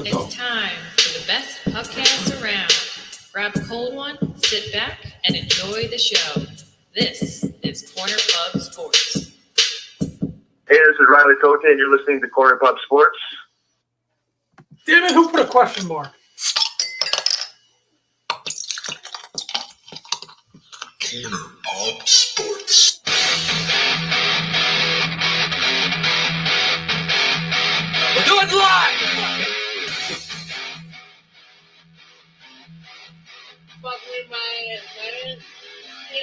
It's time for the best podcast around. Grab a cold one, sit back, and enjoy the show. This is Corner Pub Sports. Hey, this is Riley Cote, and you're listening to Corner Pub Sports. Damn it, who put a question mark? Corner Pub Sports. We'll do it live! Fuck with my ass, man. Yeah.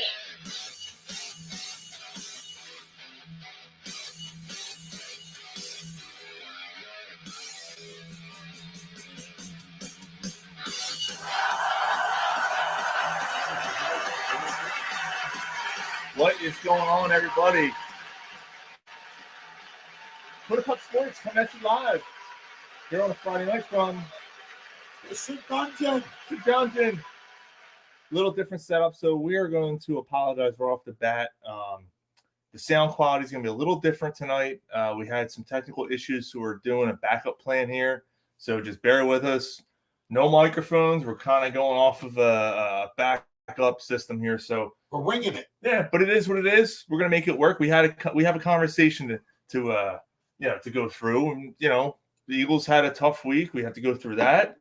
What is going on, everybody? Corner Pub Sports coming at you live here on a Friday night from the Sheadugeon. Little different setup, so we are going to apologize right off the bat. The sound quality is going to be a little different tonight. We had some technical issues, so we're doing a backup plan here. So just bear with us. No microphones. We're kind of going off of a backup system here, so We're winging it. yeah. But it is what it is. We're going to make it work. We have a conversation to go through, and the Eagles had a tough week. We have to go through that.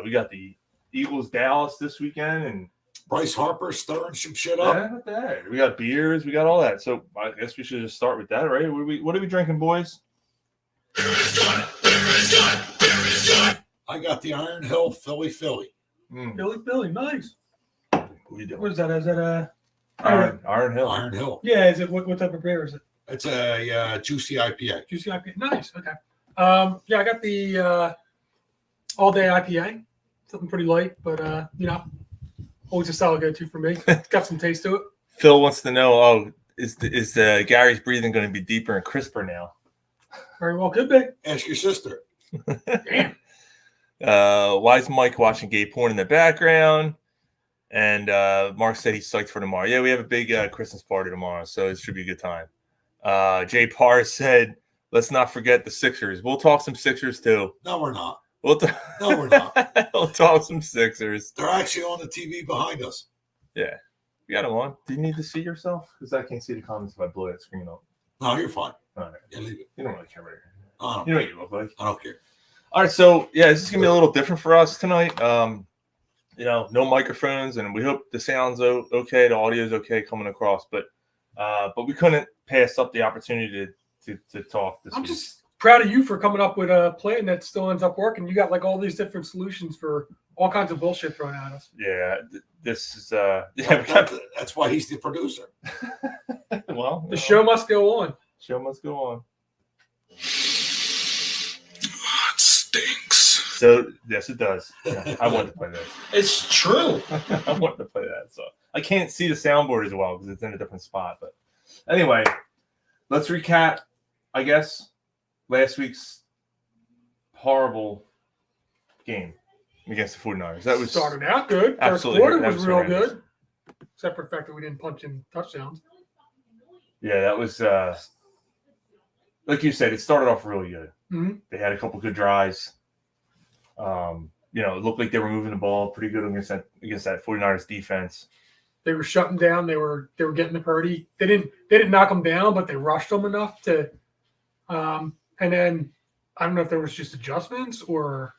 We got the Eagles Dallas this weekend, and Bryce Harper stirring some shit up. yeah, that. We got beers, we got all that. So I guess we should just start with that, right? What are we drinking, boys? I got the Iron Hill Philly. Philly, nice. What are you doing? What is that? Is that Iron Hill. Iron Hill. Yeah, is it what type of beer is it? It's a juicy IPA. Juicy IPA. Nice. Okay. Yeah, I got the all day IPA. Something pretty light, but always a solid go-to for me. It's got some taste to it. Phil wants to know, is Gary's breathing going to be deeper and crisper now? Very well, could be. Ask your sister. Damn. Why is Mike watching gay porn in the background? And Mark said he's psyched for tomorrow. Yeah, we have a big Christmas party tomorrow, so it should be a good time. Jay Parr said, let's not forget the Sixers. We'll talk some Sixers too. No, we're not. No, we're not. We'll talk some Sixers. They're actually on the TV behind us. Yeah. You got them on. Do you need to see yourself? Because I can't see the comments if I blow that screen up. No, you're fine. All right. Yeah, leave it. You don't really care about it. I You know what you look like. don't care. All right, so yeah, this is gonna be a little different for us tonight. No microphones, and we hope the sound's okay, the audio's okay coming across. But we couldn't pass up the opportunity to talk this I'm week. just proud of you for coming up with a plan that still ends up working. You got like all these different solutions for all kinds of bullshit thrown at us. Yeah, this is That's why he's the producer. well, The show must go on. Show must go on. It stinks. So yes, it does. Yeah, I want to play that. It's true. I want to play that. So I can't see the soundboard as well because it's in a different spot. But anyway, let's recap. I guess last week's horrible game against the 49ers. That was Started out good. First absolutely quarter that was real horrendous. good. Except for the fact that we didn't punch in touchdowns. Yeah, that was like you said, it started off really good. Mm-hmm. They had a couple good drives. It looked like they were moving the ball pretty good against that 49ers defense. They were shutting down. They were getting the Purdy. They didn't knock them down, but they rushed them enough to. And then I don't know if there was just adjustments or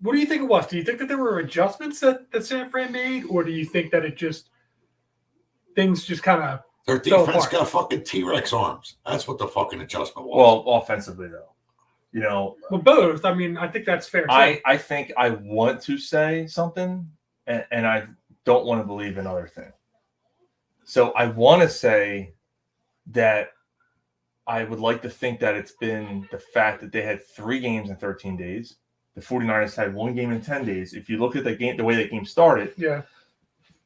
what do you think it was? Do you think that there were adjustments that San Fran made, or do you think that things just kind of Their defense got fucking T-Rex arms. That's what the fucking adjustment was. Well, offensively though, well, both. I mean, I think that's fair. Too. I think I want to say something, and I don't want to believe another thing. So I want to say that I would like to think that it's been the fact that they had 3 games in 13 days. The 49ers had 1 game in 10 days. If you look at the way that game started, yeah,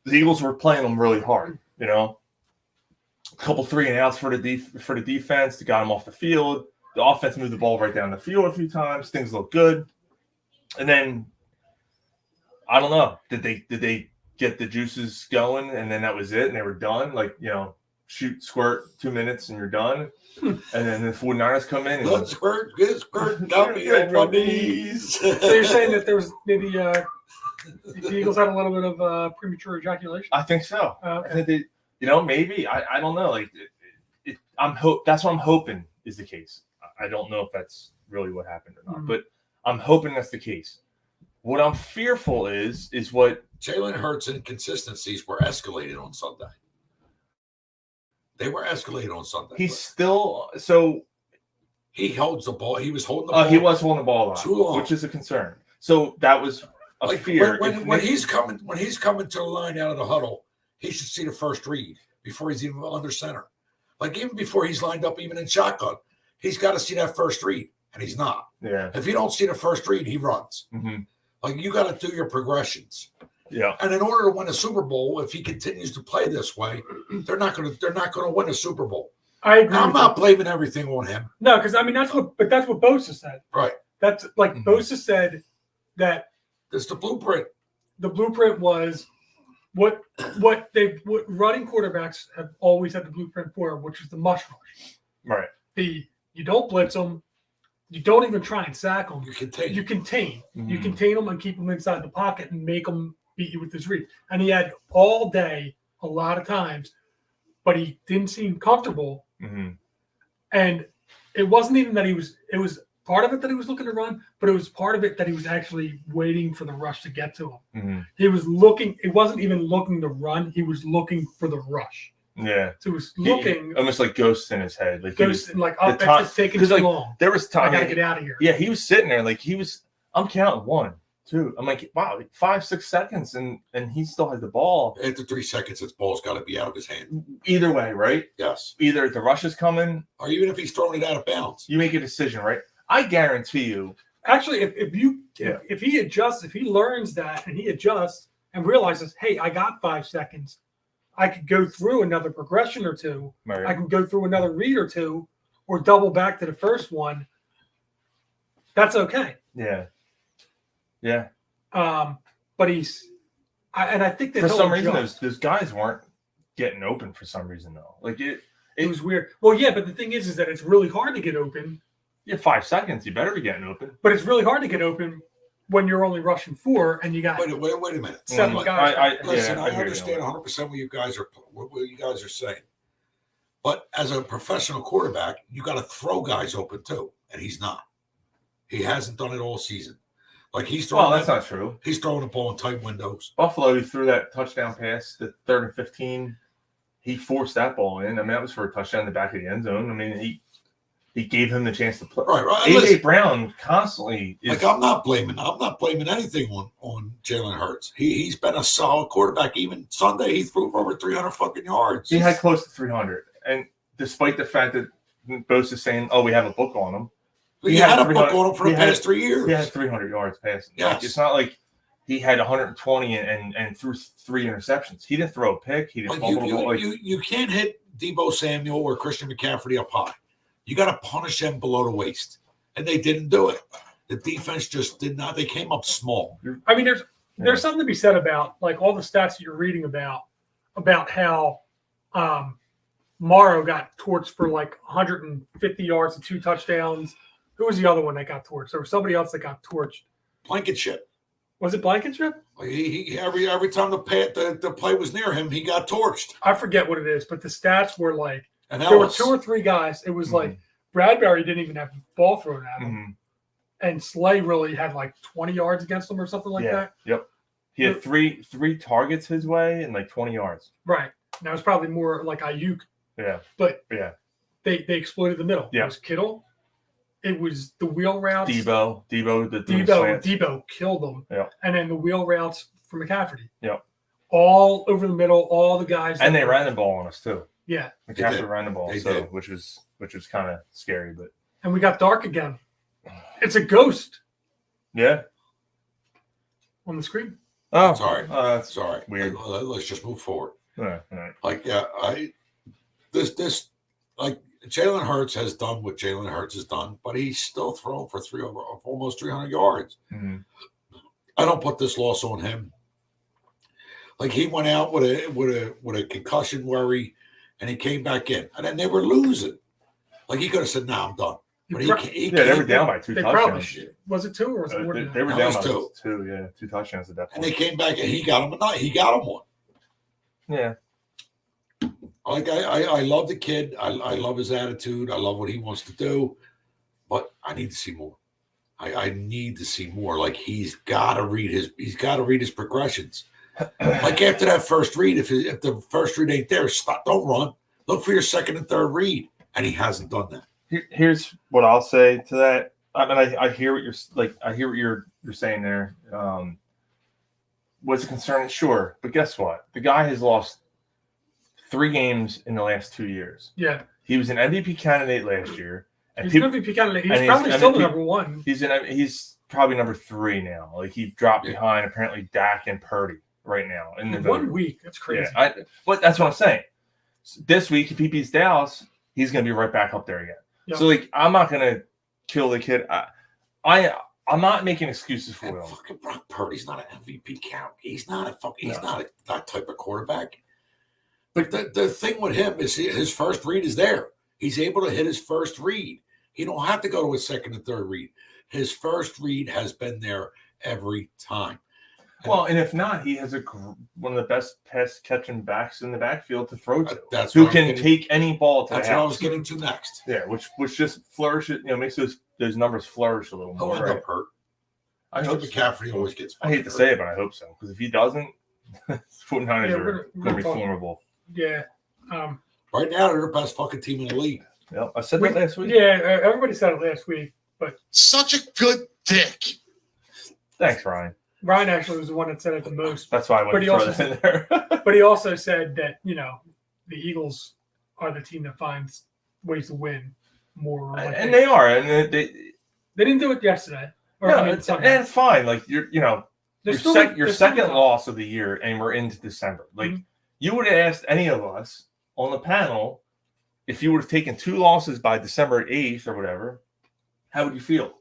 the Eagles were playing them really hard. A couple 3-and-outs for the defense that got them off the field. The offense moved the ball right down the field a few times. Things looked good. And then I don't know. Did they get the juices going and then that was it and they were done? shoot, squirt, 2 minutes, and you're done. And then the 49ers come in. Blood And, squirt, good squirt, got me on my knees. So you're saying that there was maybe the Eagles had a little bit of premature ejaculation? I think so. I Okay. think they, maybe. I don't know. Like, that's what I'm hoping is the case. I don't know if that's really what happened or not, but I'm hoping that's the case. What I'm fearful is what Jalen Hurts' inconsistencies were escalated on Sunday. They were escalated on Sunday. he's still so. He holds the ball. He was holding the ball. He was holding the ball a lot, Too long. which is a concern. So that was a Like, fear. when he's coming to the line out of the huddle, he should see the first read before he's even under center. Like even before he's lined up, even in shotgun, he's got to see that first read, and he's not. Yeah. If you don't see the first read, he runs. Mm-hmm. Like you got to do your progressions. Yeah. And in order to win a Super Bowl, if he continues to play this way, they're not going to win a Super Bowl. I agree. Now, I'm with not you. blaming everything on him. No, because I mean that's what Bosa said. Right. That's like Mhm. Bosa said that It's the blueprint. the blueprint was what running quarterbacks have always had the blueprint for, which is the mush rush. Right. You don't blitz them, you don't even try and sack them. You contain. You contain. You Mhm. contain them and keep them inside the pocket and make them beat you with his read. And he had all day, a lot of times, but he didn't seem comfortable. Mm-hmm. And it wasn't even that it was part of it that he was looking to run, but it was part of it that he was actually waiting for the rush to get to him. Mm-hmm. He was looking, it wasn't even looking to run, he was looking for the rush. Yeah. So he was looking, almost like ghosts in his head. Like goes and like, oh, the time- it's taking 'cause, too like, long. there was I time. gotta get out of here. Yeah, he was sitting there like I'm counting 1, 2. I'm like, wow, like 5, 6 seconds, and he still has the ball. After 3 seconds, his ball's got to be out of his hand. Either way, right? Yes. Either the rush is coming, Or even if he's throwing it out of bounds. you make a decision, right? I guarantee you. Actually, if he adjusts, if he learns that and he adjusts and realizes, hey, I got 5 seconds, I could go through another progression or two. Right. I can go through another read or two, or double back to the first one. That's okay. Yeah. Yeah. But I think that For he'll some reason, adjust. those guys weren't getting open for some reason though. Like it was weird. Well, yeah, but the thing is that it's really hard to get open. Yeah, 5 seconds. You better be getting open. But it's really hard to get open when you're only rushing 4 and you got Wait a minute. 7 Like, guys. Listen, yeah, I hear you. understand 100% what you guys are saying. But as a professional quarterback, you got to throw guys open too, and he's not. He hasn't done it all season. Like he's throwing. Well, that's not true. He's throwing the ball in tight windows. Buffalo, he threw that touchdown pass, the 3rd and 15. He forced that ball in. I mean, that was for a touchdown in the back of the end zone. I mean, he gave him the chance to play. Right. AJ Listen, Brown constantly is. like I'm not blaming anything on Jalen Hurts. He's been a solid quarterback. Even Sunday, he threw for over 300 fucking yards. He had close to 300, and despite the fact that Bosa is saying, "Oh, we have a book on him," He had a book 300 on him for the past 3 years. he had 300 yards passing. Yes. Like, it's not like he had 120 and threw 3 interceptions. He didn't throw a pick. He didn't Like fumble the ball. Like, you can't hit Deebo Samuel or Christian McCaffrey up high. You got to punish them below the waist, and they didn't do it. The defense just did not. They came up small. I mean, there's something to be said about like all the stats that you're reading about how Morrow got torched for like 150 yards and 2 touchdowns. Who was the other one that got torched? There was somebody else that got torched. Blankenship. Was it Blankenship? Like he every time the play was near him, he got torched. I forget what it is, but the stats were like And there were Ellis. 2 or 3 guys. It was like Bradbury didn't even have the ball thrown at him, mhm. and Slay really had like 20 yards against him or something like that. Yep. He had three targets his way and like 20 yards. Right. Now it's probably more like Ayuk, Yeah. but Yeah. they exploited the middle. Yeah. It was Kittle. It was the wheel routes. Debo, the slants. Debo killed them. Yeah. And then the wheel routes for McCaffrey. Yeah. All over the middle, all the guys. And that they were- ran the ball on us too. Yeah. McCaffrey ran the ball, They so did. which was kind of scary, but And we got dark again. It's a ghost yeah. on the screen. Oh, Sorry. that's Sorry. weird. Let's just move forward. All right. Like this like Jalen Hurts has done what Jalen Hurts has done, but he's still thrown for almost 300 yards. Mhm. I don't put this loss on him. Like he went out with a concussion worry, and he came back in, and then they were losing. Like he could have said, "No, I'm done." But he they were down by 2 They touchdowns. probably was it 2 or was it more than They were that? down That by was 2. Yeah, 2 touchdowns at that and point. they came back, and he got him. He got him one. Yeah. Like I love the kid. I love his attitude. I love what he wants to do, but I need to see more. I need to see more. Like he's got to read his progressions. Like after that first read, if the first read ain't there, stop. Don't run. Look for your second and third read, and he hasn't done that. Here's what I'll say to that. I mean, I hear what you're saying there. Was it concerning? Sure, but guess what? The guy has lost 3 games in the last 2 years. Yeah, He was an MVP candidate last year, and he's an MVP candidate. He's probably still the number 1. He's probably number 3 now. Like he dropped behind apparently Dak and Purdy right now in the 1 week. That's crazy. Yeah, but that's what I'm saying. This week, if he beats Dallas, he's going to be right back up there again. Yep. So like, I'm not going to kill the kid. I'm not making excuses for him. Fucking Brock Purdy's not an MVP count. He's not that type of quarterback. But the thing with him is his first read is there. He's able to hit his first read. He don't have to go to his second and third read. His first read has been there every time. Well, and if not, he has one of the best pass catching backs in the backfield to throw to. That's who can take any ball to That's the what I house. was getting to next. Yeah, which just flourishes, makes those numbers flourish a little He'll more. end Right? up hurt. I Mr. hope so. McCaffrey always gets. I hate to say it, but I hope so. Because if he doesn't, 49ers are we're going to be talk- formidable. Yeah. Right now, they're the best fucking team in the league. Yep, I said that last week. Yeah, everybody said it last week, but Such a good dick. Thanks, Ryan. Ryan actually was the one that said it the most. That's why I But went he to throw also that in there. But he also said that, the Eagles are the team that finds ways to win more. Like and they are, and they didn't do it yesterday. and it's fine. Like your They're still- they're still second fine. loss of the year, and we're into December. Like you would have asked any of us on the panel if you would have taken 2 losses by December 8th or whatever, how would you feel?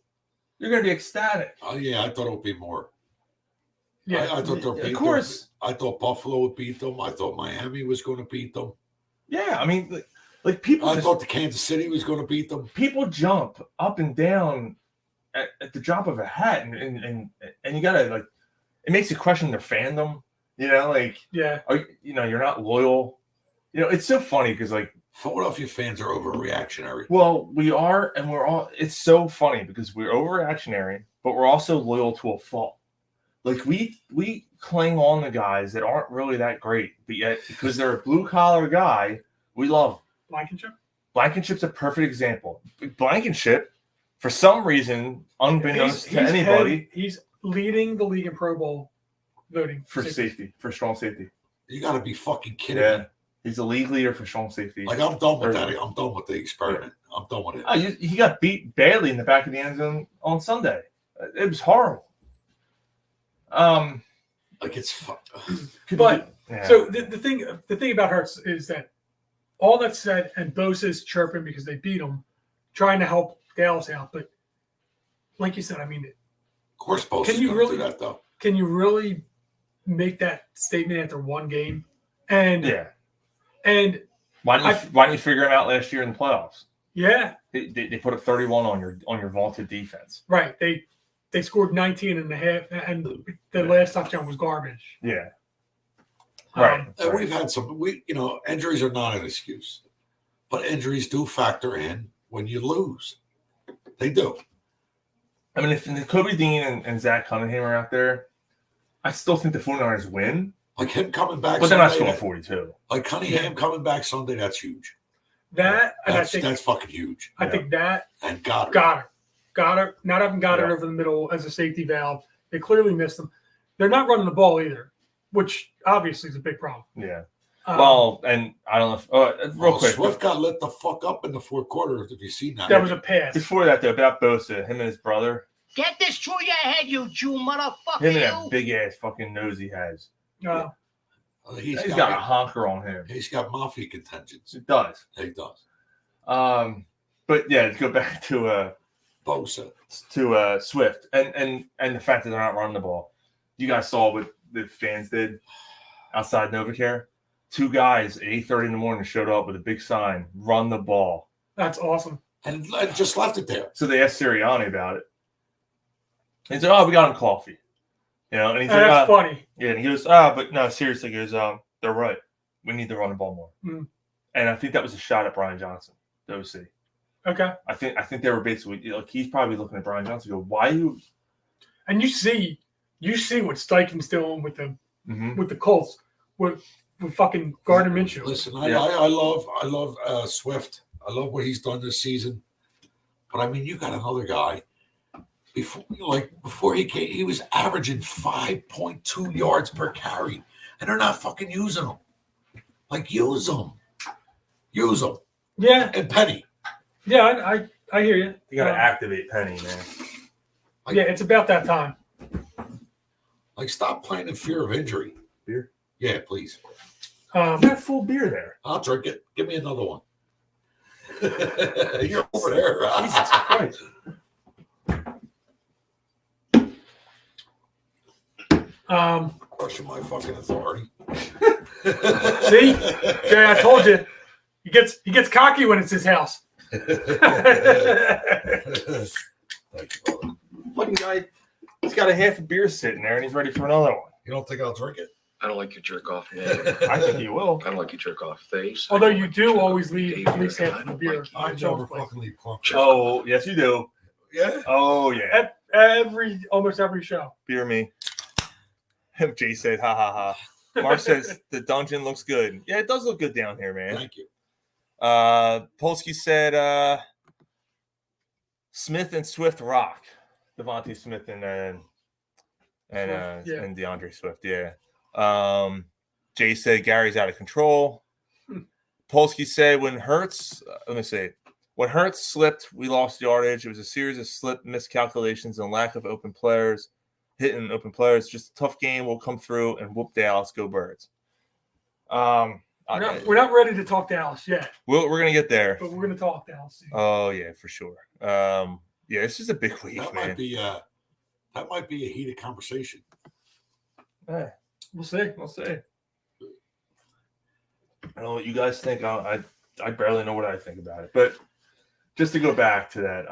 You're going to be ecstatic. Oh yeah, I thought it would be more. Yeah, I thought they'll beat of course. them. I thought Buffalo would beat them. I thought Miami was going to beat them. Yeah, I mean, like people. I thought the Kansas City was going to beat them. People jump up and down at the drop of a hat, and you gotta like. It makes you question their fandom. yeah. You're not loyal. It's so funny because like. Philadelphia fans are overreactionary. Well, we are, and we're all. It's so funny because we're overreactionary, but we're also loyal to a fault. Like we cling on to guys that aren't really that great, but yet because they're a blue collar guy, we love them. Blankenship? Blankenship's a perfect example. Blankenship, for some reason, unbeknownst to anybody, he's leading the league in Pro Bowl voting for safety, for strong safety. You got to be fucking kidding Yeah, me. he's a league leader for strong safety. Like I'm done with that. I'm done with the experiment. I'm done with it. He got beat badly in the back of the end zone on Sunday. It was horrible. Like it's. But Yeah. so the thing about Hurts is that all that's said, and Bosa's chirping because they beat him, trying to help Dallas out. But like you said, I mean, Of course, Bosa's Can you going really- to do that though. can you really make that statement after one game? And Yeah. and Why didn't you figure him out last year in the playoffs? yeah, They put a 31 on your vaunted defense. right. They scored 19 and a half, and the last touchdown was garbage. Yeah. Right. And we've had some. Injuries are not an excuse, but injuries do factor in when you lose. They do. I mean, if Kobe Dean and Zach Cunningham are out there, I still think the 49ers win, Like him coming back, but they're not Sunday, scoring 42. like Cunningham coming back Sunday. That's huge. That and That's fucking huge. I think that And Goddard. Goddard, not having Goddard over the middle as a safety valve, they clearly missed them. They're not running the ball either, which obviously is a big problem. Yeah. Um, Well, and I don't know. Real quick. Swift got lit the fuck up in the fourth quarter. If you've seen that, that was a pass. Before that, though, about Bosa, him and his brother, Get this through your head, you Jew motherfucker. him and that big ass fucking nose he has. Uh, he's He's got a honker on him. He's got mafia contingents. It does. He does. But yeah, to go back to Bosa. Swift and the fact that they're not running the ball. You guys saw what the fans did outside NovaCare. 2 guys at 8:30 in the morning showed up with a big sign, "Run the ball." That's awesome. And just left it there. So they asked Sirianni about it. He said, "Oh, we got him coffee." And he's like, That's funny. yeah, and he goes, but no, seriously, he goes, they're right. We need to run the ball more. Mm. And I think that was a shot at Brian Johnson, the OC. Okay. I think they were basically like, he's probably looking at Brian Johnson and go, why you? And you see what Steichen's doing with the Mhm. with the Colts with fucking Gardner Minshew. Listen, Yeah. I love Swift. I love what he's done this season. But I mean, you got another guy. Before he came, he was averaging 5.2 yards per carry, and they're not fucking using him. Like, use them. Yeah, And Penny. yeah, I hear you. You got to activate Penny, man. Yeah, it's about that time. Like, stop playing in fear of injury. Beer? Yeah, please. You got full beer there. I'll drink it. Give me another one. You're over there. Jesus Christ. Question my fucking authority. See? Jay, I told you. He gets cocky when it's his house. Thank you, brother. Fucking guy, he's got a half a beer sitting there and he's ready for another one. You don't think I'll drink it? I don't like your jerk off. I think he will. I don't like your jerk off face. Although you do always leave at least half the beer. I on Joe's never place. fucking leave clump. Oh, yes, you do. Yeah. Oh, yeah. Almost every show. Beer me. Jay said, ha ha ha. Mark says, the dungeon looks good. Yeah, it does look good down here, man. Thank you. Polsky said, Smith and Swift rock. Devontae Smith and DeAndre Swift, yeah. Jay said Gary's out of control. Polsky said when Hurts slipped, we lost yardage. It was a series of slip miscalculations and lack of open players, hitting open players. Just a tough game. We'll come through and whoop Dallas. Go Birds. We're not ready to talk Dallas yet, We're gonna get there. but we're gonna talk Dallas soon. Oh yeah, for sure. Yeah, this is a big week, That man. might be a heated conversation. Eh, We'll see. we'll see. I don't know what you guys think. I barely know what I think about it. But just to go back to that,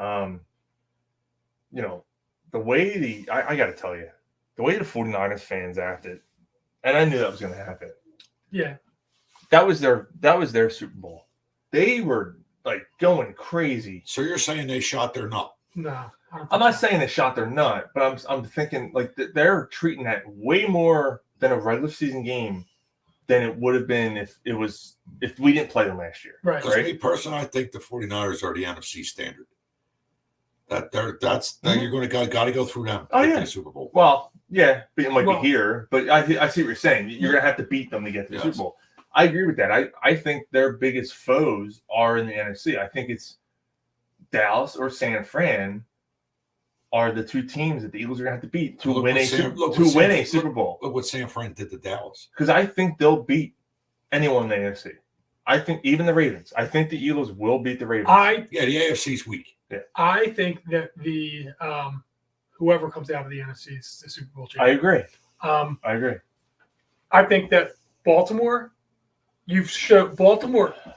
the way I got to tell you, the way the 49ers fans acted, and I knew that was going to happen. Yeah. That was their Super Bowl. They were like going crazy. So you're saying they shot their nut? No. I don't I'm think not so. saying they shot their nut, but I'm thinking like they're treating that way more than a regular season game than it would have been if we didn't play them last year. Right. Because me personally, I think the 49ers are the NFC standard. That you're going to got to go through them. Oh, to get yeah. to the Super Bowl. Well, yeah, but it might Well- be here. But I see what you're saying. You're gonna have to beat them to get to the Yes. Super Bowl. I agree with that. I think their biggest foes are in the NFC. I think it's Dallas or San Fran are the two teams that the Eagles are gonna have to beat to Look win what a Sam- Super, look to what win Sam- a Super Bowl. Look what San Fran did to Dallas. Because I think they'll beat anyone in the AFC. I think even the Ravens. I think the Eagles will beat the Ravens. Yeah, the AFC's weak. I think that the whoever comes out of the NFC is the Super Bowl I champion. agree. I I agree. I think that Baltimore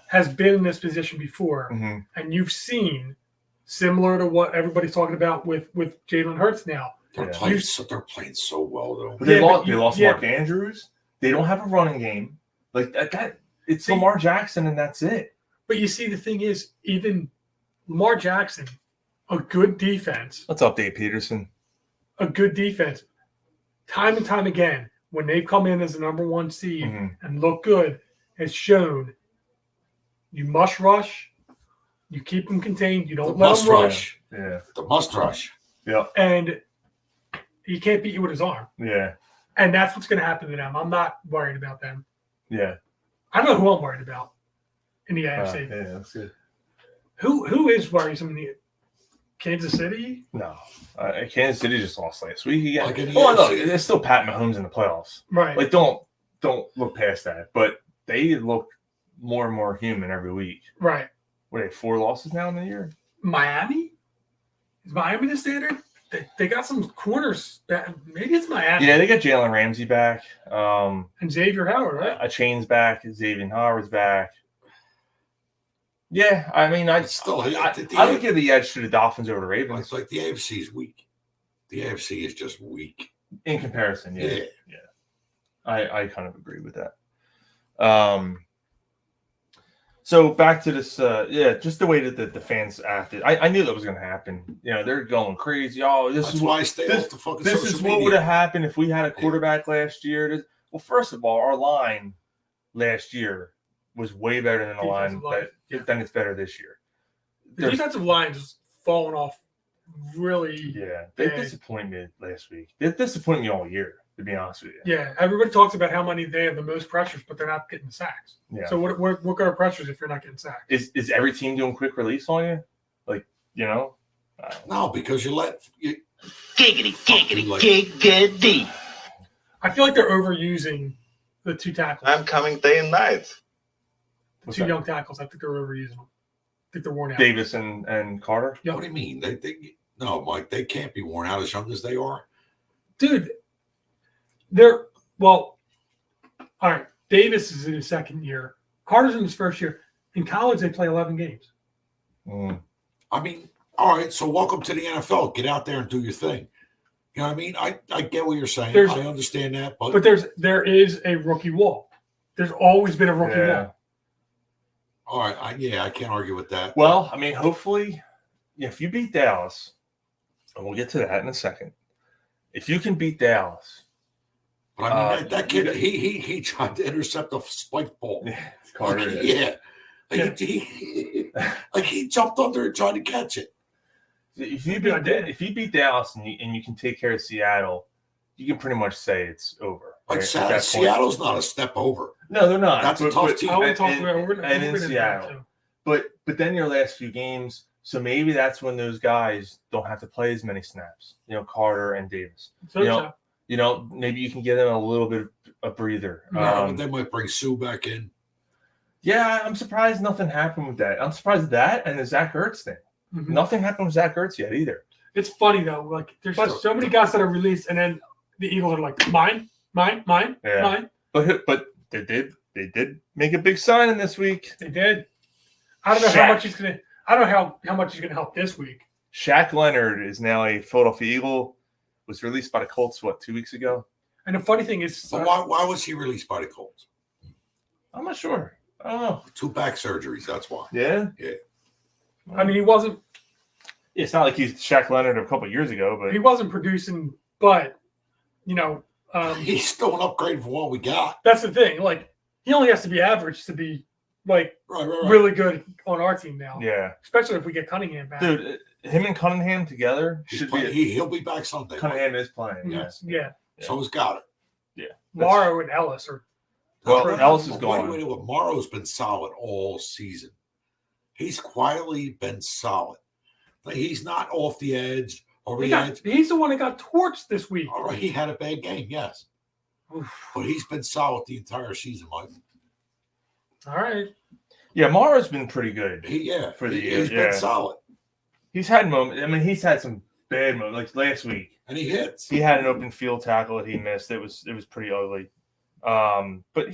has been in this position before, Mm-hmm. and you've seen similar to what everybody's talking about with Jalen Hurts now. They're Yeah. playing. They're playing so well though. But they Yeah, but lost. you- They lost yeah. Mark Andrews. They don't have a running game like that. It's See- Lamar Jackson, and that's it. But you see, the thing is, even Lamar Jackson, a good defense, Let's update Peterson. time and time again, when they've come in as the number one seed Mhm. and look good, has shown you must rush, you keep them contained, you don't The let must them rush, Yeah. The must rush. and he can't beat you with his arm. Yeah. And that's what's going to happen to them. I'm not worried about them. Yeah. I don't know who I'm worried about in the AFC. Yeah. That's good. Who is worrisome in the Kansas City? No, Kansas City just lost last week. Yeah. Like in the Well, no, AFC. there's still Pat Mahomes in the playoffs. Right. Like, don't look past that. But they look more and more human every week. Right. What are they, 4 losses now in the year? Miami? Is Miami the standard? they got some corners back. Maybe it's Miami. Yeah, they got Jalen Ramsey back. And Xavier Howard, right? A Chain's back. Xavier Howard's back. Yeah, I mean, I would give the edge to the Dolphins over the Ravens. It's like the AFC is weak. The AFC is just weak in comparison. Yeah. I kind of agree with that. So back to this, just the way that the fans acted. I knew that was going to happen. They're going crazy. Oh, That's why I stay off the fucking This social is what media. would have happened if we had a quarterback last year. Well, first of all, our line last year was way better than the line than it's better this year. The defensive line just fallen off really. Yeah, they disappointed me last week. They disappointed me all year, to be honest with you. Yeah, everybody talks about how many they have the most pressures, but they're not getting the sacks. Yeah. So what kind of pressures if you're not getting sacked? Is every team doing quick release on you? Like, No, because you let you. Giggity. I feel like they're overusing the two tackles. I'm coming day and night. The two young tackles. I think they're overusing them. I think they're worn out. Davis and Carter. Yep. What do you mean? No, Mike. They can't be worn out as young as they are. Dude, all right. Davis is in his second year. Carter's in his first year. In college, they play 11 games. I mean, all right. So welcome to the NFL. Get out there and do your thing. You know what I mean? I get what you're saying. I understand that, but there is a rookie wall. There's always been a rookie wall. All right. I can't argue with that. Well, I mean, hopefully, if you beat Dallas, and we'll get to that in a second. If you can beat Dallas. But I mean, that kid, he tried to intercept a spike ball. Yeah, Carter. He jumped under and tried to catch it. If you beat Dallas and you can take care of Seattle, you can pretty much say it's over. Like right? Seattle's not a step over. No, they're not. That's a tough team. And in Seattle. But then your last few games, so maybe that's when those guys don't have to play as many snaps. Carter and Davis. Maybe you can give them a little bit of a breather. They might bring Sue back in. Yeah, I'm surprised nothing happened with that. I'm surprised that and the Zach Ertz thing. Mm-hmm. Nothing happened with Zach Ertz yet either. It's funny though. Like there's so many guys that are released, and then the Eagles are like mine. Mine. But they did make a big signing this week. They did. I don't know how much he's gonna. I don't know how much he's gonna help this week. Shaq Leonard is now a Philadelphia Eagle. Was released by the Colts 2 weeks ago. And the funny thing is, why was he released by the Colts? I'm not sure. I don't know. 2 back surgeries. That's why. Yeah. I mean, he wasn't. It's not like he's Shaq Leonard a couple of years ago, but he wasn't producing. But he's still an upgrade from what we got. That's the thing. Like he only has to be average to be like really good on our team now. Yeah. Especially if we get Cunningham back. Dude, him and Cunningham together he'll be back Sunday. Cunningham is playing. Yes. Yeah. So he's got it. Yeah. Morrow and Ellis are. Well, Ellis is going. Morrow's been solid all season. He's quietly been solid. Like, he's not off the edge. He's the one that got torched this week. All right, he had a bad game, yes. Oof. But he's been solid the entire season, Mike. All right. Yeah, Morrow's been pretty good. For the year. He's been solid. He's had moments. I mean, he's had some bad moments. Like last week. And he hits. He had an open field tackle that he missed. It was pretty ugly. But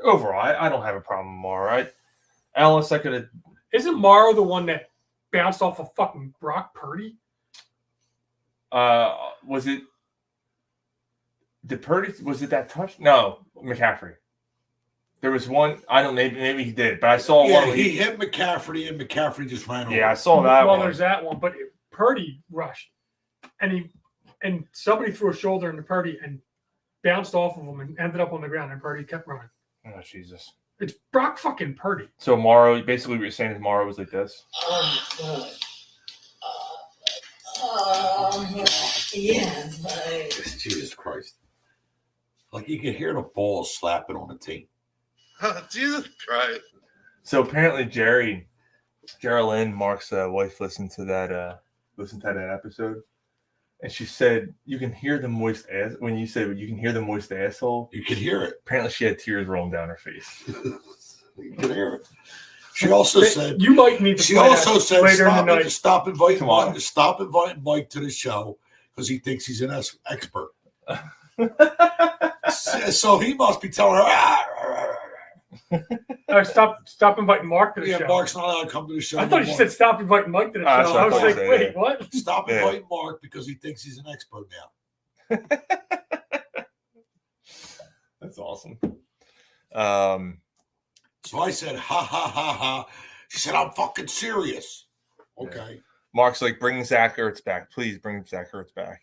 overall, I don't have a problem with Morrow. Ellis, I could have. Isn't Morrow the one that bounced off of fucking Brock Purdy? Was it that touch? No, McCaffrey. There was one. I don't. Maybe he did, but I saw one. He hit McCaffrey, and McCaffrey just ran over. Yeah, I saw that one. Well, there's that one, but Purdy rushed, and somebody threw a shoulder into Purdy and bounced off of him and ended up on the ground, and Purdy kept running. Oh, Jesus. It's Brock fucking Purdy. So Morrow, basically what you're saying is Morrow was like this? Jesus Christ. Like you can hear the balls slapping on the tape. Jesus Christ. So apparently Geraldine, Mark's wife, listened to that episode. And she said, you can hear the moist ass. When you said you can hear the moist asshole. You can hear it. Apparently she had tears rolling down her face. You can hear it. She also said, you might need to she also said, later in the night. stop inviting Mike to the show. because he thinks he's an expert. So he must be telling her, Stop inviting Mark to the yeah, show. Mark's not allowed to come to the show. I thought you said stop inviting Mike to the That's show. what I I was thought like, you said, wait, yeah. what? Stop Yeah. inviting Mark because he thinks he's an expert now. That's awesome. So I said, ha, ha, ha, ha. She said, I'm fucking serious. Okay. Mark's like, bring Zach Ertz back. Please bring Zach Ertz back.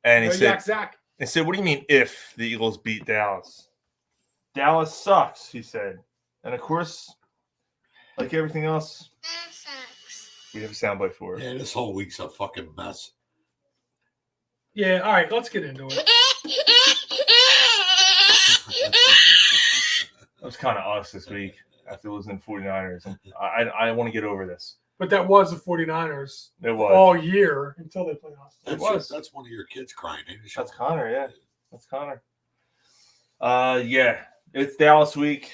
And he No, said, Yak Zach. He said, what do you mean if the Eagles beat Dallas? Dallas sucks, he said. And of course, like everything else, we have a soundbite for it. Yeah, this whole week's a fucking mess. Yeah, all right, let's get into it. That was kind of us this week after losing to the 49ers. And I want to get over this. But that was the 49ers It was. all year until they played us. That's one of your kids crying, ain't it? That's Connor, yeah. That's Connor. Yeah, it's Dallas week.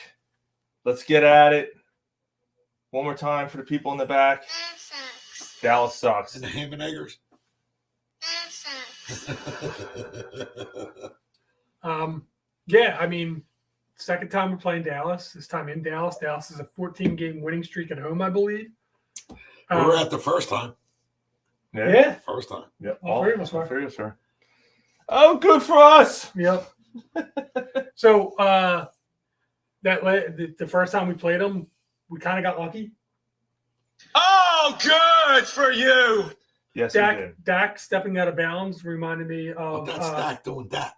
Let's get at it. One more time for the people in the back. Dallas sucks. And the ham and eggers. Yeah, I mean, second time we're playing Dallas. This time in Dallas. Dallas is a 14-game winning streak at home, I believe. We were at the first time. Yeah. First time. Yep. All three of us were. All three of us were. Oh, good for us. Yep. So the first time we played them, we kind of got lucky. Oh, good for you. Yes, we did. Dak stepping out of bounds reminded me of But that's Dak doing that.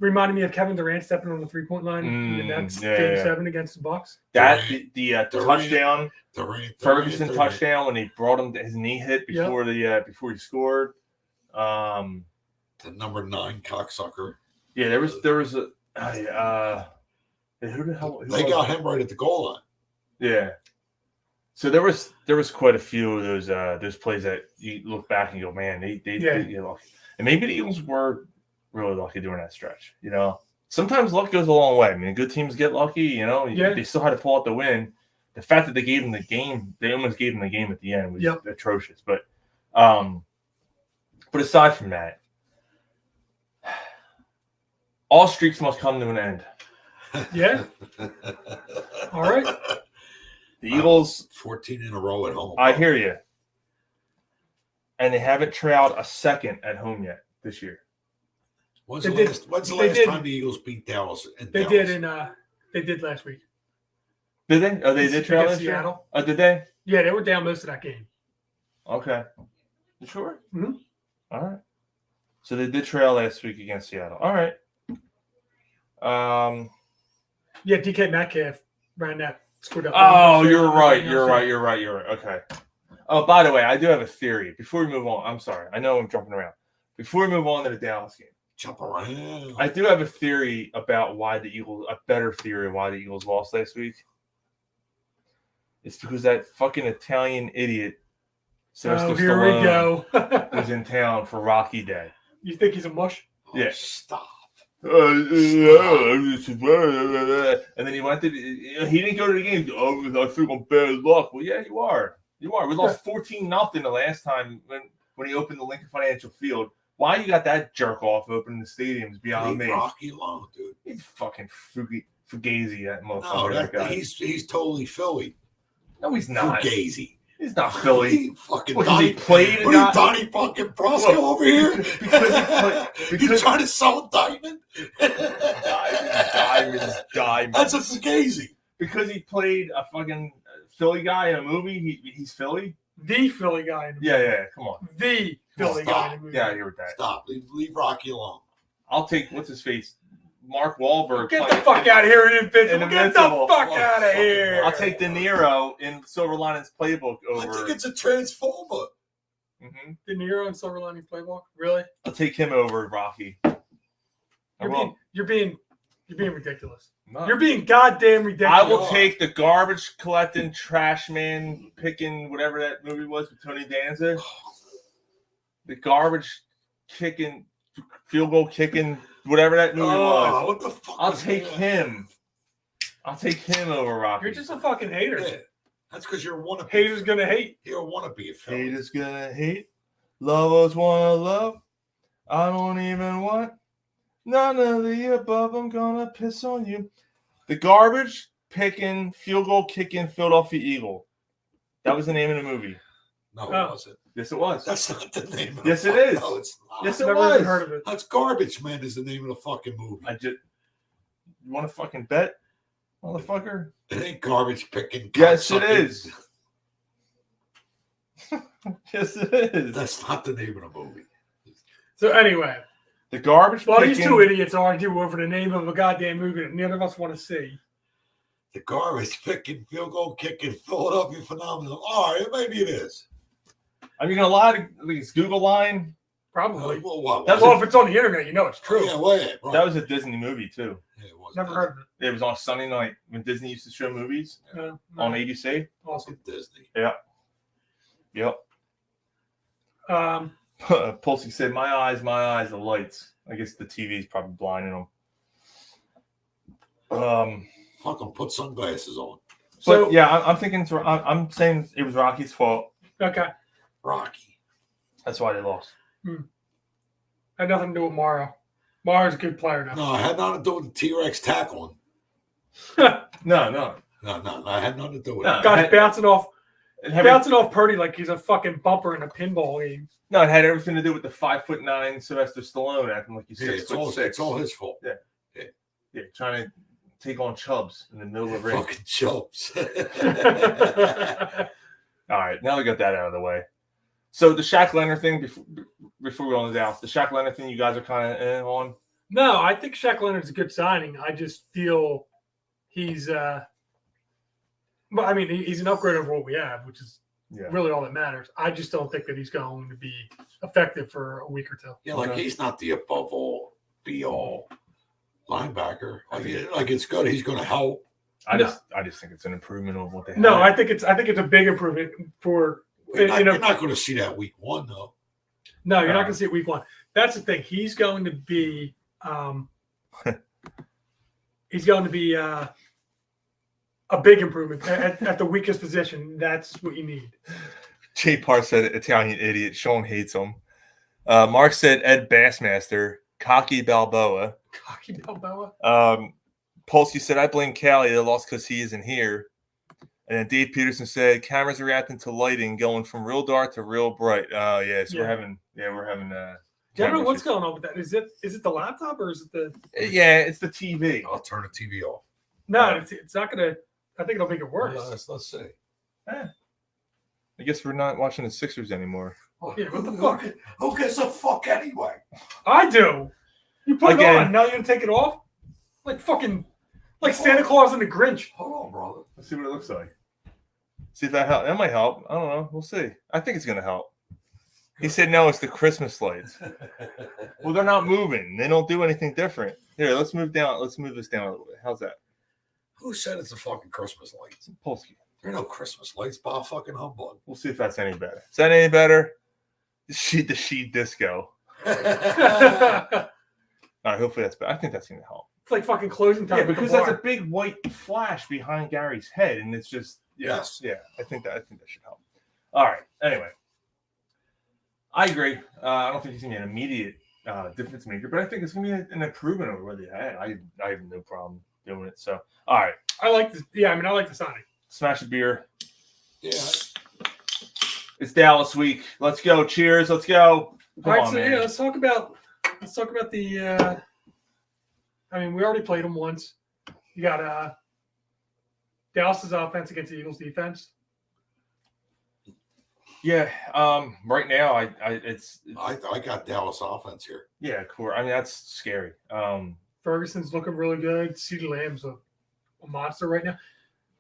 reminded me of Kevin Durant stepping on the 3-point line in the next game 7 against the Bucks. That the touchdown, Durant, Ferguson touchdown when he brought him his knee hit before before he scored. The number 9 cocksucker. Yeah, there was a who the hell? They got him right at the goal line. Yeah. So there was quite a few of those plays that you look back and you go, man, they get lucky. And maybe the Eagles were really lucky during that stretch. You know, sometimes luck goes a long way. I mean, good teams get lucky. You know, they still had to pull out the win. The fact that they gave them the game, they almost gave them the game at the end was atrocious. But aside from that, all streaks must come to an end. Yeah. All right. The Eagles 14 in a row at home. I hear you. And they haven't trailed a second at home yet this year. When's the last time the Eagles beat Dallas? They did last week. Did they? Oh, they did trail against this year? Seattle. Oh, did they? Yeah, they were down most of that game. Okay. You sure? Mm-hmm. All right. So they did trail last week against Seattle. All right. Yeah, DK Metcalf ran that. Screwed up. Oh, you're right. You're right. Okay. Oh, by the way, I do have a theory. Before we move on, I'm sorry. I know I'm jumping around. Before we move on to the Dallas game. Jump around. I do have a theory about why the Eagles, a better theory why the Eagles lost last week. It's because that fucking Italian idiot, Sylvester here we Stallone, go. was in town for Rocky Day. You think he's a mush? Yeah. Stop. And then he went to he didn't go to the game. Oh, I think I'm bad luck. Well, yeah, you are. You are. We lost 14-0 the last time when he opened the Lincoln Financial Field. Why you got that jerk off opening the stadiums beyond me? Rocky alone, dude. He's fucking fugazi, that motherfucker. No, he's totally Philly. No, he's not. Fugazi. He's not Philly. He fucking What, Donnie, he played a what guy? are you, Donnie fucking Brosco over here? because you trying to sell a diamond? Diamond. That's a Fugazi. Because he played a fucking Philly guy in a movie, he's Philly? The Philly guy in the movie. Yeah, come on. The Philly guy in the movie. Yeah, I hear with that. Stop. Leave Rocky alone. I'll take, what's his face? Mark Wahlberg. Get the fuck out of here, Invincible. Get the Invincible. fuck out of here. I'll take De Niro in Silver Linings Playbook over. I think it's a transformer. Mm-hmm. De Niro and Silver Linings Playbook? Really? I'll take him over Rocky. You're being ridiculous. No. You're being goddamn ridiculous. I will take the garbage collecting, trash man picking, whatever that movie was with Tony Danza. The garbage kicking, field goal kicking, whatever that movie was. What the fuck? I'll take him. I'll take him over Rocky. You're just a fucking hater. Yeah. That's because you're one of Haters gonna hate. You're one of be a Philly. Haters gonna hate. Lovers wanna love. I don't even want none of the above. I'm gonna piss on you. The garbage picking, field goal kicking Philadelphia Eagle. That was the name of the movie. No, Oh. it wasn't. Yes, it was. That's not the name of Yes, the it fucking- is. No, it's not. Yes, it Never was. even heard of it. That's Garbage Man is the name of the fucking movie. You want to fucking bet, motherfucker? It ain't Garbage Picking. Yes, it cocksucking. is. Yes, it is. That's not the name of the movie. So anyway, The garbage while picking. these two idiots argue over the name of a goddamn movie that neither of us want to see. The Garbage Picking, Field Goal Kicking, Philadelphia Phenomenal. All right, maybe it is. Are you gonna lie to this Google line? Probably. Well, what? That's Well, if it's on the internet, you know it's true. Yeah, wait. Right. That was a Disney movie too. Yeah, it was Never heard of it. It was on Sunday night when Disney used to show movies No, on ABC. Awesome. Disney. Yep. Um, Pulsey said, my eyes, the lights. I guess the TV's probably blinding them. Fucking put sunglasses on. So- But yeah, I'm thinking. I'm saying it was Rocky's fault. okay. Rocky. That's why they lost. Had nothing to do with Mario. Mario's a good player now. No, I had nothing to do with the T-Rex tackling. No. No, I had nothing to do with No. it. Guy's bouncing off It had, Purdy like he's a fucking bumper in a pinball game. no, it had everything to do with the 5'9" Sylvester Stallone acting like he's Yeah, 6'6". it's all his fault. Yeah, trying to take on Chubbs in the middle of the ring. Fucking chumps. All right, now we got that out of the way. So the Shaq Leonard thing, before we go on the Dallas, the Shaq Leonard thing you guys are kind of on. No, I think Shaq Leonard's a good signing. I just feel he's well, I mean, he's an upgrade over what we have, which is really all that matters. I just don't think that he's going to be effective for a week or two. Yeah, like he's not the above all, be all linebacker. Like it's good. He's going to help. I just think it's an improvement over what they had. No, I think it's a big improvement for. You're not going to see that week one though. No, you're not going to see it week one. That's the thing. He's going to be. He's going to be a big improvement at the weakest position. That's what you need. Jay Parr said Italian idiot. Sean hates him. Mark said Ed Bassmaster. Cocky Balboa. Cocky Balboa. Polsky said I blame Callie. They lost because he isn't here. And then Dave Peterson said cameras are reacting to lighting, going from real dark to real bright. Oh yeah, so we're having. General, what's going on with that? Is it the laptop or is it the? Yeah, it's the TV. I'll turn the TV off. No, it's not gonna. I think it'll make it worse. Let's see. I guess we're not watching the Sixers anymore. Yeah, what the fuck? Who gives a fuck anyway? I do. You put it Again. on. Now you're gonna take it off? Like Santa Claus and the Grinch. Hold on, brother. Let's see what it looks like. See if that helps. That might help. I don't know. We'll see. I think it's gonna help. He said no, it's the Christmas lights. Well, they're not moving. They don't do anything different. Here, let's move down. Let's move this down a little bit. How's that? Who said it's a fucking Christmas lights? Polsky. There are no Christmas lights, by a fucking humbug. We'll see if that's any better. Is that any better? The sheet disco. All right, hopefully that's better. I think that's gonna help. It's like fucking closing time. Yeah, with the because that's a bar. big white flash behind Gary's head, and it's just Yes. yeah. I think that should help. All right. Anyway, I agree. I don't think he's gonna be an immediate difference maker, but I think it's gonna be an improvement over what they had. I have no problem doing it. So, all right, I like this. Yeah, I mean, I like the signing. smash a beer. Yeah. It's Dallas week. Let's go. Cheers. Let's go. Come All right, on, so man. yeah, let's talk about the. I mean, we already played them once. You got Dallas's offense against the Eagles' defense. Yeah. Right now, I got Dallas offense here. yeah, cool. I mean, that's scary. Ferguson's looking really good. CeeDee Lamb's a monster right now.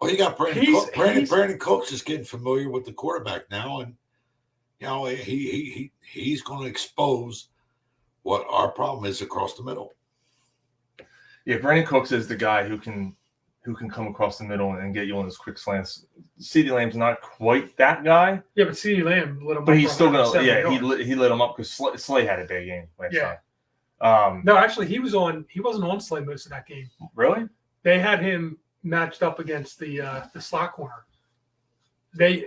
Well, you got Brandon He's- Cook. he's- Brandon Cook's just getting familiar with the quarterback now, and you know he's going to expose what our problem is across the middle. Yeah, Brandon Cooks is the guy who can come across the middle and get you on those quick slants. CeeDee Lamb's not quite that guy, Yeah, but CeeDee Lamb lit him but up he's for still gonna. 170 Yeah, yards. he lit him up because Slay had a big game last Yeah. time. No, actually, he wasn't on Slay most of that game. Really? They had him matched up against the slot corner. They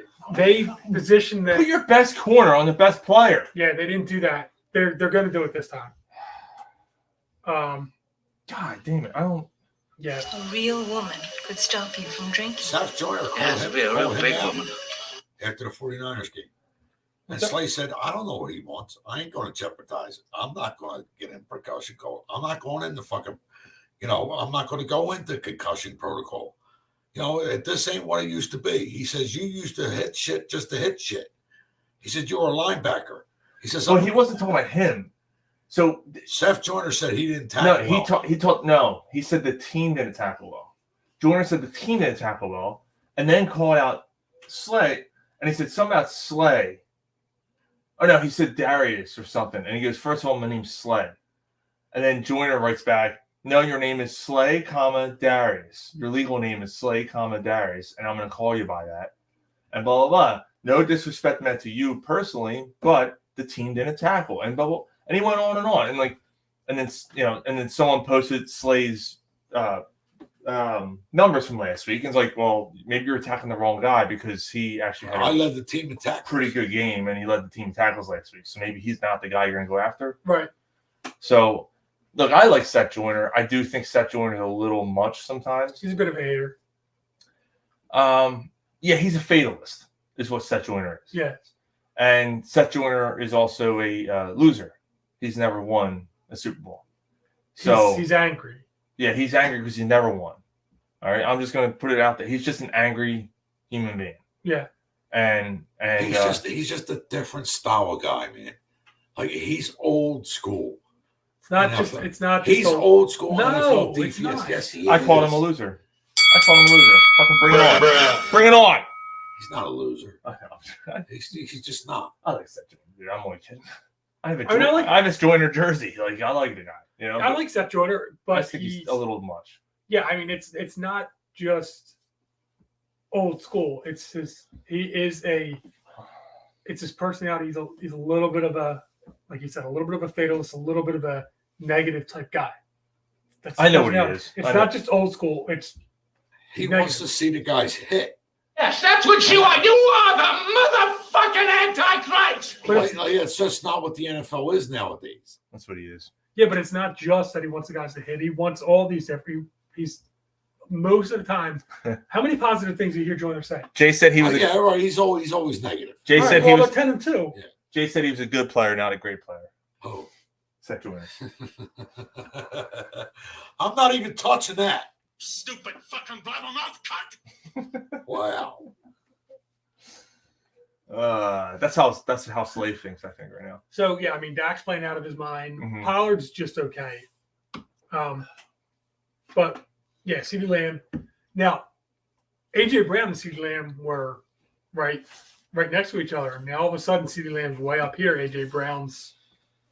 positioned that. Put your best corner on the best player. Yeah, they didn't do that. they're going to do it this time. God damn it! I don't. Yeah. A real woman could stop you from drinking. Seth Joyner It has to be a real big woman. after the 49ers game. And What's that? Slay said, I don't know what he wants. I ain't going to jeopardize it. I'm not going to get in percussion code. I'm not going into fucking, I'm not going to go into concussion protocol. This ain't what it used to be. He says, you used to hit shit just to hit shit. He said, you were a linebacker. He says, Well, he wasn't talking about him. So Seth Joyner said he didn't tackle well. He said the team didn't tackle well. Joyner said the team didn't tackle well, and then called out Slay, and he said something about Slay. Oh no, he said Darius or something, and he goes, first of all, my name's Slay, and then Joyner writes back, no, your name is Slay, Darius. Your legal name is Slay, Darius, and I'm going to call you by that, and blah blah blah. No disrespect meant to you personally, but the team didn't tackle, and blah blah. And he went on, and then someone posted Slay's numbers from last week, and it's like, well, maybe you're attacking the wrong guy because he actually had I led the team in tackles. Pretty good game, and he led the team in tackles last week. So maybe he's not the guy you're going to go after. Right. So, look, I like Seth Joyner. I do think Seth Joyner is a little much sometimes. He's a bit of a hater. Yeah, he's a fatalist, is what Seth Joyner is. Yeah. And Seth Joyner is also a loser. He's never won a Super Bowl. So he's angry. Yeah, he's angry because he never won. All right, I'm just going to put it out there. He's just an angry human being. Yeah. And he's just a different style of guy, man. Like, he's old school. It's not just he's old school. No, NFL it's not. Yes, he I is. called him a loser. Fucking bring it on. Bring it on. He's not a loser. He's just not. I like Seth Joyner, dude. I'm only kidding. I have a Joyner jersey. Like, I like the guy. I like Seth Joyner, but I think he's a little much. Yeah, I mean, it's not just old school. It's his personality. He's a little bit of a, like you said, a little bit of a fatalist, a little bit of a negative type guy. I know what he is. It's not just old school. He wants to see the guys hit. Yes, that's what you are. You are the motherfucking Antichrist. It's just not what the NFL is nowadays. That's what he is. Yeah, but it's not just that he wants the guys to hit. He wants all these. He's most of the time. How many positive things do you hear Joyner say? Jay said he was. Right. He's always negative. Jay said he was 10-2. Yeah. Jay said he was a good player, not a great player. Oh, Seth Joyner. I'm not even touching that. Stupid fucking blabbermouth cunt. Wow. That's how Slave thinks, I think, right now. So yeah, I mean, Dak's playing out of his mind. Mm-hmm. Pollard's just okay. But yeah, CeeDee Lamb. Now, AJ Brown and CeeDee Lamb were right next to each other. And now all of a sudden, CeeDee Lamb's way up here. AJ Brown's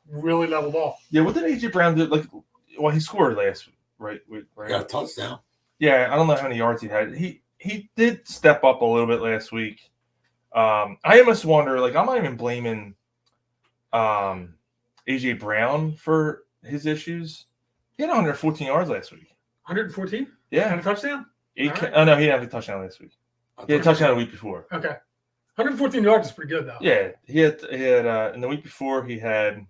really leveled off. Yeah, what did AJ Brown do? Well, he scored last week, right? Got a touchdown. Yeah, I don't know how many yards he had. He did step up a little bit last week. I almost wonder, I'm not even blaming AJ Brown for his issues. He had 114 yards last week. 114? Yeah. And a touchdown? Right. Oh, no, he didn't have a touchdown last week. He had a touchdown the week before. Okay. 114 yards is pretty good, though. Yeah. He had in the week before, he had.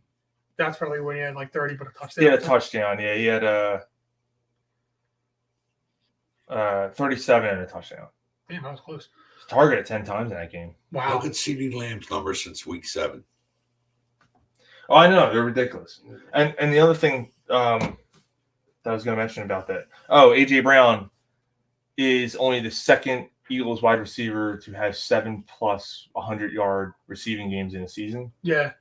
That's probably when he had 30, but a touchdown. He had a touchdown. Yeah, he had 37 and a touchdown. Damn, that was close. Targeted 10 times in that game. Wow. Look at CeeDee Lamb's numbers since week 7. Oh, I know. They're ridiculous. And the other thing that I was going to mention about that. Oh, A.J. Brown is only the second Eagles wide receiver to have 7+ 100-yard receiving games in a season. Yeah.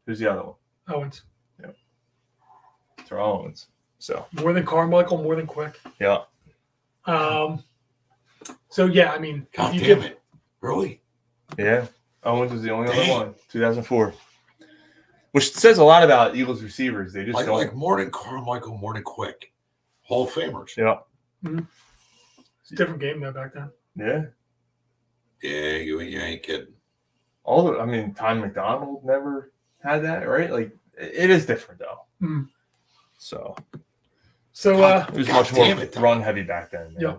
Who's the other one? Owens. Yeah. Terrell Owens. So more than Carmichael, more than Quick. Yeah. So yeah, I mean, God damn it. Really? Yeah. Owens was the only other one. 2004. Which says a lot about Eagles receivers. They just don't. Like more than Carmichael, more than Quick. Hall of Famers. Yeah. Mm-hmm. It's a different game though back then. Yeah. Yeah, you ain't kidding. Ty McDonald never had that, right? It is different though. Mm. So it was much more run heavy back then. Yeah.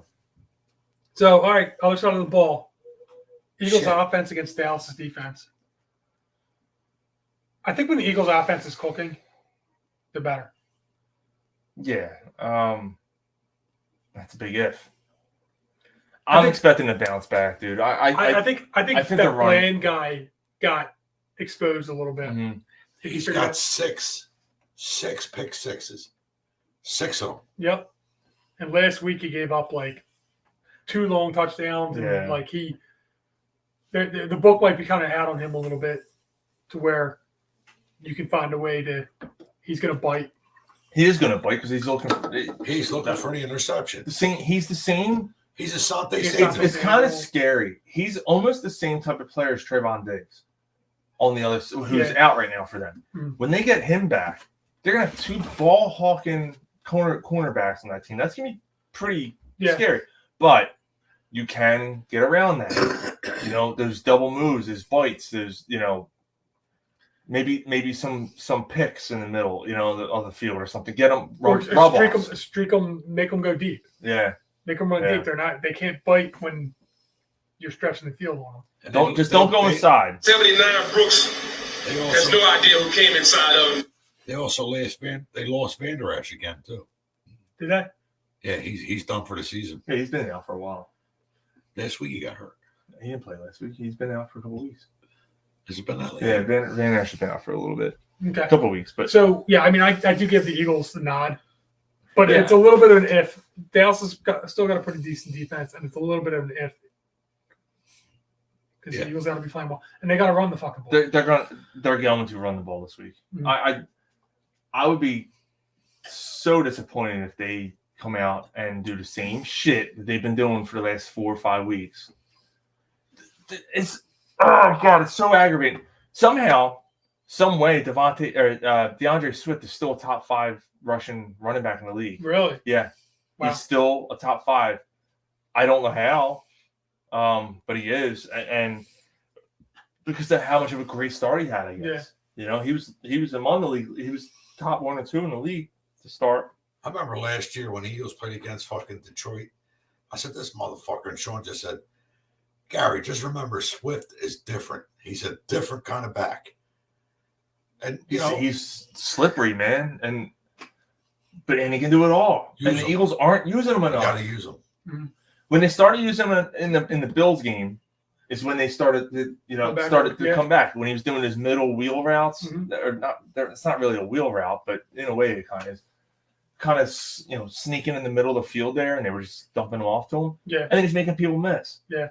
So all right, other side of the ball. Eagles offense against Dallas's defense. I think when the Eagles' offense is cooking, they're better. Yeah. That's a big if. I'm expecting to bounce back, dude. I think that they're running. Bland guy got exposed a little bit. Mm-hmm. He's got six pick sixes. 6 of them. Yep. And last week he gave up like 2 long touchdowns, and like the book might be kind of out on him a little bit, to where you can find a way to. He's going to bite. He is going to bite because he's looking for the interception. He's the same. He's a Sante Samuel. It's kind of scary. He's almost the same type of player as Trayvon Diggs on the other, who's out right now for them. Mm-hmm. When they get him back, they're going to have 2 ball hawking cornerbacks on that team. That's going to be pretty scary. But you can get around that. There's double moves, there's bites, there's maybe some picks in the middle, of the field or something. Get them, streak them, make them go deep. Yeah. Make them run deep. They can't bite when you're stretching the field on them. Don't go inside. 79 Brooks has no idea who came inside of him. They also lost Van Der Esch again too. Did they? Yeah, he's done for the season. Yeah, he's been out for a while. Last week he got hurt. He didn't play last week. He's been out for a couple of weeks. Has it been that late? Yeah, Van Der Esch has been out for a little bit. Okay. A couple of weeks. But so I do give the Eagles the nod. But it's a little bit of an if. Dallas has still got a pretty decent defense, and it's a little bit of an if. Because the Eagles got to be playing ball, and they got to run the fucking ball. They're going to run the ball this week. Mm-hmm. I would be so disappointed if they come out and do the same shit that they've been doing for the last 4 or 5 weeks. It's so aggravating. Somehow, some way, DeAndre Swift is still a top 5 Russian running back in the league. Really? Yeah. Wow. He's still a top 5. I don't know how, but he is, and because of how much of a great start he had, I guess. Yeah. He was among the league. He was top 1 or 2 in the league to start. I remember last year when the Eagles played against fucking Detroit. I said, this motherfucker, and Sean just said, Gary, just remember Swift is different. He's a different kind of back. And he's slippery, man, and he can do it all. The Eagles aren't using him enough. Got to use him. Mm-hmm. When they started using him in the Bills game, is when they started to come back. When he was doing his middle wheel routes, or not, it's not really a wheel route, but in a way it kind of sneaking in the middle of the field there, and they were just dumping them off to him. Yeah, and then he's making people miss. Yeah,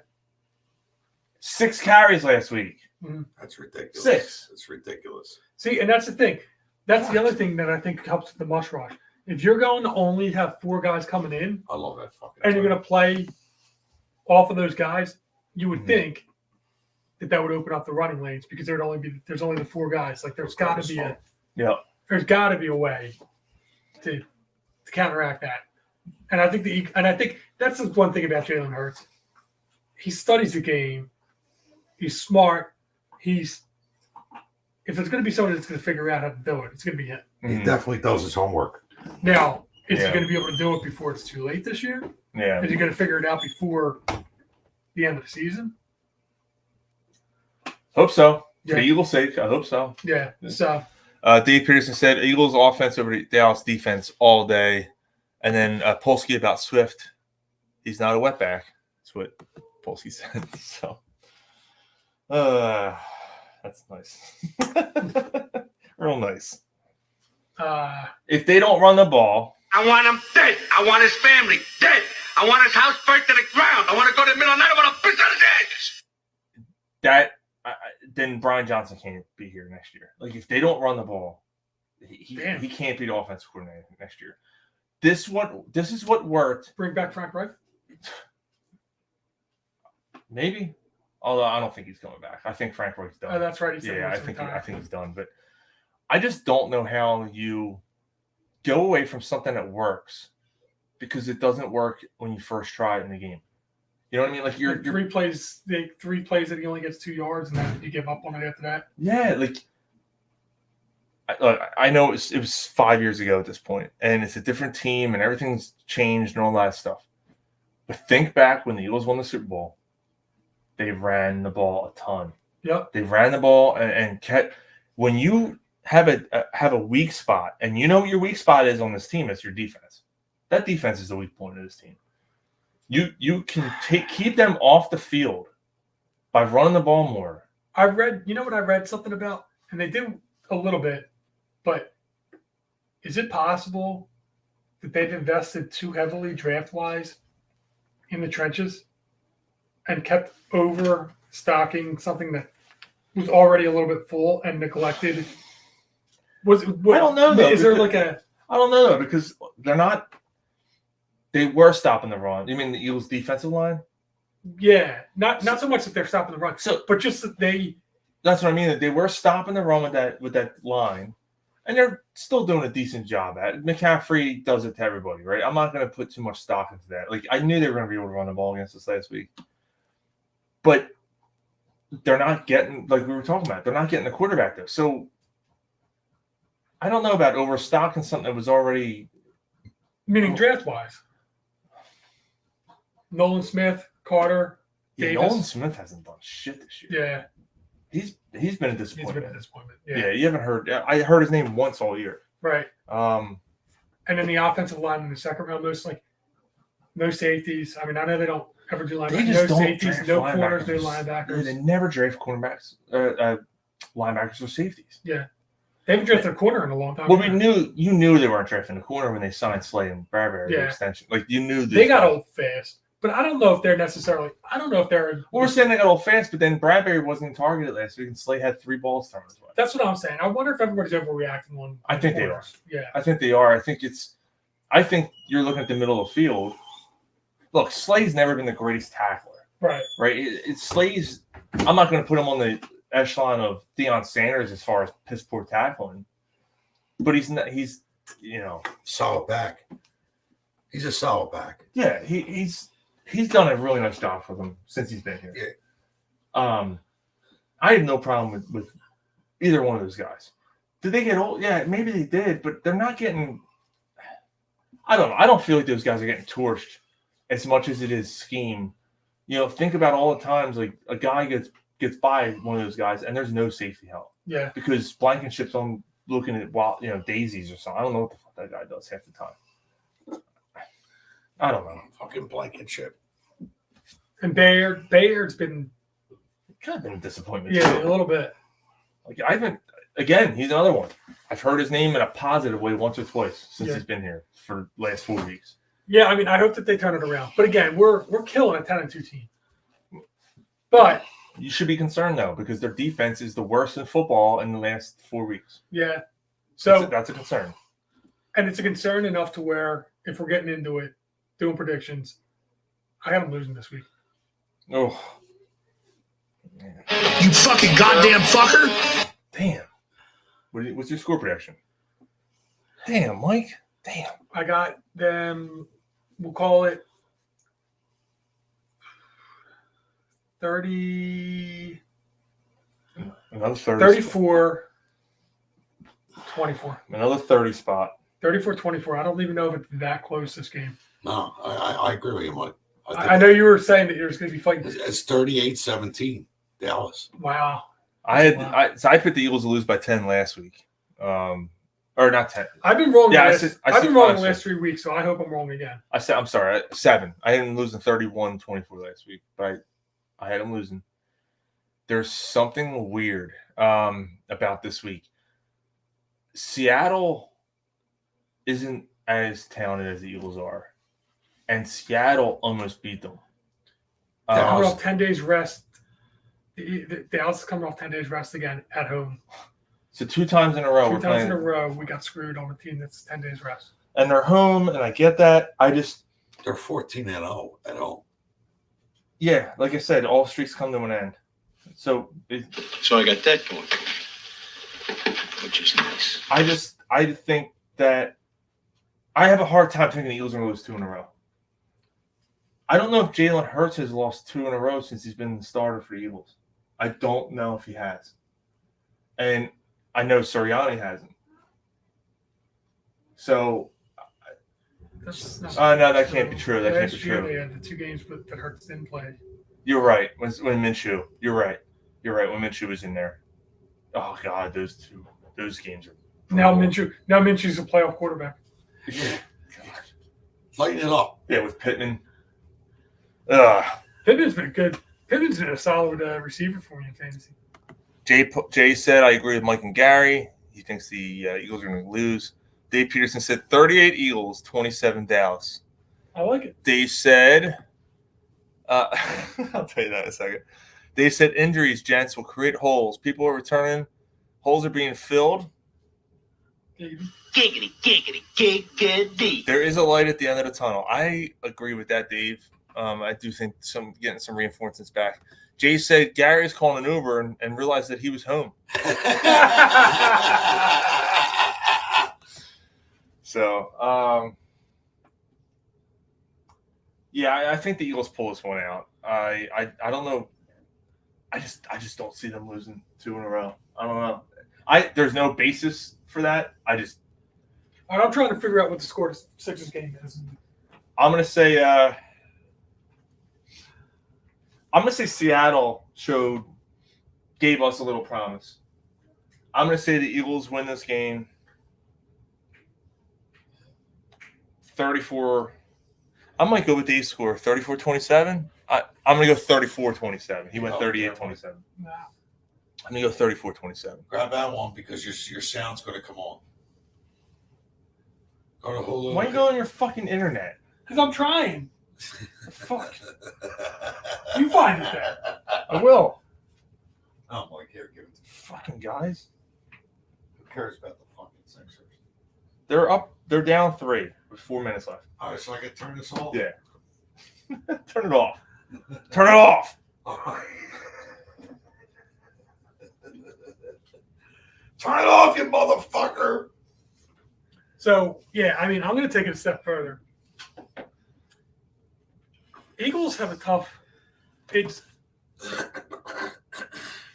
6 carries last week. Mm-hmm. That's ridiculous. 6. That's ridiculous. See, and that's the thing. That's the other thing that I think helps with the mush rush. If you're going to only have 4 guys coming in, I love that fucking. And you're going to play off of those guys, you would think that would open up the running lanes, because there's only the 4 guys. Like there's got to be a way to counteract that. And I think that's the one thing about Jalen Hurts. He studies the game. He's smart. If there's going to be someone that's going to figure out how to do it, it's going to be him. He definitely does his homework. Now, is he going to be able to do it before it's too late this year? Yeah. Is he going to figure it out before the end of the season? Hope so. For the Eagles' sake, I hope so. Yeah. So, Dave Peterson said Eagles offense over Dallas defense all day. And then Polsky about Swift. He's not a wetback. That's what Polsky said. So, that's nice. Real nice. If they don't run the ball, I want him dead. I want his family dead. I want his house burnt to the ground. I want to go to the middle of the night. I want to piss on his eggs. Then Brian Johnson can't be here next year. Like, if they don't run the ball, he can't be the offensive coordinator next year. This is what worked. Bring back Frank Reich? Maybe. Although I don't think he's coming back. I think Frank Reich's done. Oh, that's right. I think he's done. But I just don't know how you go away from something that works, because it doesn't work when you first try it in the game. You know what I mean? Like you're 3 plays that he only gets 2 yards, and then you give up on it after that. Yeah, like I know it was 5 years ago at this point, and it's a different team, and everything's changed and all that stuff. But think back when the Eagles won the Super Bowl. They ran the ball a ton. Yep. They ran the ball and kept. when you have a weak spot, and you know what your weak spot is on this team, it's your defense. That defense is the weak point of this team. You can keep them off the field by running the ball more. I read, you know what I read something about, and they did a little bit, but is it possible that they've invested too heavily draft-wise in the trenches and kept overstocking something that was already a little bit full and neglected? I don't know, though. Is there like a? I don't know, though, because they're not. They were stopping the run. You mean the Eagles' defensive line? Yeah, not so much that they're stopping the run, but just that they. That's what I mean. That they were stopping the run with that line, and they're still doing a decent job at it. McCaffrey does it to everybody, right? I'm not going to put too much stock into that. Like, I knew they were going to be able to run the ball against us last week, but they're not getting, like we were talking about, they're not getting the quarterback there. So I don't know about overstocking something that was already. Meaning draft-wise. Nolan Smith, Carter, Davis. Nolan Smith hasn't done shit this year. Yeah. He's been a disappointment. He's been a disappointment. Yeah, you haven't heard. I heard his name once all year. Right. And then the offensive line in the second round, no safeties. I mean, I know they don't ever do linebackers. They just no don't safeties, draft no linebackers. corners, no linebackers. They never draft cornerbacks, linebackers or safeties. Yeah. They haven't drafted a corner in a long time. Well, you knew they weren't drafting a corner when they signed Slay and Bradbury the extension. Like, you knew they got old fast. But I don't know if they're necessarily. I don't know if they're. Well, we're saying they got old fast, but then Bradbury wasn't targeted last week, and Slay had 3 balls thrown his way. That's what I'm saying. I wonder if everybody's overreacting on. I think they are. Yeah, I think they are. I think you're looking at the middle of the field. Look, Slay's never been the greatest tackler. Right. Right. It's Slay's. I'm not going to put him on the echelon of Deion Sanders as far as piss poor tackling, but he's not. He's solid back. He's a solid back. Yeah, he's done a really nice job for them since he's been here. Yeah. I have no problem with either one of those guys. Did they get old? Yeah, maybe they did, but they're not getting. I don't know. I don't feel like those guys are getting torched as much as it is scheme. Think about all the times like a guy gets by one of those guys and there's no safety help. Yeah. Because Blankenship's on looking at daisies or something. I don't know what the fuck that guy does half the time. I don't know. Fucking Blankenship. And Bayard's been kind of been a disappointment. Yeah, too. a little bit. Like he's another one. I've heard his name in a positive way once or twice since he's been here for the last 4 weeks. Yeah, I mean, I hope that they turn it around. But again, we're killing a 10-2 team. But you should be concerned though, because their defense is the worst in football in the last 4 weeks. Yeah. So that's a concern. And it's a concern enough to where if we're getting into it, doing predictions, I have them losing this week. Oh. You fucking goddamn fucker! Damn. What's your score prediction? Damn, Mike. Damn. I got them, we'll call it 30. Another 30. 34. 24. Another 30 spot. 34-24. I don't even know if it's that close this game. No, I agree with you, Mike. I know you were saying that you're going to be fighting. It's 38-17, Dallas. Wow. I put the Eagles to lose by 10 last week. Or not 10. I've been wrong. Yeah, I've been wrong the last 3 weeks, so I hope I'm wrong again. I'm sorry, 7. I had them losing 31-24 last week, but I had them losing. There's something weird about this week. Seattle isn't as talented as the Eagles are, and Seattle almost beat them. Coming off 10 days rest. The Dallas is coming off 10 days rest again at home. So 2 times in a row. 2 times in a row, we got screwed on a team that's 10 days rest. And they're home, and I get that. They're 14-0 at home. Yeah, like I said, all streaks come to an end. So I got that going, which is nice. I think that I have a hard time thinking the Eagles are going to lose 2 in a row. I don't know if Jalen Hurts has lost 2 in a row since he's been the starter for the Eagles. I don't know if he has. And I know Sirianni hasn't. So, no, that can't be true. That can't be true. Last year, they had the 2 games that Hurts didn't play. You're right. When Minshew, you're right. When Minshew was in there. Oh God, those games are Now brutal. Minshew's a playoff quarterback. Yeah. Lighten it up. Yeah, with Pittman. Pittman's been good. Pittman's been a solid receiver for me in fantasy. Jay said, I agree with Mike and Gary. He thinks the Eagles are going to lose. Dave Peterson said 38 Eagles, 27 Dallas. I like it. Dave said, I'll tell you that in a second. Dave said injuries, gents, will create holes. People are returning. Holes are being filled. Giggity, giggity, giggity. There is a light at the end of the tunnel. I agree with that, Dave. I do think getting some reinforcements back. Jay said Gary's calling an Uber and realized that he was home. So, yeah, I think the Eagles pull this one out. I don't know. I just don't see them losing 2 in a row. I don't know. There's no basis for that. I'm trying to figure out what the score of Sixers game is. I'm gonna say Seattle gave us a little promise. I'm gonna say the Eagles win this game 34. I might go with Dave's score, 34-27. I'm gonna go 34-27. He went 38-27. Nah. I'm gonna go 34-27. Grab that one because your sound's going to come on. Go to Hulu. Why you go on your fucking internet? Because I'm trying. Fuck. You find it there. I will. Oh my God, give it to Fucking guys. Who cares about the fucking Sixers? They're down 3 with 4 minutes left. All right, so I can turn this off? Yeah. Turn it off. Turn it off. All right. Turn it off, you motherfucker. So, yeah, I mean, I'm going to take it a step further. Eagles have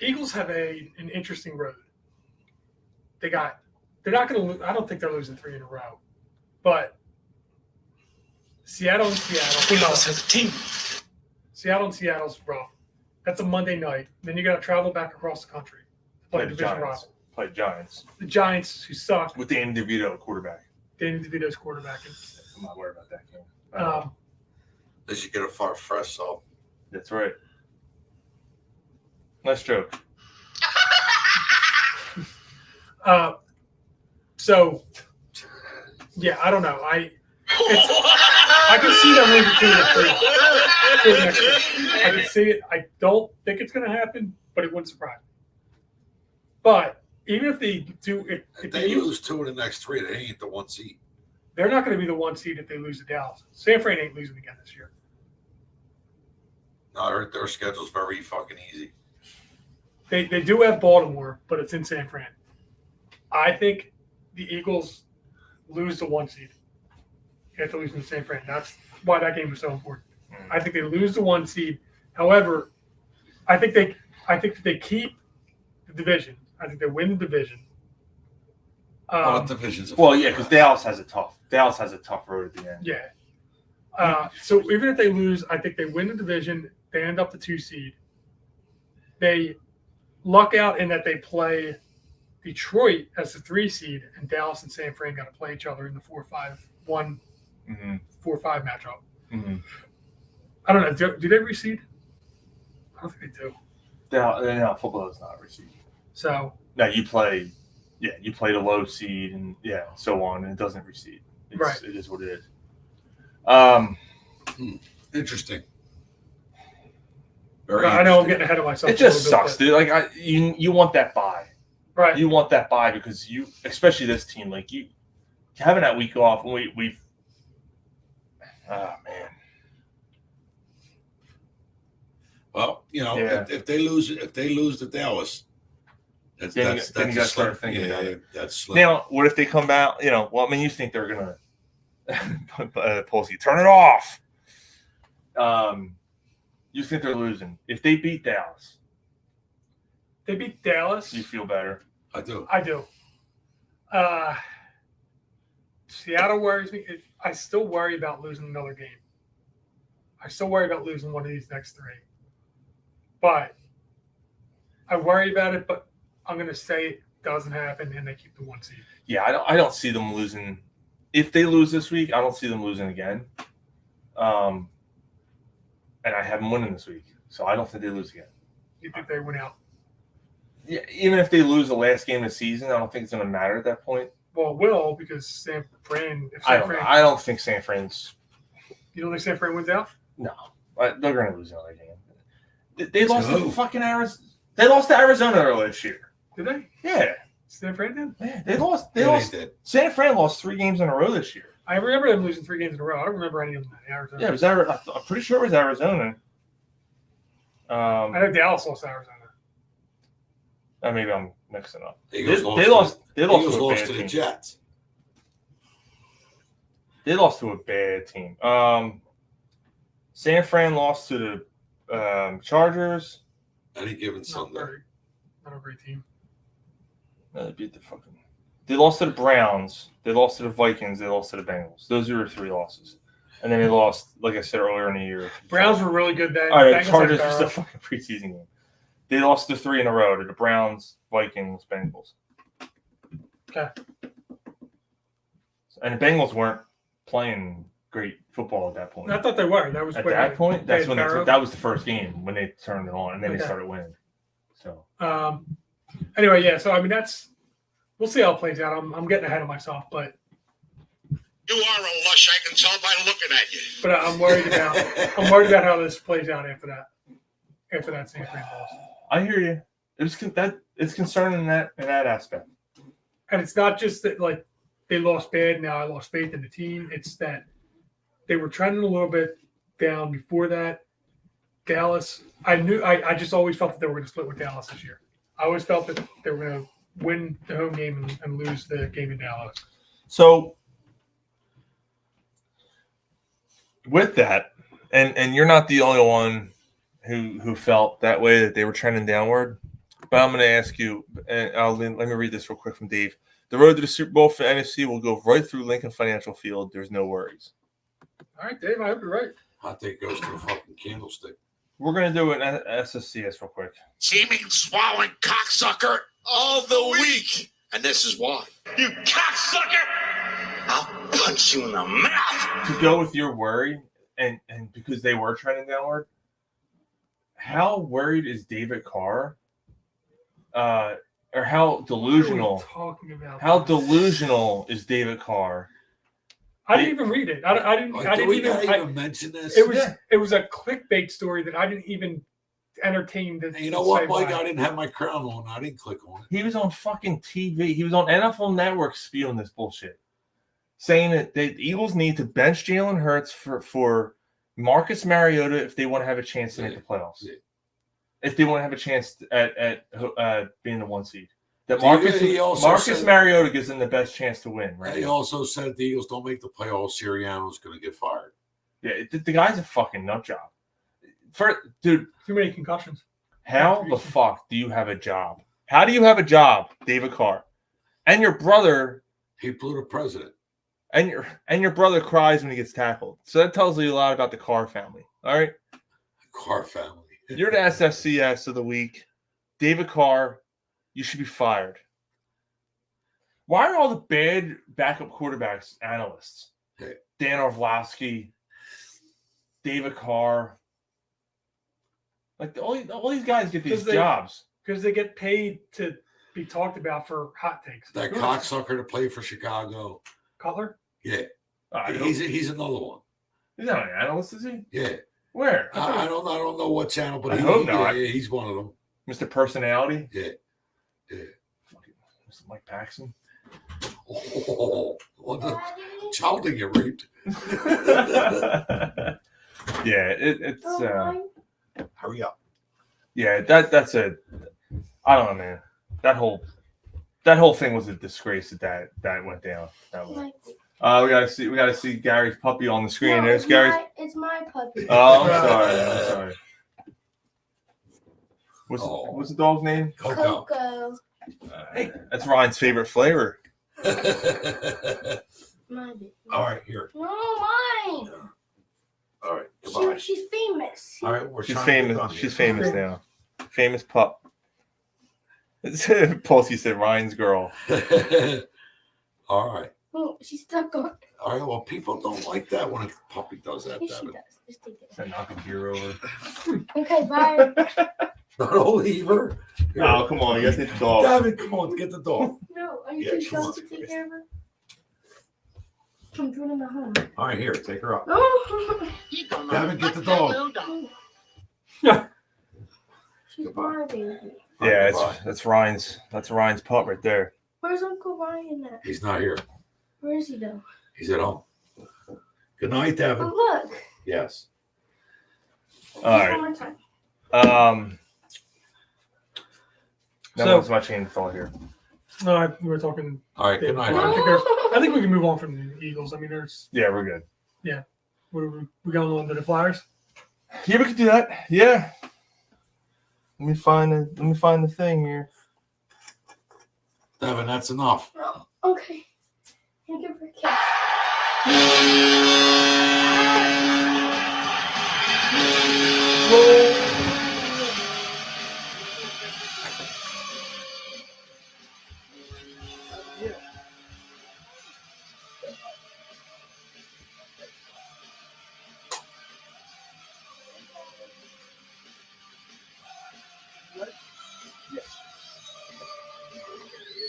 Eagles have an interesting road. They're not going to lose. I don't think they're losing 3 in a row. But Seattle and Seattle. Who else has a team? Seattle's rough. That's a Monday night. Then you got to travel back across the country to play Play the division Giants. rival. Play Giants. The Giants, who suck. With Danny DeVito, quarterback. Danny DeVito's quarterbacking. I'm not worried about that game. They should get a far fresh off. That's right. Nice joke. So, yeah, I don't know. I can see them losing 2 next year. I can see it. I don't think it's going to happen, but it wouldn't surprise me. But even if they do, If they lose 2 in the next 3, they ain't the 1 seed. they're not going to be the 1 seed if they lose to Dallas. San Fran ain't losing again this year. No, their schedule's very fucking easy. They do have Baltimore, but it's in San Fran. I think the Eagles lose the 1 seed. You have to lose in San Fran. That's why that game was so important. I think they lose the 1 seed. However, I think that they keep the division. I think they win the division. Divisions. Well, yeah, because Dallas has a tough road at the end. Yeah. So even if they lose, I think they win the division. They end up the 2 seed. They luck out in that they play Detroit as the 3 seed, and Dallas and San Fran got to play each other in the 4-5 matchup. Mm-hmm. I don't know. Do they reseed? I don't think they do. No, football is not reseed. So No, you play the low seed and so on, and it doesn't reseed. Right. It is what it is. Interesting. I know I'm getting ahead of myself. It just a little sucks, bit, dude. Like you want that bye. Right. You want that bye because especially this team, like you having that week off. We've oh man. Well, if they lose to Dallas, that's Then you a gotta start slim. thinking about it. That's slim. Now, what if they come out? Well, I mean, you think they're gonna Pulsey, turn it off. You think they're losing? If they beat Dallas, They beat Dallas. you feel better. I do. Seattle worries me. I still worry about losing another game. I still worry about losing one of these next 3. But I worry about it. But I'm going to say it doesn't happen, and they keep the 1 seed. Yeah, I don't see them losing. If they lose this week, I don't see them losing again. And I have them winning this week, so I don't think they lose again. You think they win out? Yeah, even if they lose the last game of the season, I don't think it's going to matter at that point. Well, it will, because San Fran. If I San don't know. Fran, I don't think San Fran's. You don't think San Fran wins out? No, they're going to lose another game. They lost to fucking Arizona. They lost to Arizona earlier this year. Did they? Yeah. San Fran did? Yeah, they lost. They lost. San Fran lost 3 games in a row this year. I remember them losing 3 games in a row. I don't remember any of them in Arizona. Yeah, it was I'm pretty sure it was Arizona. I know Dallas lost to Arizona. Maybe I'm mixing up. They lost to the Jets. They lost to a bad team. San Fran lost to the Chargers. Any given Sunday. Not a great team. No, they beat the fucking. They lost to the Browns. They lost to the Vikings. They lost to the Bengals. Those are 3 losses. And then they lost, like I said earlier in the year. Browns were really good then. All right, Chargers just a fucking preseason game. They lost to 3 in a row to the Browns, Vikings, Bengals. Okay. And the Bengals weren't playing great football at that point. I thought they were. That was at that point. That's when that was the first game when they turned it on, and then they started winning. So. Anyway, yeah. So I mean, we'll see how it plays out. I'm getting ahead of myself, but. You are a lush, I can tell by looking at you. But I'm worried about how this plays out after that San Fran loss. I hear you. It's concerning in that aspect. And it's not just that like they lost bad. Now I lost faith in the team. It's that they were trending a little bit down before that. Dallas, I just always felt that they were going to split with Dallas this year. I always felt that they were going to win the home game and lose the game in Dallas. So with that, and you're not the only one who felt that way, that they were trending downward. But I'm going to ask you, and let me read this real quick from Dave. The road to the Super Bowl for NFC will go right through Lincoln Financial Field. There's no worries. All right, Dave, I hope you're right. I think it goes to a fucking candlestick. We're going to do an SSCS real quick. Seeming swallowing cocksucker of the week. And this is why. You cocksucker! I'll punch you in the mouth. To go with your worry, and because they were trending downward, how worried is David Carr? Or how delusional? Delusional is David Carr? I didn't even read it. I didn't even mention this. It was a clickbait story that I didn't even entertain. You know what, Mike? I didn't have my crown on. I didn't click on it. He was on fucking TV. He was on NFL Network spewing this bullshit, saying that the Eagles need to bench Jalen Hurts for Marcus Mariota if they want to have a chance to make the playoffs. Yeah. If they want to have a chance at being the 1 seed. That Marcus Mariota gives them the best chance to win, right? He also said if the Eagles don't make the playoffs, Sirianni's going to get fired. Yeah, the guy's a fucking nut job. Dude, too many concussions. How the fuck do you have a job? How do you have a job, David Carr? And your brother, he blew the president. And your brother cries when he gets tackled. So that tells you a lot about the Carr family. All right? Carr family. You're the SFCS of the week. David Carr, you should be fired. Why are all the bad backup quarterbacks analysts? Hey. Dan Orlovsky, David Carr. Like all these guys get these jobs. Because they get paid to be talked about for hot takes. That cocksucker to play for Chicago. Cutler? Yeah. He's another one. He's not an analyst, is he? Yeah. Where? I don't know what channel, but I hope not. Yeah, he's one of them. Mr. Personality? Yeah. Fucking Mr. Mike Paxson. Oh, what the child to get raped. Yeah, it's hurry up. Yeah, that's I don't know, man. That whole thing was a disgrace that went down that way. We gotta see Gary's puppy on the screen. No, There's Gary's. It's my puppy. Oh, I'm sorry. What's the dog's name? Coco. Hey, that's Ryan's favorite flavor. Mine. All right, here. No, mine. Yeah. All right, goodbye. She's famous. All right, she's famous. She's famous now. Famous pup. Pulsey said Ryan's girl. All right. Oh, she's stuck on. All right. Well, people don't like that when a puppy does that. Yes, she Devin. does. Just take it. Said knock a gear over. Okay, bye. Don't leave her. Here. Oh, come on. You got to take the dog. Devin, come on, get the dog. No, are you Yeah, too come young on. to take care of her? I'm doing it at home. All right, here, take her up. Oh, Devin, get the dog. she's my baby. Yeah, Goodbye. that's Ryan's pup right there. Where's Uncle Ryan at? He's not here. Where is he though? He's at home. Good night, Oh, Devin. look. Yes. All Just right. one more time. That So- was my chain of thought here. No, we were talking. All right, good night. I think we can move on from the Eagles. I mean, there's Yeah, we're good. what are we going on to the Flyers? Yeah, we could do that. Yeah. Let me find the thing here. Devin, that's enough. Oh, okay. Can you give her a kiss?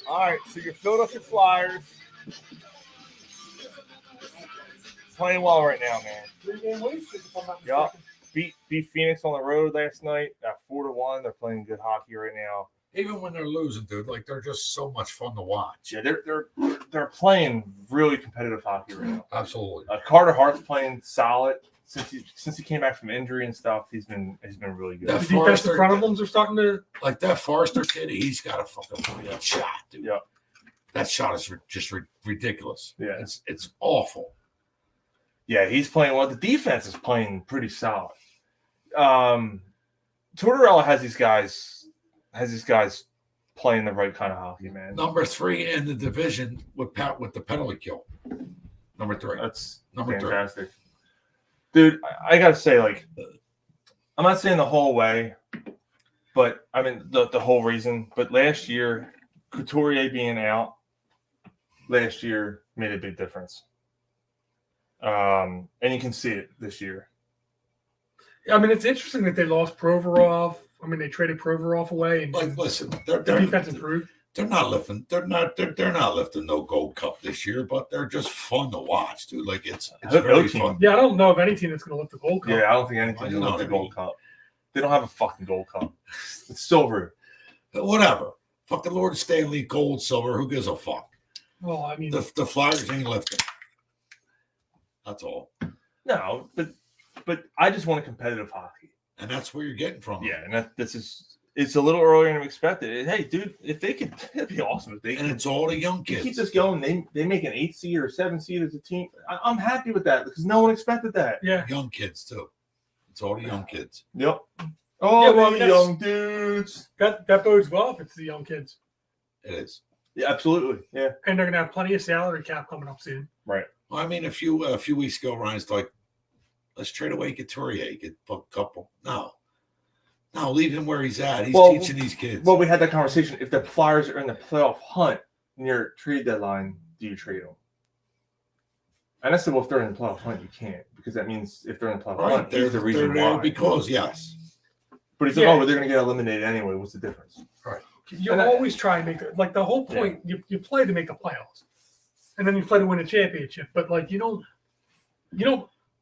All right, so your Philadelphia Flyers playing well right now, man. 3-game win streak, if I'm not Yup. mistaken. Beat Phoenix on the road last night at 4-1. They're playing good hockey right now. Even when they're losing, dude, like they're just so much fun to watch. Yeah, they're playing really competitive hockey right now. Absolutely. Carter Hart's playing solid since he came back from injury and stuff. He's been really good. The That defense in Forrester- front of them are starting to. Like that Forrester kid, he's got a fucking brilliant shot, dude. Yeah. That shot is just ridiculous. Yeah. It's awful. Yeah, he's playing well. The defense is playing pretty solid. Tortorella has these guys playing the right kind of hockey, man. Number 3 in the division with the penalty kill. Number 3. That's Number 3. fantastic. Dude, I gotta say, like, I'm not saying the whole way, but I mean the whole reason. But last year, Couturier being out last year made a big difference. And you can see it this year. I mean, it's interesting that they lost Provorov. I mean, they traded Provorov away, and Like, listen, the defense improved. they're not lifting. They're not lifting no gold cup this year, but they're just fun to watch, dude. Like it's No very team. fun. Yeah, I don't know of any team that's going to lift the Gold Cup. Yeah, I don't think anything Well, can you know lift the what I mean. Gold Cup. They don't have a fucking Gold Cup. It's silver. But whatever. Fuck the Lord Stanley, gold, silver. Who gives a fuck? Well, I mean, The Flyers ain't lifting. That's all, No, but I just want a competitive hockey. and that's where you're getting from. Yeah, and it's a little earlier than expected. Hey, dude, if they could, it'd be awesome if they And could it's all the young keep kids. this going. They make an 8 seed or 7 seed as a team. I'm happy with that because no one expected that. yeah. Young kids too. It's all the young kids. Yep. Oh, Yeah, well, the that's- young dudes. That bodes well if it's the young kids. It is. Yeah, absolutely. Yeah. And they're going to have plenty of salary cap coming up soon. Right. Well, I mean, a few weeks ago, Ryan's like, let's trade away Couturier, get a couple. No, leave him where he's at. He's Well, teaching these kids. Well, we had that conversation. If the Flyers are in the playoff hunt near trade deadline, do you trade them? And I said, well, if they're in the playoff hunt, you can't because that means if they're in the playoff right, hunt, they're he's the reason there why. because yes, But he's like, Yeah. oh, but they're going to get eliminated anyway. What's the difference? You And I- always try and make the whole point. You play to make the playoffs, and then you play to win a championship. But like you don't.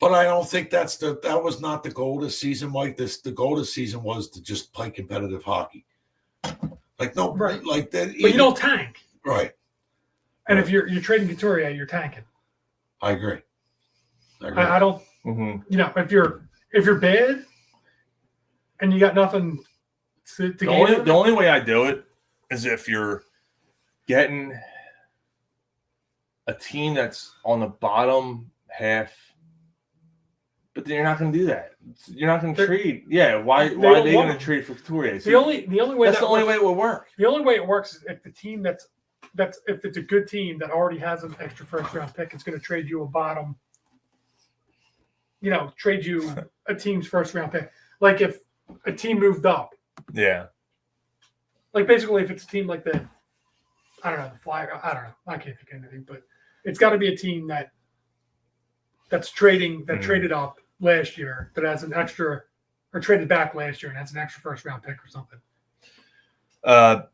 But I don't think that was not the goal this season, Mike. The goal this season was to just play competitive hockey. Like no, Right. like that. But you don't tank. Right. And if you're trading Couturier, you're tanking. I agree. I agree. I don't. Mm-hmm. You know, if you're bad, and you got nothing to The gain. only way I do it is if you're getting a team that's on the bottom half, but then you're not going to do that. You're not going to trade. Yeah, why are don't they want going to trade for Couturier? the only way That's that the only works- way it will work. The only way it works is if the team that's if it's a good team that already has an extra first round pick, it's going to trade you a bottom. You know, trade you a team's first round pick. Like if a team moved up, Yeah. Like basically, if it's a team like the Flyer. I don't know. I can't think of anything, but it's got to be a team that's traded up last year that has an extra, or traded back last year and has an extra first round pick or something.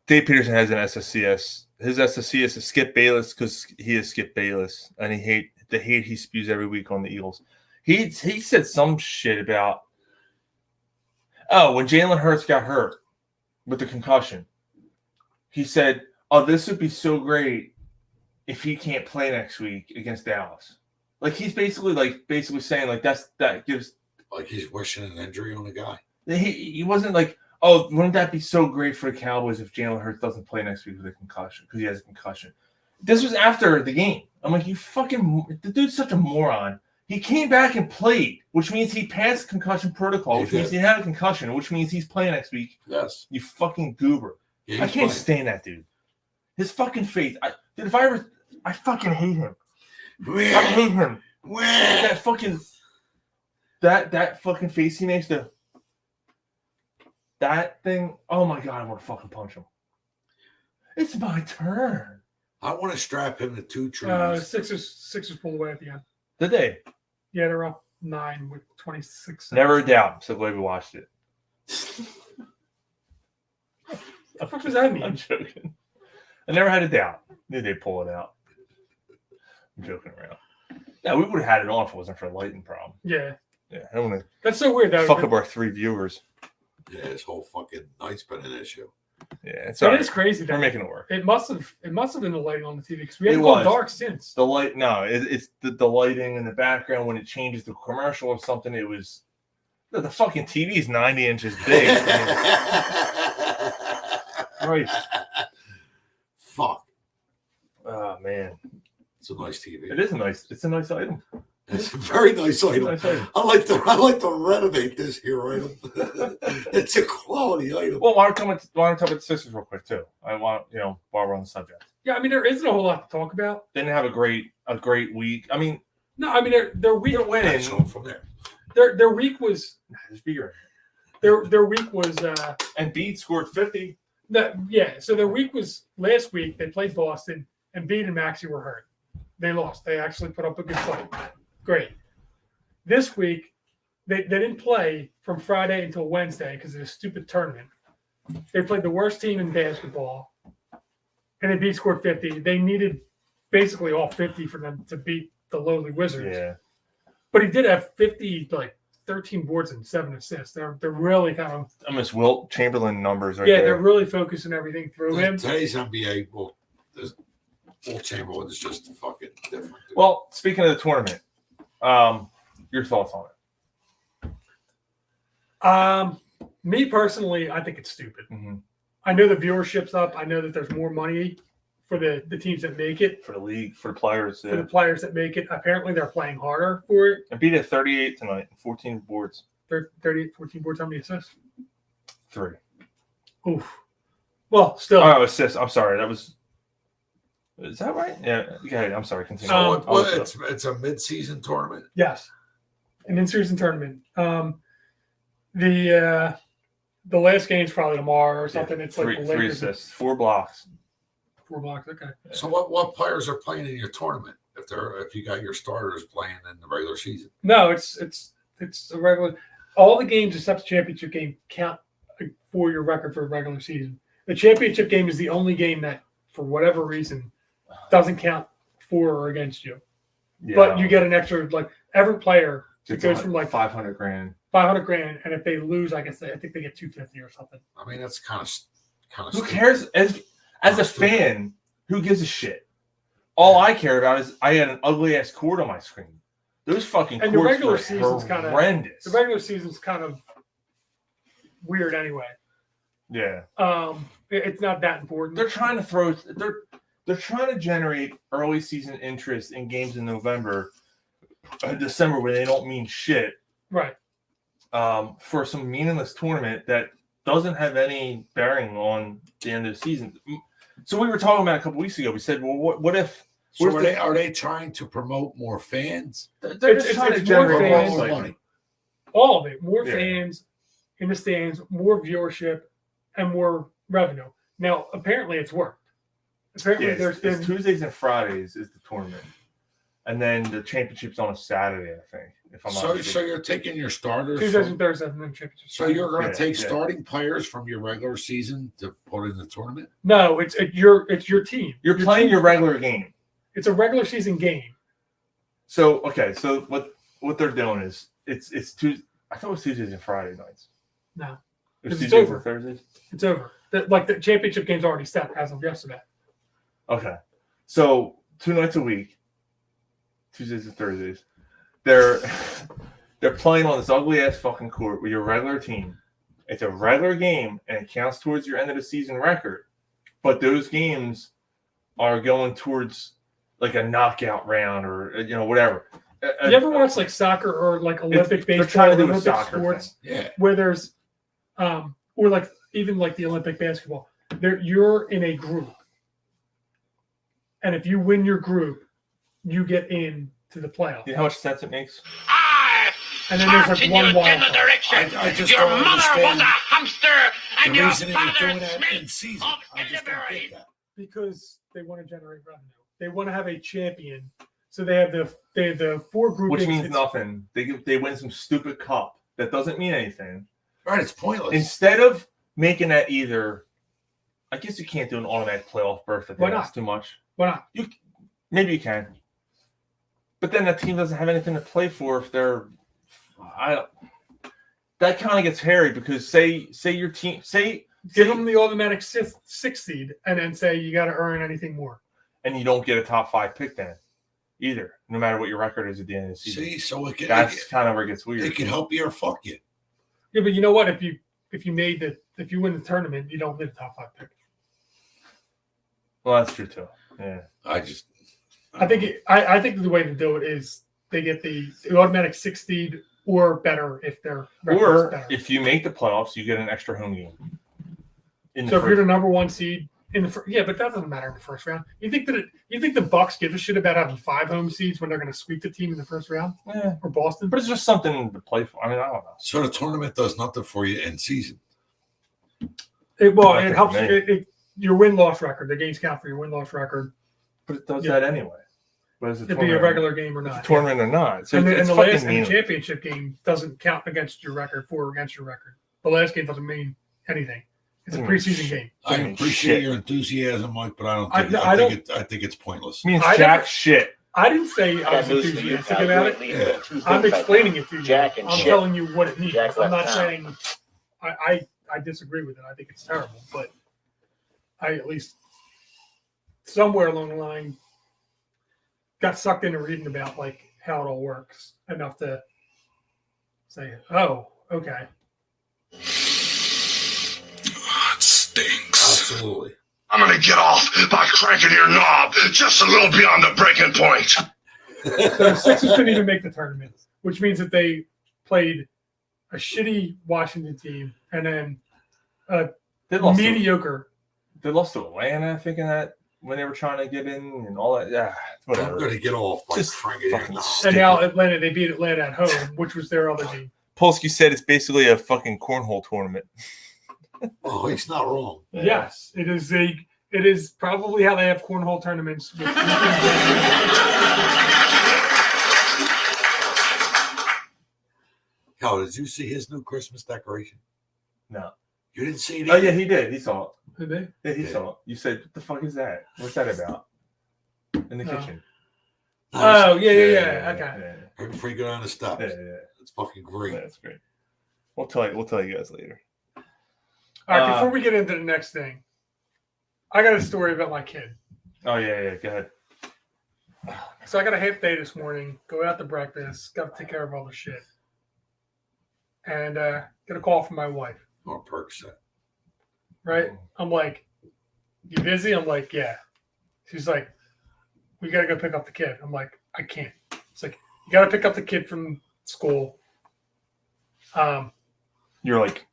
Dave Peterson has an SSCS. His SSCS is Skip Bayless because he is Skip Bayless, and he hate he spews every week on the Eagles. He said some shit about when Jalen Hurts got hurt with the concussion. He said, "Oh, this would be so great if he can't play next week against Dallas." Like he's basically saying like that gives like he's wishing an injury on the guy. He wasn't like, "Oh, wouldn't that be so great for the Cowboys if Jalen Hurts doesn't play next week with a concussion because he has a concussion?" This was after the game. I'm like, the dude's such a moron. He came back and played, which means he passed concussion protocol, which means he had a concussion, which means he's playing next week. Yes. You fucking goober. Yeah, I can't stand that dude. His fucking face. I fucking hate him. I hate him. That fucking face he makes, that thing. Oh my god, I want to fucking punch him. It's my turn. I want to strap him to 2 trees. Sixers pulled away at the end. Did they? Yeah, they're up 9 with 26 seconds. Never a doubt. So glad we watched it. The fuck does that mean? I'm joking. I never had a doubt. Knew they'd pull it out. I'm joking around. Yeah, we would have had it on if it wasn't for a lighting problem. Yeah. Yeah, I don't want to. That's so weird. Fuck up our 3 viewers. Yeah, this whole fucking night's been an issue. Yeah, it is crazy. We're making it work. It must have been the lighting on the TV because we haven't gone dark since. The light, no, it's the lighting in the background when it changes to commercial or something. It was the fucking TV is 90 inches big. Right. Fuck. Oh man, it's a nice TV. It is a nice. It's a nice item. It's a very nice item. I like to renovate this here item. It's a quality item. Well, why don't talk about the Sixers real quick too? I want while we're on the subject. Yeah, I mean there isn't a whole lot to talk about. They didn't have a great week. I mean, no, I mean their week winning from there. Their week was there's bigger. Their week was and Embiid scored 50. So their week was last week. They played Boston, and Embiid and Maxey were hurt. They lost. They actually put up a good fight. Great. This week, they didn't play from Friday until Wednesday because of a stupid tournament. They played the worst team in basketball, and Embiid scored 50. They needed basically all 50 for them to beat the lowly Wizards. Yeah. But he did have 50, 13 boards and 7 assists. They're really kind of almost Wilt Chamberlain numbers. Yeah, they're really focusing everything through him. Today's NBA, Wilt Chamberlain is just fucking different. Well, speaking of the tournament, your thoughts on it? Me personally, I think it's stupid. Mm-hmm. I know the viewership's up. I know that there's more money for the teams that make it. For the league, for the players. For the players that make it. Apparently, they're playing harder for it. I beat it 38 tonight, 14 boards. 38, 14 boards. How many assists? 3. Oof. Well, still. Oh, assists. I'm sorry. Is that right? Yeah. Okay. I'm sorry. Continue. So it's a mid-season tournament? Yes. An in-season tournament. The last game's probably tomorrow or something. It's like 3 assists, 4 blocks. 4 blocks. Okay. So what players are playing in your tournament? If you got your starters playing in the regular season? No, it's a regular. All the games except the championship game count for your record for a regular season. The championship game is the only game that, for whatever reason, doesn't count for or against you. Yeah. But you get an extra, every player, it goes from $500,000. $500,000, and if they lose, I think they get $250 or something. I mean, that's kind of. Who cares? As a fan, who gives a shit? All I care about is I had an ugly ass court on my screen. Those fucking and courts the regular were season's horrendous. The regular season's kind of weird anyway. Yeah. It's not that important. They're trying to throw. They're trying to generate early season interest in games in November, December, where they don't mean shit. Right. For some meaningless tournament that doesn't have any bearing on the end of the season. So we were talking about a couple weeks ago. We said, well, what if? So are they trying to promote more fans? They're just trying to generate more money. All of it. More fans in the stands, more viewership, and more revenue. Now, apparently, it's worked. Apparently, Yeah, there's it's been Tuesdays and Fridays is the tournament, and then the championship's on a Saturday, I think. If I'm not So mistaken. you're taking your starters. Tuesdays From, and Thursdays and then championships. so you're going to Yeah, take yeah. starting players from your regular season to put in the tournament. No, it's your team. You're playing team. your regular game. It's a regular season game. So so what they're doing is it's Tuesday. I thought it was Tuesdays and Friday nights. No, It was It's Tuesdays over. and Thursdays. it's over. The championship game's already set as of yesterday. Okay, so 2 nights a week, Tuesdays and Thursdays. They're playing on this ugly ass fucking court with your regular team. It's a regular game and it counts towards your end of the season record. But those games are going towards like a knockout round or whatever. You ever watch like soccer or like Olympic they're baseball trying or to do a Olympic soccer sports Yeah. where there's or like even like the Olympic basketball, you're in a group. And if you win your group, you get in to the playoff. You know how much sense it makes? And then there's like one wild card. I just Your don't mother was understand a hamster, and the your reason you're father doing that in smelled season. of I just don't elderberry. get that. Because they want to generate revenue. They want to have a champion. So they have the four groupings. Which means It's- nothing. They win some stupid cup that doesn't mean anything. Right, it's pointless. Instead of making that either, I guess you can't do an automatic playoff berth. I think Why not? that's too much. Why not? Maybe you can, but then the team doesn't have anything to play for if they're. That kind of gets hairy because say your team Give them the automatic sixth seed and then say you got to earn anything more. and you don't get a top 5 pick then either, no matter what your record is at the end of the season. See, so That's kind of where it gets weird. it can help you or fuck you. Yeah, but you know what? If you win the tournament, you don't get a top 5 pick. Well, that's true too. Yeah. I just. I think the way to do it is they get the automatic sixth seed or better if they're Or better. if you make the playoffs, you get an extra home game. So if you're the number 1 seed in the yeah, but that doesn't matter in the first round. You think the Bucks give a shit about having 5 home seeds when they're going to sweep the team in the first round or Boston? But it's just something to play for. I mean, I don't know. So the tournament does nothing for you in season. It Nothing helps for me. your win-loss record. The games count for your win-loss record. But it does Yeah. that anyway. Whether it's It'd be a regular game or not. tournament or not. So And it's the fucking last meaningless. championship game doesn't count against your record against your record. The last game doesn't mean anything. It's a preseason game. I mean, appreciate shit. your enthusiasm, Mike, but I don't I- think I don't- I think it's pointless. Means I jack never- shit. I didn't say I was enthusiastic about it. Yeah. I'm explaining it to you. Jack and I'm shit. telling you what it means. Jack I'm not left town. saying I disagree with it. I think it's terrible, but I at least somewhere along the line got sucked into reading about like how it all works enough to say, oh, okay. It stinks. Absolutely. I'm gonna get off by cranking your knob just a little beyond the breaking point. So the Sixers couldn't even make the tournament, which means that they played a shitty Washington team and then a They lost. mediocre. They lost to Atlanta, I think, in that when they were trying to get in and all that. Yeah, I'm whatever. going to get off by Just cranking your fucking knob. And now Atlanta, they beat Atlanta at home, which was their other game. Polsky said it's basically a fucking cornhole tournament. Oh, he's not wrong. Yes, it is probably how they have cornhole tournaments. Hell, did you see his new Christmas decoration? No. You didn't see it? Oh either? yeah, he did. He saw it. Did they? Yeah, he Yeah. saw it. You said, "What the fuck is that? What's that about?" In the Oh. kitchen. Oh, yeah. Okay. Yeah. Right before you go down the steps. Yeah. It's fucking great. That's great. We'll tell you guys later. All right, before we get into the next thing, I got a story about my kid. Oh yeah. Go ahead. So I got a half day this morning, go out to breakfast, got to take care of all the shit. And get a call from my wife, Or Percocet. right? I'm like, you busy? I'm like, yeah. She's like, we got to go pick up the kid. I'm like, I can't. It's like, you got to pick up the kid from school. You're like,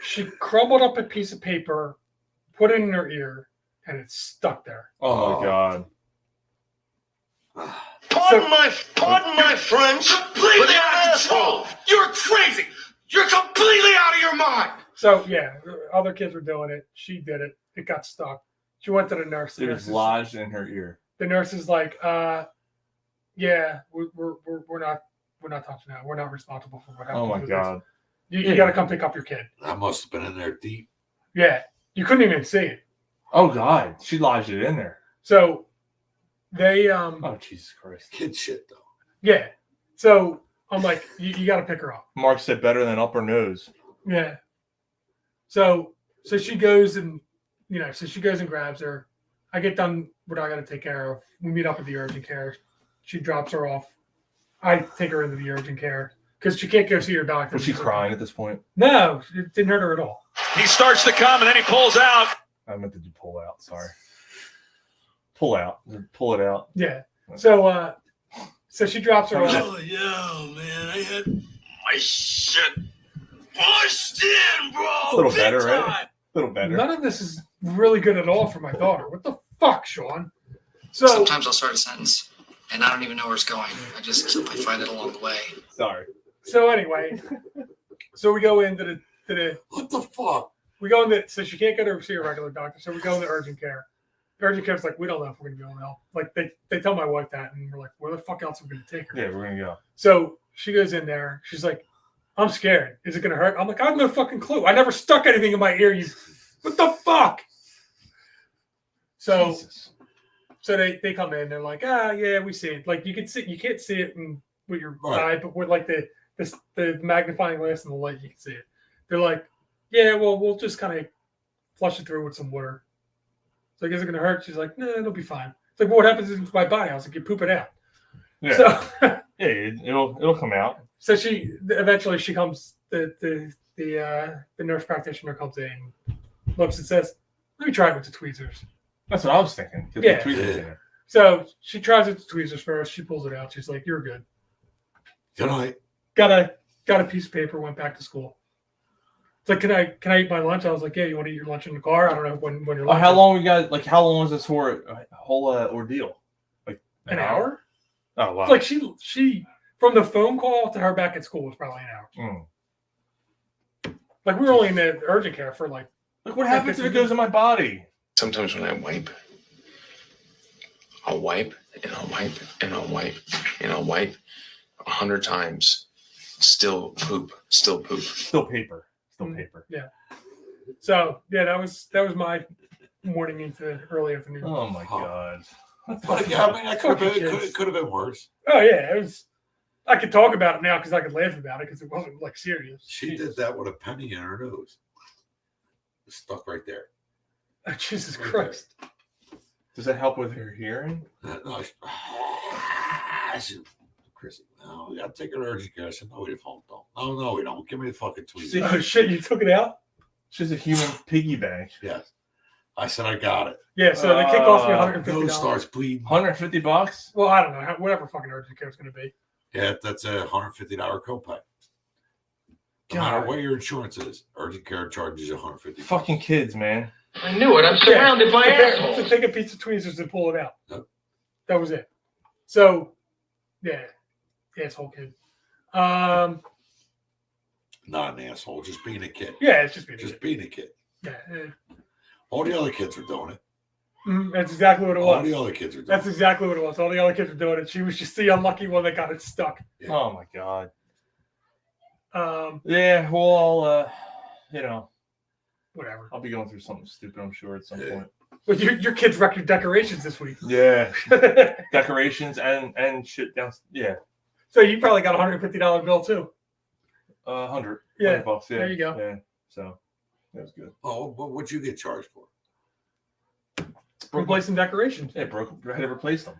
She crumbled up a piece of paper, put it in her ear, and it's stuck there. oh my god. Poor Pardon my French. Completely out of control. You're crazy. You're completely out of your mind. So yeah, other kids were doing it. She did it. It got stuck. She went to the nurse. It was lodged in her ear. The nurse is like, yeah, we're not touching that. We're not responsible for what happened. Oh my God. You got to come pick up your kid. That must have been in there deep. Yeah, you couldn't even see it. Oh God, she lodged it in there. So they Oh Jesus Christ. Kid shit though. yeah. So I'm like, you got to pick her up. Mark said better than up her nose. Yeah. So she goes and she goes and grabs her. I get done what I got to take care of. We meet up at the urgent care. She drops her off. I take her into the urgent care because she can't go see her doctor. Was she crying at this point? No, it didn't hurt her at all. He starts to come and then he pulls out. I meant to do pull out. Sorry. Pull out. Pull it out. Yeah. So she drops her off. Oh yeah, man, I had my shit pushed in, bro. A little Big better, time. right? A little better. None of this is really good at all for my daughter. What the fuck, Sean? So sometimes I'll start a sentence and I don't even know where it's going. I find it along the way. Sorry. So anyway, so we go into the What the fuck? we go into so she can't go to see a regular doctor, so we go into urgent care. The urgent care's like, we don't know if we're gonna be able to help. Like they tell my wife that, and we're like, where the fuck else are we gonna take her? Yeah, we're gonna go. So she goes in there. She's like, I'm scared. Is it gonna hurt? I'm like, I have no fucking clue. I never stuck anything in my ear. What the fuck? So Jesus. So they come in. They're like, yeah, we see it. Like you can't see it with your eye, but with like the magnifying glass and the light, you can see it. They're like, yeah, well, we'll just kind of flush it through with some water. So is it gonna hurt? She's like, no, it'll be fine. It's like, well, what happens in my body? I was like, you poop it out. Yeah. So Yeah, it'll come out. so she eventually comes. The nurse practitioner comes in, looks and says, let me try it with the tweezers. That's what I was thinking. Get Yeah. the tweezers in there. So she tries it with tweezers first. She pulls it out. She's like, "You're good." Good night. Got a piece of paper. Went back to school. It's like, can I eat my lunch? I was like, "Yeah, you want to eat your lunch in the car?" I don't know when you're. Oh, how long we got? Like, how long was this for? A whole ordeal? Like An hour? Oh wow! Like she from the phone call to her back at school was probably an hour. Like we were only in the urgent care for like. Look what happens if it goes in my body. Sometimes when I wipe, I'll wipe and I'll wipe and I'll wipe and I'll wipe 100 times. Still poop. Still poop. Still paper. Still paper. Yeah. So yeah, that was my morning into early afternoon. Oh my God. But yeah, I mean, that could have been worse. Oh yeah, it was. I could talk about it now because I could laugh about it because it wasn't like serious. She did that with a penny in her nose. It's stuck right there. Oh, Jesus Christ. Does that help with her hearing? No, I said, Chrissy, no, we got to take her to urgent care. I said, no, we don't. No, we don't. Give me the fucking tweezers. Oh shit, you took it out? She's a human piggy bank. Yes. I said, I got it. Yeah, so they kick off me $150. Nose starts bleeding. $150? Well, I don't know. Whatever fucking urgent care is going to be. Yeah, that's a $150 copay. No matter what your insurance is, urgent care charges you $150. Fucking kids, man. I knew it. I'm surrounded by assholes. To take a piece of tweezers and pull it out. Yep. That was it. So, yeah. Asshole kid. Not an asshole, just being a kid. Yeah, it's just being a kid. Yeah. All the other kids are doing it. That's exactly what it was. All the other kids are doing That's exactly what it was. All the other kids were doing it. She was just the unlucky one that got it stuck. Yeah. Oh my God. Yeah, well, whatever. I'll be going through something stupid, I'm sure, at some point. But your kids wrecked your decorations this week. Yeah. Decorations and shit down. Yeah. So you probably got a $150 bill too. 100. Yeah. $100, yeah. There you go. Yeah. So that was good. Oh, but what'd you get charged for? Replacing decorations. Yeah, I had to replace them.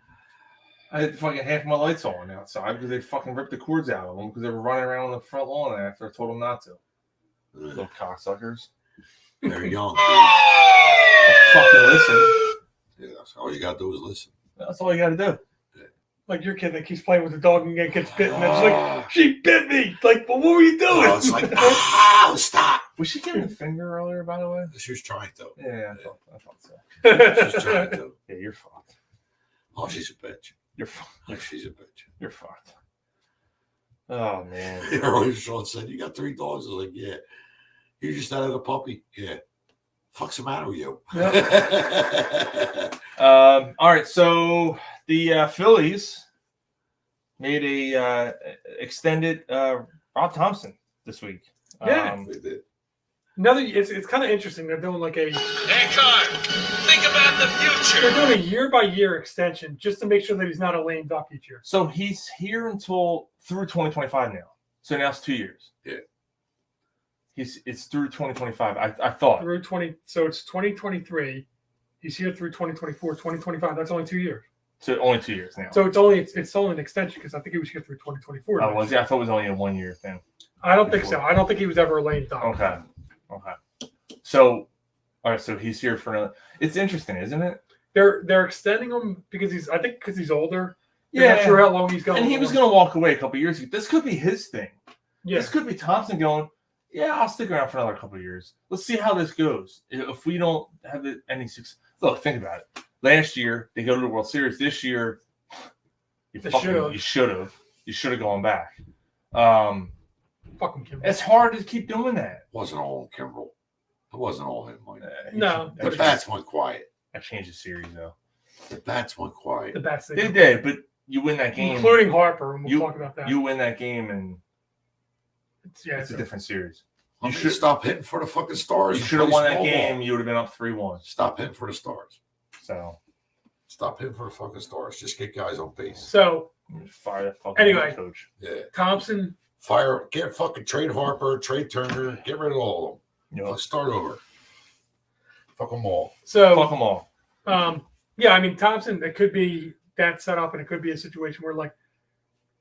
I had fucking half my lights on outside because they fucking ripped the cords out of them because they were running around on the front lawn after I told them not to. Little cocksuckers. They're young. Fucking listen. Yeah, that's all you gotta do is listen. That's all you gotta do. Like your kid that keeps playing with the dog and gets bitten. And it's like, she bit me. Like, well, what were you doing? Oh, it's like, stop. Was she giving a finger earlier, by the way? She was trying to. Yeah, I thought so. She's trying to. Yeah, you're fucked. Oh, she's a bitch. You're She's a bitch. You're fucked. Oh man. Earlier, Sean said, "You got 3 dogs." I was like, "Yeah." You just had a puppy. Yeah. Fuck's the matter with you? Yep. All right. So the Phillies made a extended Rob Thompson this week. Yeah. They did. It's kind of interesting. They're doing like a think about the future. they're doing a year-by-year extension just to make sure that he's not a lame duck each year. So he's here through 2025 now. So now it's 2 years. Yeah. It's through 2025. I thought Through 20. So it's 2023. He's here through 2024, 2025. That's only 2 years. so only 2 years now. So it's only an extension because I think he was here through 2024. Oh, was he? I thought it was only a 1 year thing. I don't think so. I don't think he was ever a lame duck. Okay. So, all right. So he's here for another. It's interesting, isn't it? They're extending him because he's older. They're Yeah. not sure how long he's going. And he was going to walk away a couple years ago. This could be his thing. Yeah. This could be Thompson going, yeah, I'll stick around for another couple of years. Let's see how this goes. If we don't have any success. Look, think about it. Last year, they go to the World Series. This year, you should have gone back. Fucking Kimbrel. It's hard to keep doing that. Wasn't all Kimbrel. It wasn't all him. Mike. No. The bats went quiet. I changed the series, though. The bats went quiet. The bats They did, but you win that game. Including Harper, and we'll talk about that. You win that game, and it's a different series. You should stop hitting for the fucking Stars. You should have won that game. You would have been up 3-1. Stop hitting for the Stars. So stop hitting for the fucking Stars. Just get guys on base. So fire that fucking anyway, coach. Yeah. Thompson. Get fucking trade Harper, trade Turner, get rid of all of them. Let's start over. Fuck them all. So fuck them all. Yeah, I mean Thompson. It could be that setup, and it could be a situation where like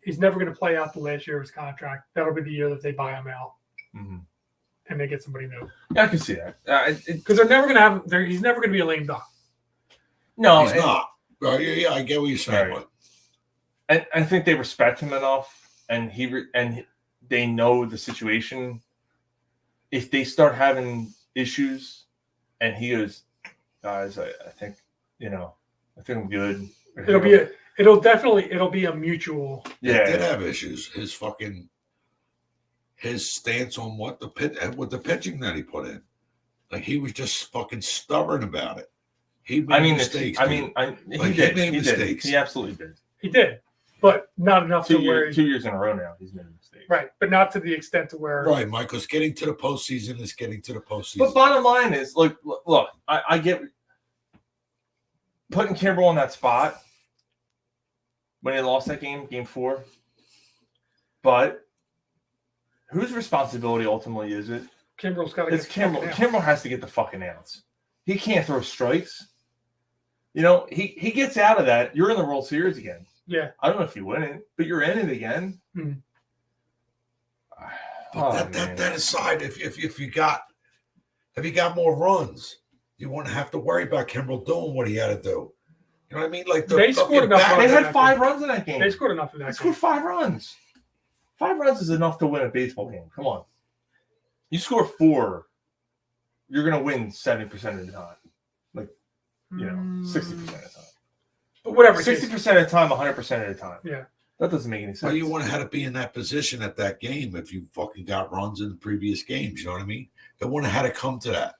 he's never going to play out the last year of his contract. That'll be the year that they buy him out, and they get somebody new. Yeah, I can see that because they're never going to have. He's never going to be a lame duck. No, he's not. Yeah, I get what you're saying. Right. And I think they respect him enough, and they know the situation. If they start having issues, and he goes, guys, I think I'm good. It'll be a mutual. Yeah, he did have issues. His stance on with the pitching that he put in, like he was just fucking stubborn about it. He made mistakes. He made mistakes. He absolutely did. He did, but not enough 2 to where 2 years in a row now. He's made mistakes. Right, but not to the extent to where. Right, Michael's getting to the postseason is getting to the postseason. But bottom line is, look, I get putting Kimbrel in that spot when they lost that game 4. But whose responsibility ultimately is it? Kimbrel's got to. It's Kimbrel. Kimbrel has to get the fucking outs. He can't throw strikes. He gets out of that. You're in the World Series again. Yeah. I don't know if you win it, but you're in it again. But that aside, if you got more runs, you wouldn't have to worry about Kimbrel doing what he had to do. You know what I mean? Like they scored enough. They had 5 runs in that game. They scored enough in that. They scored 5 runs. 5 runs is enough to win a baseball game. Come on. You score 4, you're going to win 70% of the time. 60% of the time. But whatever. 60% of the time, 100% of the time. Yeah. That doesn't make any sense. Well, you wouldn't have had to be in that position at that game if you fucking got runs in the previous games. You know what I mean? They wouldn't have had to come to that.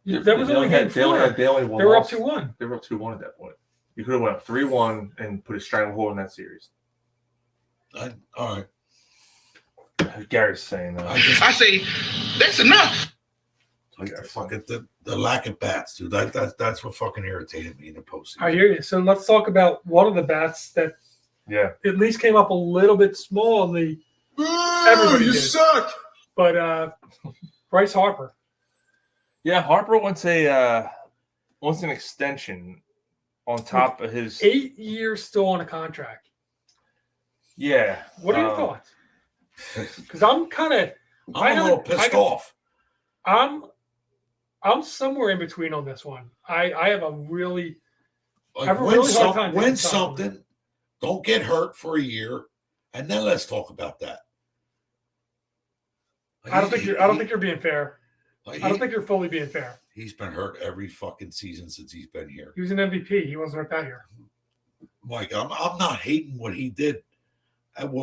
That was only game 4. They were up 2-1. They were up 2-1 at that point. You could have went up 3-1 and put a stranglehold in that series. All right. Gary's saying that. I say that's enough. Like the lack of bats, dude. That's what fucking irritated me in the postseason. I hear you. So let's talk about one of the bats that at least came up a little bit small. Everybody you did. suck. But Bryce Harper. Yeah, Harper wants an extension on top of his 8 years still on a contract. Yeah. What are your thoughts? Because I'm a little pissed off. I'm somewhere in between on this one. I have a really hard time. Win something. Don't get hurt for a year, and then let's talk about that. I don't think you're being fair. I don't think you're fully being fair. He's been hurt every fucking season since he's been here. He was an MVP. He wasn't hurt that year. Mike, I'm not hating what he did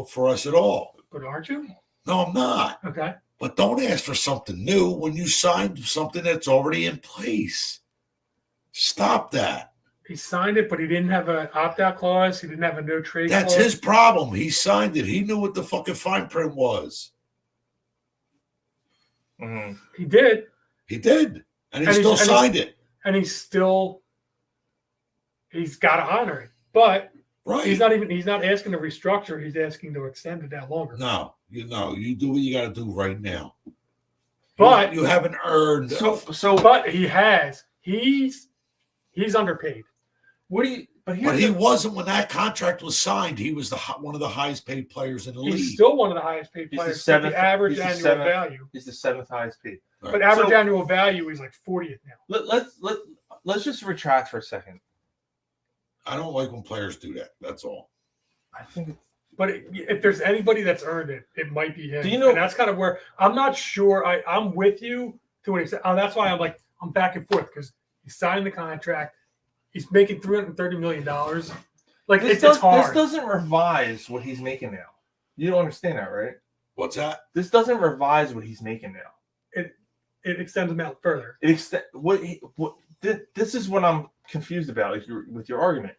for us at all. But aren't you? No, I'm not. Okay. But don't ask for something new when you signed something that's already in place. Stop that. He signed it, but he didn't have an opt-out clause. He didn't have a no trade That's clause. his problem. He signed it. He knew what the fucking fine print was. Mm-hmm. He did. He did. And he still signed it. And he's got to honor it. But right. he's not asking to restructure. He's asking to extend it out longer. No, you do what you got to do right now. But you haven't earned. But he has. He's underpaid. But he wasn't when that contract was signed. He was one of the highest paid players in the league. He's still one of the highest paid players. The average annual value. He's the 7th highest paid. Right. But average annual value is like 40th now. Let's just retract for a second. I don't like when players do that. That's all. I think. But if there's anybody that's earned it, it might be him. Do you know? And that's kind of where I'm not sure. I'm with you to an extent. That's why I'm back and forth because he signed the contract. He's making $330 million. Like it's hard. This doesn't revise what he's making now. You don't understand that, right? What's that? This doesn't revise what he's making now. It extends him out further. This is what I'm confused about with your argument.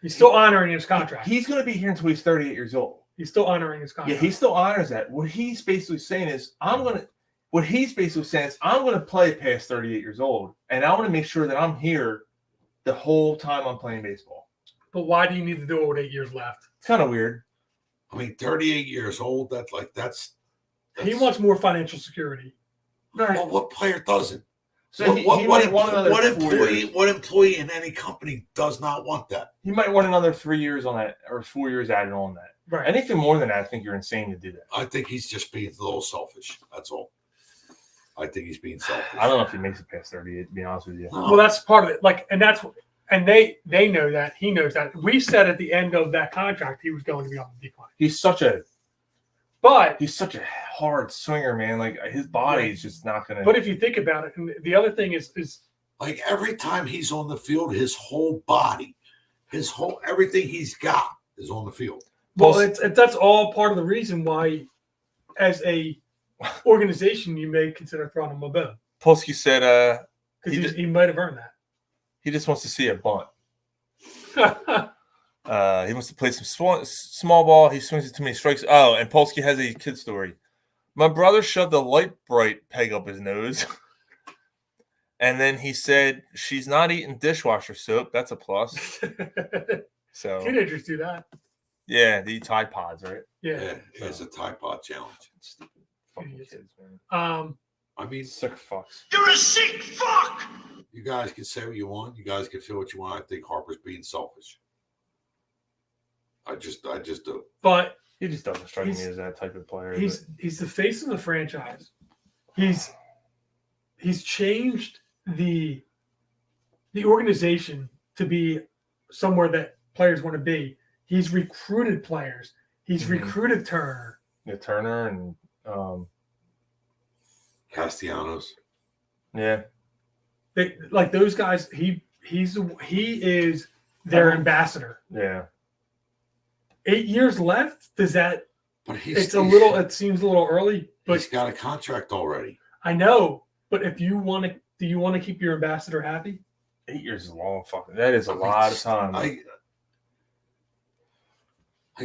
He's still honoring his contract. He's going to be here until he's 38 years old. He's still honoring his contract. Yeah, he still honors that. What he's basically saying is, I'm going to play past 38 years old, and I want to make sure that I'm here the whole time I'm playing baseball. But why do you need to do it with 8 years left? It's kind of weird. I mean, 38 years old. That's he wants more financial security. Right. Well, what player doesn't? So what employee in any company does not want that? He might want another 3 years on that, or 4 years added on that. Right. Anything more than that, I think you're insane to do that. I think he's just being a little selfish. That's all. I think he's being selfish. I don't know if he makes it past 38, to be honest with you. Well, that's part of it. And they know that. He knows that. We said at the end of that contract he was going to be on the decline. He's such a hard swinger, man. Like his body is just not gonna. But if you think about it, and the other thing is like every time he's on the field, his whole body, everything he's got is on the field. Well, that's all part of the reason why, as a organization, you may consider throwing him a bone. Polsky said, because he might have earned that. He just wants to see a bunt. He wants to play some small ball. He swings it too many strikes. Oh, and Polsky has a kid story. My brother shoved a light bright peg up his nose. And then he said, she's not eating dishwasher soap. That's a plus. So teenagers do that. Yeah, they eat Tide Pods, right? Yeah. It's a Tide Pod challenge. Stupid fucking kids, man. I mean, sick fucks. You're a sick fuck! You guys can say what you want. You guys can feel what you want. I think Harper's being selfish. I just do. But he just doesn't strike me as that type of player. He's the face of the franchise. He's changed the organization to be somewhere that players want to be. He's recruited players. He's recruited Turner. Yeah, Turner and Castellanos. Yeah. Like those guys, he is their ambassador. Yeah. 8 years left? Does that? But it seems a little early. But he's got a contract already. I know, but if you want to, do you want to keep your ambassador happy? 8 years is a long fucking. That is a lot of time. Like,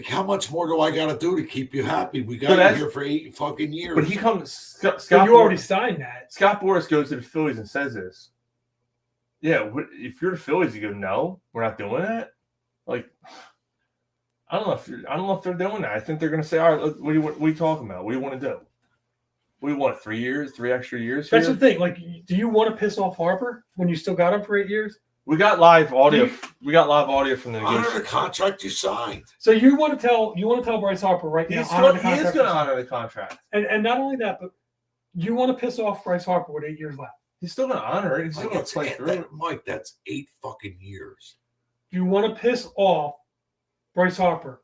how much more do I got to do to keep you happy? We got you here for 8 fucking years. But he comes. Scott you already signed that. Scott Boras goes to the Phillies and says this. Yeah, if you're the Phillies, you go, no, we're not doing that. Like, I don't know if they're doing that. I think they're going to say, all right, what are you talking about? What do you want to do? We want 3 years, 3 extra years. That's the thing. Like, do you want to piss off Harper when you still got him for 8 years? We got live audio. We got live audio from the honor the contract you signed. So you want to tell Bryce Harper right now? He is going to honor the contract. And not only that, but you want to piss off Bryce Harper with 8 years left. He's still going to honor it. He's still going to play through it. Mike, that's 8 fucking years. You want to piss off Bryce Harper?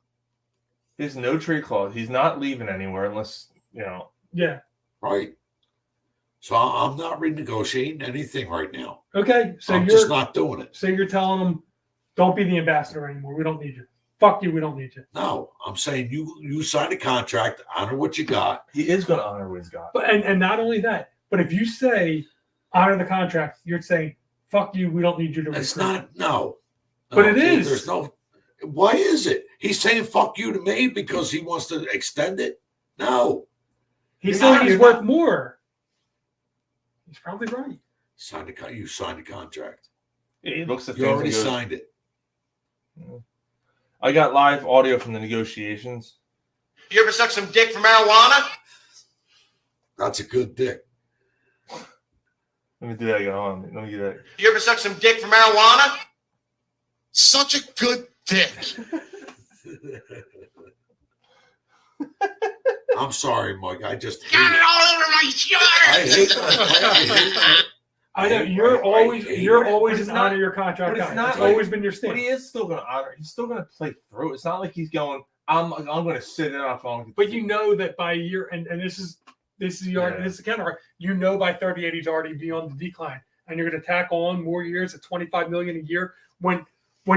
There's no trade clause. He's not leaving anywhere unless Yeah. Right. So I'm not renegotiating anything right now. Okay, so I'm just not doing it. So you're telling him Don't be the ambassador anymore. We don't need you. Fuck you. We don't need you. No, I'm saying you signed a contract, honor what you got. He is going to honor what he's got. But and not only that, but if you say honor the contract, you're saying fuck you. We don't need you to. It's recruit. not no. But it is. There's no. Why is it? He's saying fuck you to me because he wants to extend it. No, He's saying he's worth more. He's probably right. You signed a contract. He looks at You things already and goes, signed it. I got live audio from the negotiations. You ever suck some dick for marijuana? That's a good dick. Let me do that again. Hold on. Let me do that. You ever suck some dick for marijuana? Such a good dick. I'm sorry, Mike. I just Got it all over my shirt. I hate that. I know you're always an honor your contract But it's guy. not It's like- always been your But stance. he is still going to honor. He's still going to play through. It's not like he's going, I'm going to sit it off on. But you know that by a year, and this is this is the counter. You know by 38 he's already beyond the decline, and you're going to tack on more years at 25 million a year when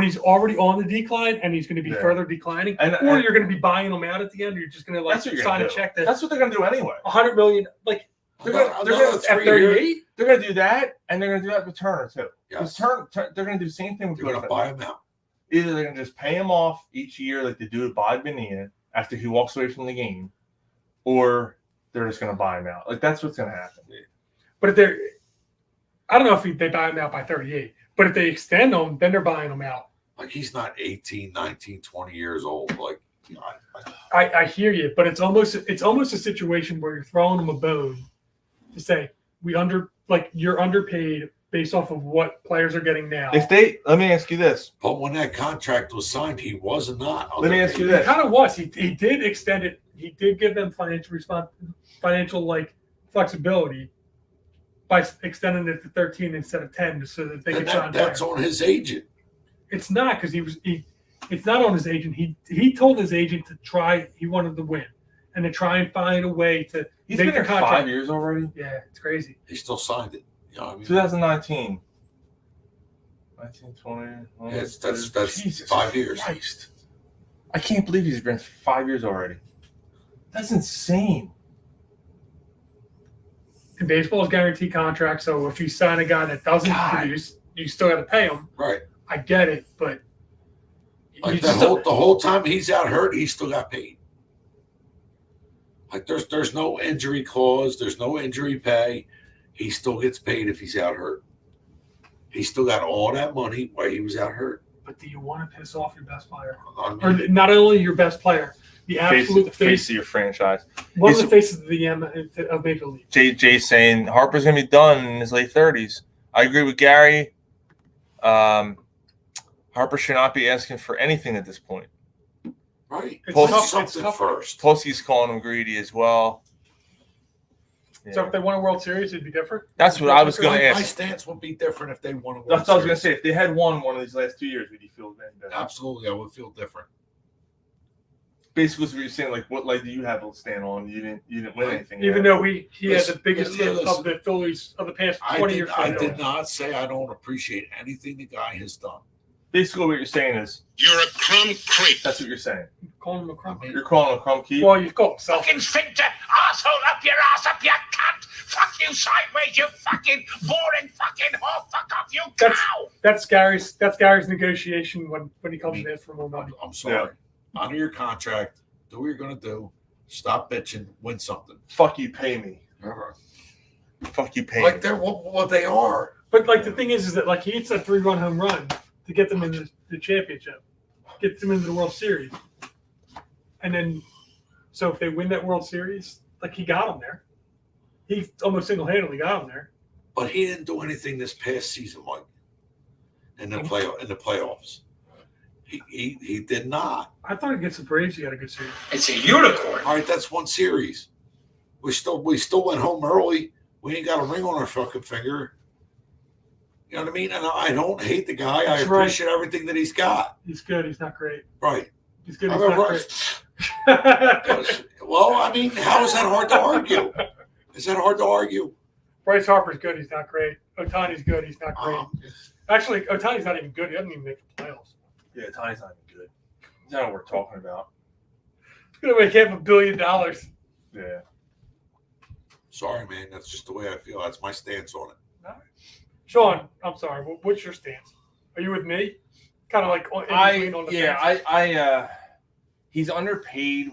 he's already on the decline and he's going to be further declining, or you're going to be buying him out at the end. Or you're just going to like sign a check That's what they're going to do anyway. 100 million. Like they're going to do that, and they're going to do that with Turner too. Yes. They're going to do the same thing with They're going to buy him out. Either they're going to just pay him off each year like they do with Bob Bonilla after he walks away from the game, or they're just going to buy him out. Like that's what's going to happen. But if they're, I don't know if they buy him out by 38, but if they extend him, then they're buying him out. Like he's not 18, 19, 20 years old. Like I hear you, but it's almost a situation where you're throwing them a bone to say you're underpaid based off of what players are getting now. Let me ask you this. But when that contract was signed, he was not. Let me ask you He this. kind of was. He did extend it. He did give them financial like flexibility by extending it to 13 instead of 10, so that they could sign. That's on his agent. It's not because it's not on his agent. He told his agent to try. He wanted to win and to try and find a way to He's make been the there contract. 5 years already. Yeah, it's crazy. He still signed it. You know what I mean? 2019. 19, 20. That's Jesus 5 years. Christ. I can't believe he's been 5 years already. That's insane. And baseball's guaranteed contract, so if you sign a guy that doesn't produce, you still got to pay him. Right. I get it, but Like the whole time he's out hurt, he still got paid. Like there's no injury clause, there's no injury pay. He still gets paid if he's out hurt. He still got all that money while he was out hurt. But do you want to piss off your best player? I mean, Or not only your best player, the absolute face of your franchise. One of the faces of the of Major League. JJ saying Harper's going to be done in his late 30s. I agree with Gary. Harper should not be asking for anything at this point. Right. It's tough. First. Plus, he's calling him greedy as well. So if they won a World Series, it'd be different. That's what I was going to My ask. stance would be different if they won a World That's what I was going to Series. say. If they had won one of these last 2 years, would you feel better? Absolutely, I would feel different. Basically, what you're saying, like, what leg do you have to stand on? You didn't win anything. Even yet. though he had the biggest hit listen. of the Phillies of the past 20 years. I did not say I don't appreciate anything the guy has done. Basically, what you're saying is You're a crumb creep. that's what you're saying. Calling him a crumb. You're calling him a crumb keep. Well, you call him self. Fucking sphincter, asshole up your ass up, you cunt. Fuck you sideways, you fucking boring fucking whore. Fuck off, you cow. That's Gary's negotiation when he comes in for more money. I'm sorry. Honor your contract. Do what you're going to do. Stop bitching. Win something. Fuck you, pay me. Fuck you, pay me. Like they're what they are. But like the thing is that like he hits a 3-run home run to get them into the championship, get them into the World Series, and then so if they win that World Series, like he got them there, he almost single-handedly got them there. But he didn't do anything this past season, Mike. In the playoffs, he did not. I thought against the Braves he had a good series. It's a unicorn. All right, that's one series. We still went home early. We ain't got a ring on our fucking finger. You know what I mean? And I don't hate the guy. That's I appreciate everything that he's got. He's good. He's not great. Right. He's good. I He's mean, not great. Well, I mean, how is that hard to argue? Is that hard to argue? Bryce Harper's good. He's not great. Otani's good. He's not great. Actually, Otani's not even good. He doesn't even make the playoffs. Yeah, Otani's not even good. That's not what we're talking about. He's going to make $500 million. Yeah. Sorry, man. That's just the way I feel. That's my stance on it. All right. Sean, I'm sorry. What's your stance? Are you with me? Kind of like in between on the fence? He's underpaid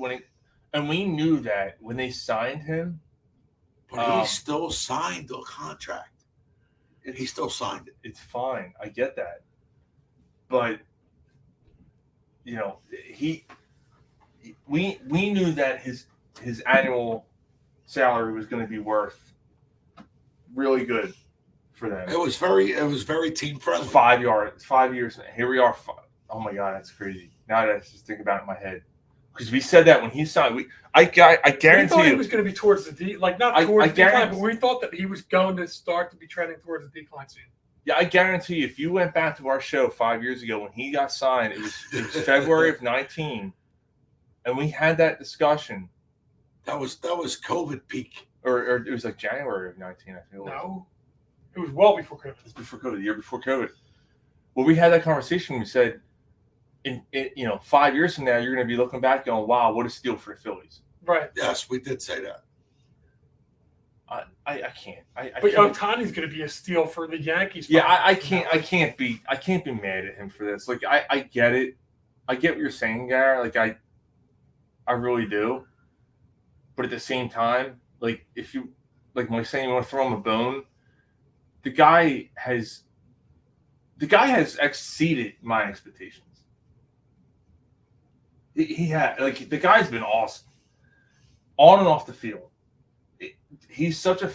and we knew that when they signed him. But he still signed the contract. He still signed it. It's fine. I get that. But we knew that his annual salary was going to be worth really good for them. It was very team friendly. 5 years. Here we are. Oh my God, that's crazy. Now that I just think about it in my head, because we said that when he signed. I guarantee we thought he was going to be towards the decline, but we thought that he was going to start to be trending towards the decline soon. Yeah, I guarantee you, if you went back to our show 5 years ago when he got signed, it was February of 19, and we had that discussion. That was COVID peak, or it was like January of 19. I feel. No, it was well before COVID. It was before COVID, the year before COVID. Well, we had that conversation. We said, in 5 years from now, you're going to be looking back going, "Wow, what a steal for the Phillies." Right. Yes, we did say that. I can't. But Otani's going to be a steal for the Yankees. Yeah, I can't be mad at him for this. Like I get it. I get what you're saying, Gar. Like I really do. But at the same time, like if you like my saying, you want to throw him a bone, the guy has exceeded my expectations. He had the guy's been awesome on and off the field. He's such a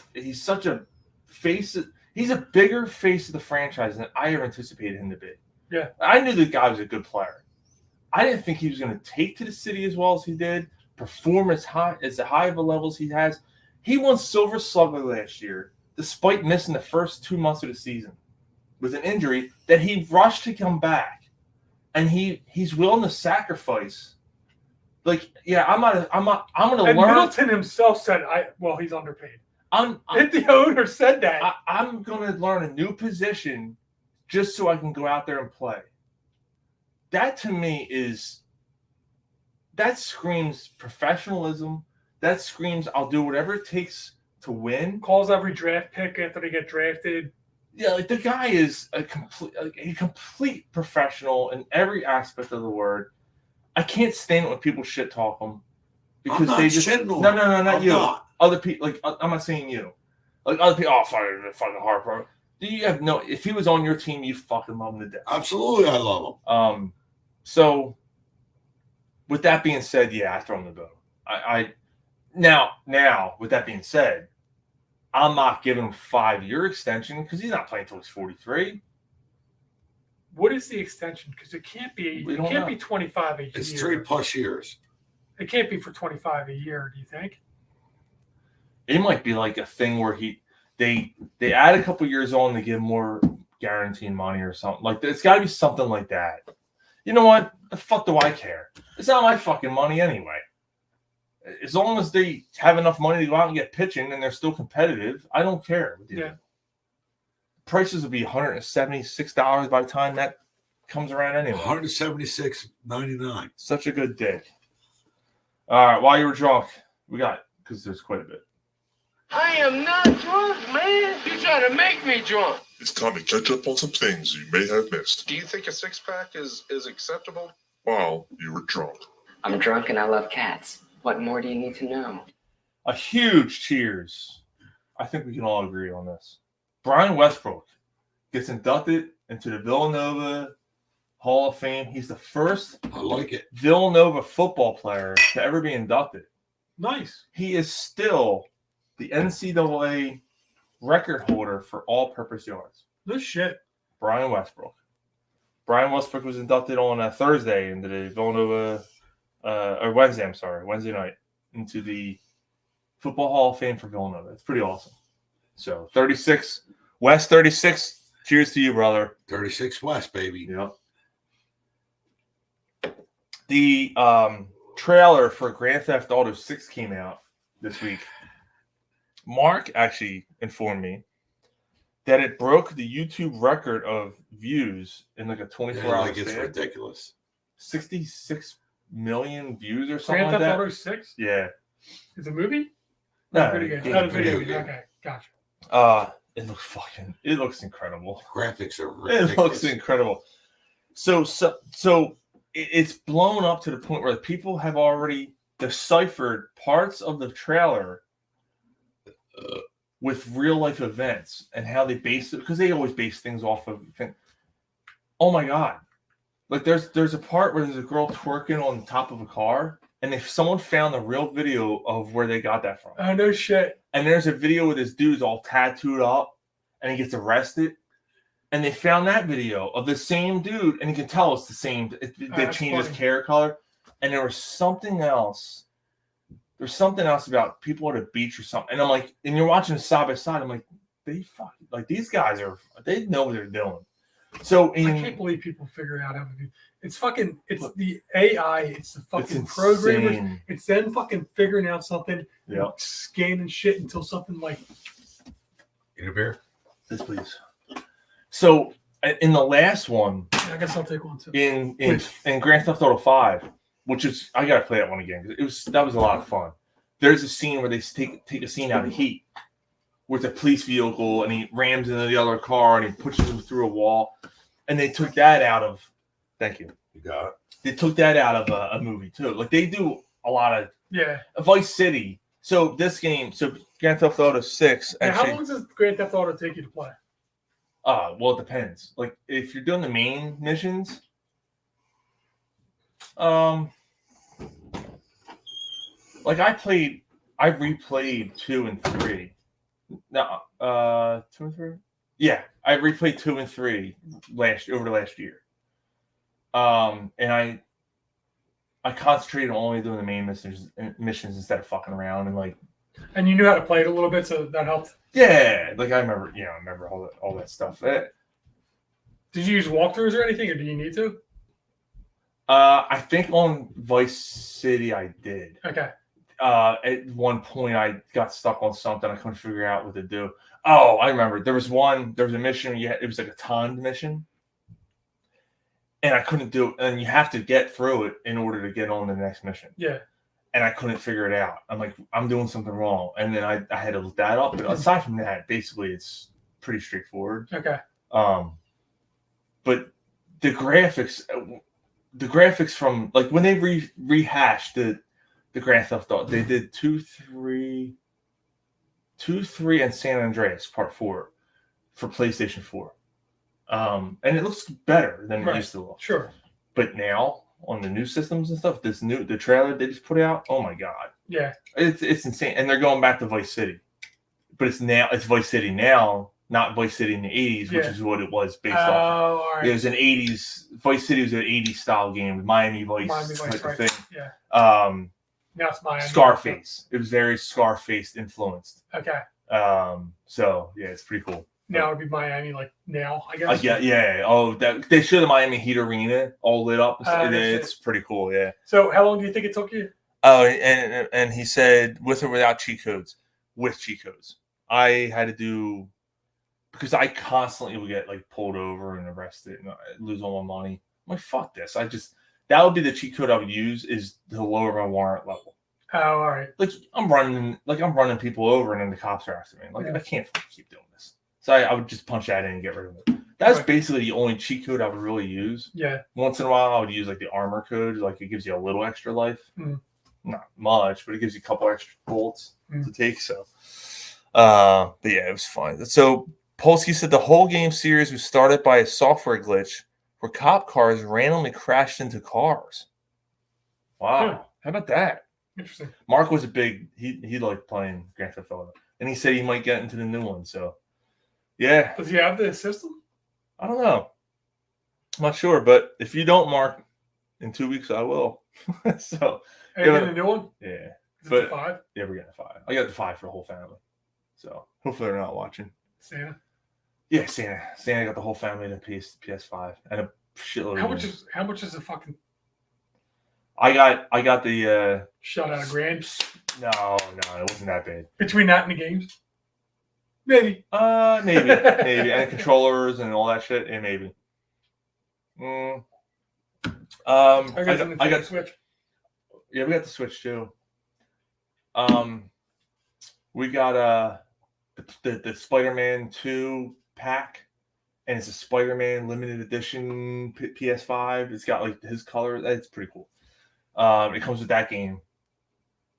face. He's a bigger face of the franchise than I ever anticipated him to be. Yeah, I knew the guy was a good player. I didn't think he was going to take to the city as well as he did, perform as high of a level as he has. He won Silver Slugger last year, despite missing the first 2 months of the season with an injury that he rushed to come back, and he's willing to sacrifice. Like, yeah, I'm going to learn. Middleton himself said, he's underpaid. The owner said that. I'm going to learn a new position just so I can go out there and play. That to me that screams professionalism. That screams I'll do whatever it takes to win. Calls every draft pick after they get drafted. Yeah, like the guy is a complete professional in every aspect of the word. I can't stand it when people shit talk him because they just no, not you. Other people, like I'm not saying you. Like other people, fucking Harper. Do you have no? If he was on your team, you fucking love him to death. Absolutely, I love him. So with that being said, yeah, I throw him the bone. Now with that being said, I'm not giving him 5-year extension because he's not playing until he's 43. What is the extension? Because it can't be 25 a year. It's 3+ years. It can't be for 25 a year, do you think? It might be like a thing where they add a couple years on to give more guaranteed money or something. Like it's got to be something like that. You know what? The fuck do I care? It's not my fucking money anyway. As long as they have enough money to go out and get pitching and they're still competitive, I don't care. Yeah. Prices will be $176 by the time that comes around anyway. $176.99. Such a good day. All right, while you were drunk, because there's quite a bit. I am not drunk, man. You're trying to make me drunk. It's time to catch up on some things you may have missed. Do you think a six-pack is acceptable? While you were drunk. I'm drunk and I love cats. What more do you need to know? A huge cheers. I think we can all agree on this. Brian Westbrook gets inducted into the Villanova Hall of Fame. He's the first Villanova football player to ever be inducted. Nice. He is still the NCAA record holder for all-purpose yards. This shit. Brian Westbrook. Brian Westbrook was inducted on a Thursday into the Villanova, Wednesday night, into the Football Hall of Fame for Villanova. It's pretty awesome. So 36, West 36. Cheers to you, brother. 36 West, baby. Yep. The trailer for Grand Theft Auto 6 came out this week. Mark actually informed me that it broke the YouTube record of views in like a 24-hour Like it's span. ridiculous. 66 million views or something Grand like Theft that. Auto 6? Yeah. It's a movie? No, video game. yeah, Oh, it's a video video game. game. Okay, gotcha. It looks incredible. Graphics are ridiculous. It looks incredible. So it's blown up to the point where people have already deciphered parts of the trailer with real life events and how they base it, because they always base things off of things. Oh my god. Like there's a part where there's a girl twerking on top of a car, and if someone found the real video of where they got that from. Oh, no shit. And there's a video where this dude's all tattooed up and he gets arrested. And they found that video of the same dude, and you can tell it's the same. They changed his hair color. And there was something else. There's something else about people at a beach or something. And I'm like, and you're watching side by side. I'm like, these guys they know what they're doing. So I can't believe people figure out how to do. It's the AI. It's the fucking programmers. It's them fucking figuring out something. Yeah. Scanning shit until something like. Need a beer? Yes, please. So in the last one, Yeah, I guess I'll take one too. in Grand Theft Auto 5, which is I gotta play that one again because that was a lot of fun. There's a scene where they take a scene out of Heat with a police vehicle and he rams into the other car and he pushes him through a wall, and they took that out of. Thank you. You got it. They took that out of a movie too. Like they do a lot of Vice City. So this game, Grand Theft Auto 6. Now, Actually, how long does Grand Theft Auto take you to play? Well, it depends. Like if you're doing the main missions, like I replayed 2 and 3. No, 2 and 3. Yeah, I replayed 2 and 3 over the last year. And I concentrated on only doing the main missions instead of fucking around and like. And you knew how to play it a little bit, so that helped. Yeah, like I remember all that stuff. Did you use walkthroughs or anything, or do you need to? I think on Vice City I did. Okay. At one point I got stuck on something I couldn't figure out what to do. Oh, I remember. There was a mission. It was like a timed mission, and I couldn't do it. And you have to get through it in order to get on the next mission. Yeah. And I couldn't figure it out. I'm like, I'm doing something wrong. And then I had to look that up. But aside from that, basically it's pretty straightforward. Okay. But the graphics from like when they rehashed the Grand Theft Auto, they did 2, 3, and San Andreas Part 4 for PlayStation 4. And it looks better than it used to look. Sure. But now on the new systems and stuff, the trailer they just put out, oh my god. Yeah. It's insane. And they're going back to Vice City. But it's Vice City now, not Vice City in the 80s, which is what it was based off of. All right. It was an 80s Vice City was an 80s style game with Miami Vice type of thing. Yeah. Now it's Miami. Scarface. It was very Scarface influenced. Okay. So yeah, it's pretty cool. Now it'd be Miami, like now, I guess. Yeah. Oh, they showed the Miami Heat Arena all lit up. It's pretty cool. Yeah. So how long do you think it took you? Oh, and he said with or without cheat codes. With cheat codes, I had to do because I constantly would get like pulled over and arrested and lose all my money. I'm like, fuck this. That would be the cheat code I would use is to lower my warrant level. Oh, all right. Like I'm running people over and then the cops are after me. Like I can't keep doing this. So I would just punch that in and get rid of it. That's basically the only cheat code I would really use. Yeah. Once in a while, I would use like the armor code. Like it gives you a little extra life. Mm. Not much, but it gives you a couple extra bullets to take. So, but yeah, it was fun. So Polsky said the whole game series was started by a software glitch where cop cars randomly crashed into cars. Wow. How about that? Interesting. Mark was he liked playing Grand Theft Auto. And he said he might get into the new one. So, yeah. Does he have the system? I don't know. I'm not sure. But if you don't, Mark, in 2 weeks, I will. So, are you getting a new one? Yeah. Is it the 5? Yeah, we're getting a 5. I got the 5 for the whole family. So, hopefully they're not watching. Santa? Yeah, Santa. Santa got the whole family to PS5 and a shitload How of much games. is the fucking I got the shut out of grand? No, it wasn't that bad. Between that and the games? Maybe. Maybe, and controllers and all that shit. And maybe. I got Switch. Yeah, we got the Switch too. We got the Spider-Man 2 pack, and it's a Spider-Man limited edition PS5. It's got like his colors. It's pretty cool. It comes with that game,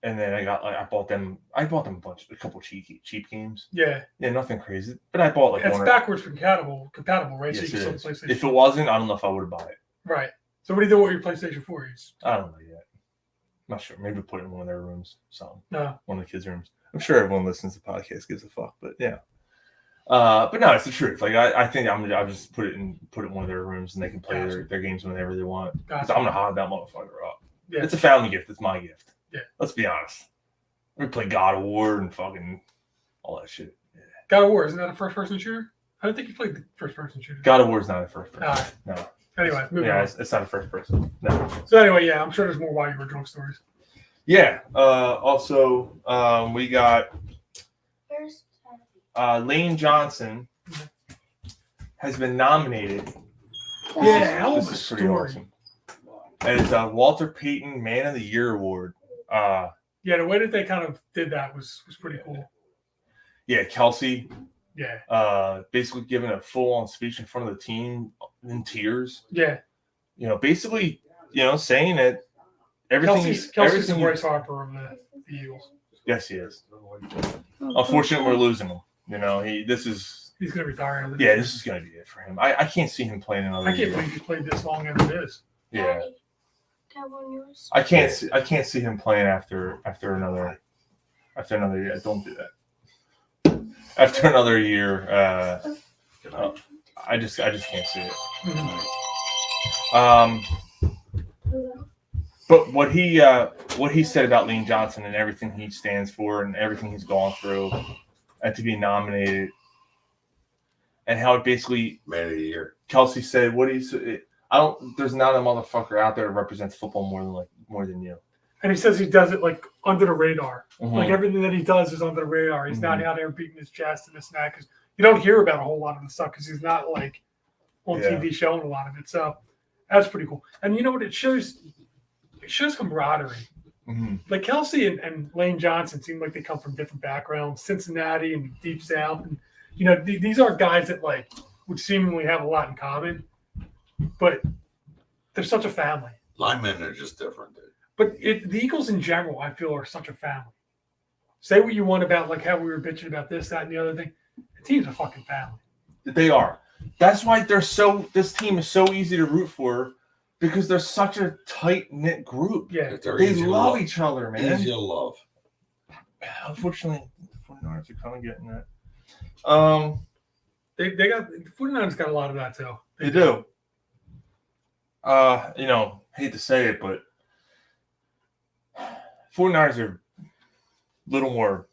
and then I bought them a couple cheap games. Yeah, nothing crazy, but I bought like it's one. backwards compatible, right? Yes, So you it can is. still PlayStation. If it wasn't, I don't know if I would have bought it. Right. So what do you do with your PlayStation 4? I don't know yet. Not sure. Maybe put it in one of their rooms. No. One of the kids' rooms. I'm sure everyone listens to the podcast gives a fuck, but yeah. But no, it's the truth. Like I think I'll just put it in one of their rooms and they can play their games whenever they want. Because I'm gonna hog that motherfucker up. Yeah. It's a family gift. It's my gift. Yeah. Let's be honest. We play God of War and fucking all that shit. Yeah. God of War, isn't that a first-person shooter? I don't think you played the first-person shooter. God of War is not a first person. No. Anyway, moving on. It's not a first person. No. So anyway, yeah, I'm sure there's more why you were drunk stories. Yeah. Also, we got Lane Johnson has been nominated. Yeah, hell of a This is pretty story. awesome. As Walter Payton Man of the Year award. Yeah, the way that they kind of did that was pretty cool. Yeah, Kelsey. Yeah. Basically giving a full-on speech in front of the team in tears. Yeah. Basically, saying that everything. Kelsey's the Bryce Harper of the Eagles. Yes, he is. Unfortunately, we're losing him. He's going to retire. Yeah, this is going to be it for him. I can't see him playing another year. I can't believe he's played this long as it is. Yeah. I can't see him playing after another year. Don't do that. After another year, I just can't see it. But what he said about Lane Johnson and everything he stands for and everything he's gone through, and to be nominated, and how it basically Man of the Year. Kelsey said, there's not a motherfucker out there that represents football more than you. And he says he does it like under the radar. Mm-hmm. Like everything that he does is under the radar. He's not out there beating his chest and this and that, because you don't hear about a whole lot of the stuff because he's not like on TV showing a lot of it. So that's pretty cool. And you know what? It shows camaraderie. Mm-hmm. Like Kelsey and Lane Johnson seem like they come from different backgrounds, Cincinnati and Deep South. And, these are guys that would seemingly have a lot in common, but they're such a family. Linemen are just different, dude. But the Eagles in general, I feel, are such a family. Say what you want about how we were bitching about this, that, and the other thing. The team's a fucking family. They are. That's why this team is so easy to root for, because they're such a tight-knit group. Yeah. They love each other, man. Easy to love. Unfortunately, the 49ers are kind of getting that. They got the 49ers got a lot of that too. They do. Hate to say it, but 49ers are a little more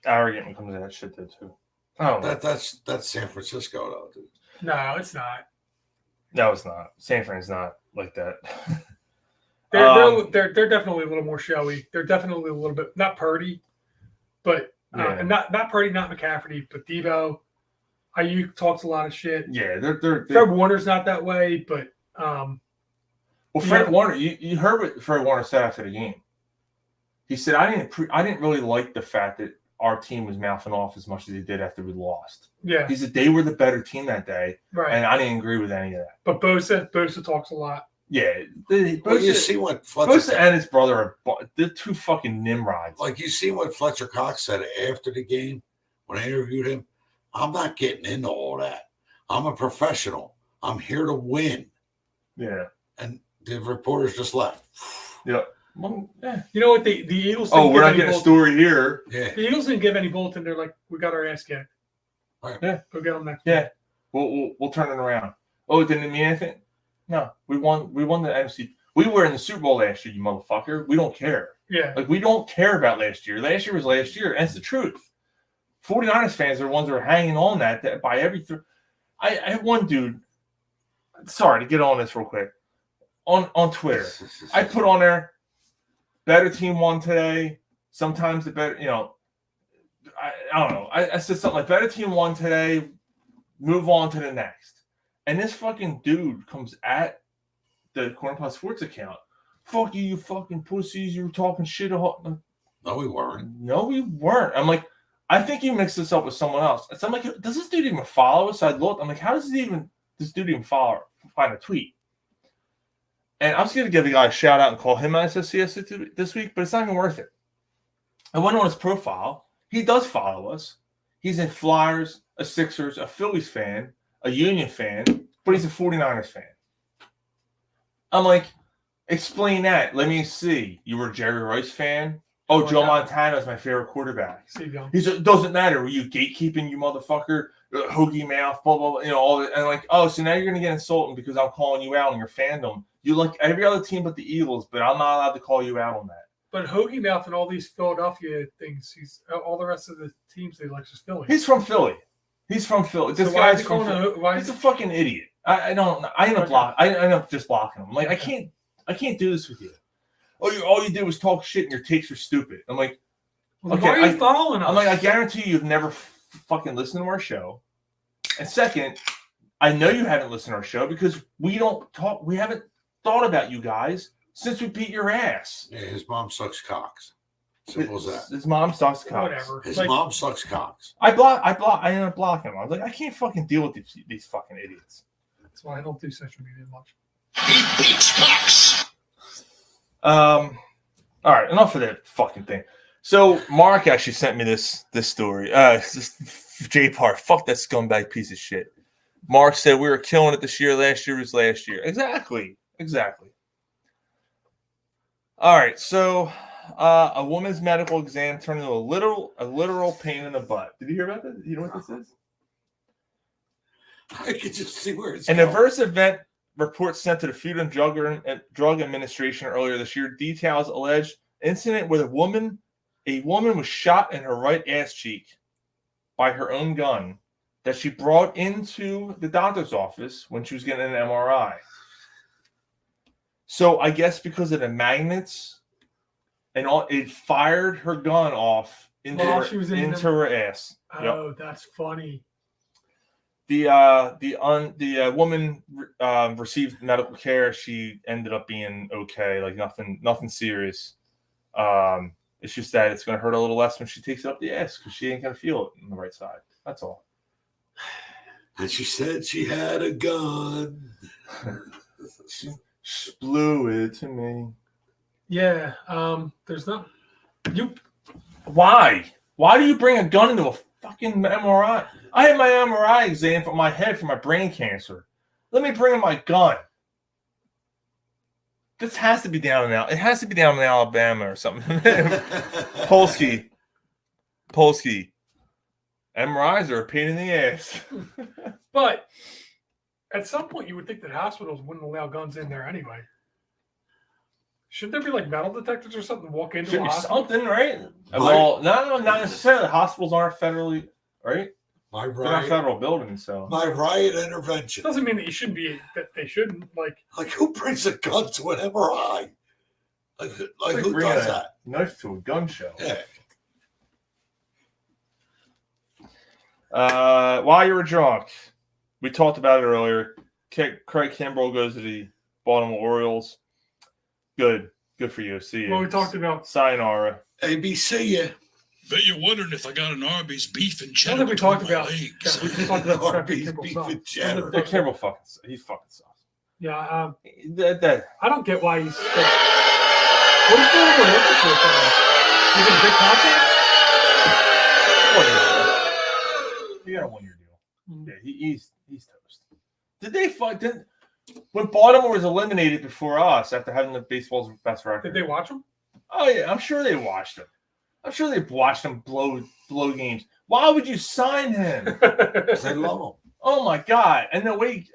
arrogant when it comes to that shit too. Oh, That's San Francisco though, dude. No, it's not. No, it's not. San Fran's not like that. They're definitely a little more showy. They're definitely a little bit not Purdy, but and not Purdy, not McCaffrey, but Debo. Ayuk talks a lot of shit. Yeah, they're Fred Warner's not that way, but Fred Warner, you heard what Fred Warner said after the game. He said, "I didn't really like the fact that our team was mouthing off as much as he did after we lost." Yeah, he said they were the better team that day, right? And I didn't agree with any of that. But Bosa talks a lot. Yeah, You see what Bosa and his brother they're two fucking nimrods. Like you see what Fletcher Cox said after the game when I interviewed him. I'm not getting into all that. I'm a professional. I'm here to win. Yeah. And the reporters just left. Yeah. Well, you know what? The Eagles. We're not getting a story here. Yeah. The Eagles didn't give any bulletin. They're like, we got our ass kicked. Right. Yeah. Go get them next. Yeah. We'll turn it around. Oh, it didn't mean anything? No. We won the NFC. We were in the Super Bowl last year, you motherfucker. We don't care. Yeah. We don't care about last year. Last year was last year, and it's the truth. 49ers fans are the ones that are hanging on that by everything. I have one dude. Sorry to get on this real quick. On Twitter, I put on there, better team won today. Sometimes the better, I don't know. I said something like, better team won today, move on to the next. And this fucking dude comes at the Corner Pub Sports account. Fuck you, you fucking pussies. You were talking shit. No, we weren't. No, we weren't. I'm like, I think you mixed this up with someone else. So I'm like, does this dude even follow us? So I looked. I'm like, how does this dude even find a tweet? And I was going to give the guy a shout out and call him out as SCS this week, but it's not even worth it. I went on his profile. He does follow us. He's in Flyers, a Sixers, a Phillies fan, a Union fan, but he's a 49ers fan. I'm like, explain that. Let me see. You were a Jerry Rice fan? Oh, Joe Montana is my favorite quarterback. He said, doesn't matter. Were you gatekeeping, you motherfucker? Hoagie mouth, blah, blah, blah. You know, all that. And I'm like, oh, so now you're going to get insulted because I'm calling you out on your fandom. You like every other team but the Eagles, but I'm not allowed to call you out on that. But Hoagie Mouth and all these Philadelphia things, he's all the rest of the teams they like is Philly. He's from Philly. This guy's from Philly. He's a fucking idiot. I end up just blocking him. I'm like, I can't do this with you. All you did was talk shit and your takes are stupid. I'm like, okay, why are you following us? I'm like, I guarantee you've never fucking listened to our show. And second, I know you haven't listened to our show because we haven't thought about you guys since we beat your ass. Yeah, his mom sucks cocks. Simple as that. His mom sucks cocks. Whatever. His mom sucks cocks. I ended up blocking him. I was like, I can't fucking deal with these fucking idiots. That's why I don't do social media much. He beats cocks. All right, enough of that fucking thing. So Mark actually sent me this story. J Park, fuck that scumbag piece of shit. Mark said we were killing it this year. Last year was last year. Exactly. All right, so a woman's medical exam turned into a literal pain in the butt. Did you hear about this? You know what this is? I could just see where it's An going. adverse event report sent to the Food and Drug Administration earlier this year details alleged incident where a woman was shot in her right ass cheek by her own gun that she brought into the doctor's office when she was getting an MRI. So I guess because of the magnets and all, it fired her gun off into her ass. Oh, That's funny. The woman received medical care. She ended up being okay, like nothing serious. It's just that it's going to hurt a little less when she takes it up the ass because she ain't going to feel it on the right side. That's all. And she said she had a gun. She blew it to me. Yeah. There's not. Why? Why do you bring a gun into a fucking MRI? I had my MRI exam for my head for my brain cancer. Let me bring in my gun. This has to be down in It has to be down in Alabama or something. Polsky. MRIs are a pain in the ass. But at some point, you would think that hospitals wouldn't allow guns in there anyway. Shouldn't there be like metal detectors or something to walk into? Should a be hospital? something, right? Well, no, not necessarily. Hospitals aren't federally, right? They're not federal buildings, so. My riot intervention. Doesn't mean that you shouldn't be. That they shouldn't like. Like who brings a gun to an MRI? Like who bring does a that? Knife to a gun show. Yeah. While you were drunk, we talked about it earlier. Craig Kimbrell goes to the Baltimore Orioles. Good for you. See you. Well, we talked about sayonara. ABC, yeah. Bet you're wondering if I got an Arby's beef and I cheddar. don't think we talked between my about. legs. We talked about Arby's beef and cheddar. Yeah, Kimbrell he's fucking sauce. Yeah. That I don't get why he's. What is going on with this? He's in a big contract. You got a 1 year deal. Yeah, he's toast. Did they fight? When Baltimore was eliminated before us after having the baseball's best record? Did they watch him? Oh yeah, I'm sure they watched him. I'm sure they watched him blow games. Why would you sign him? Because they love him. Oh my god! And the way,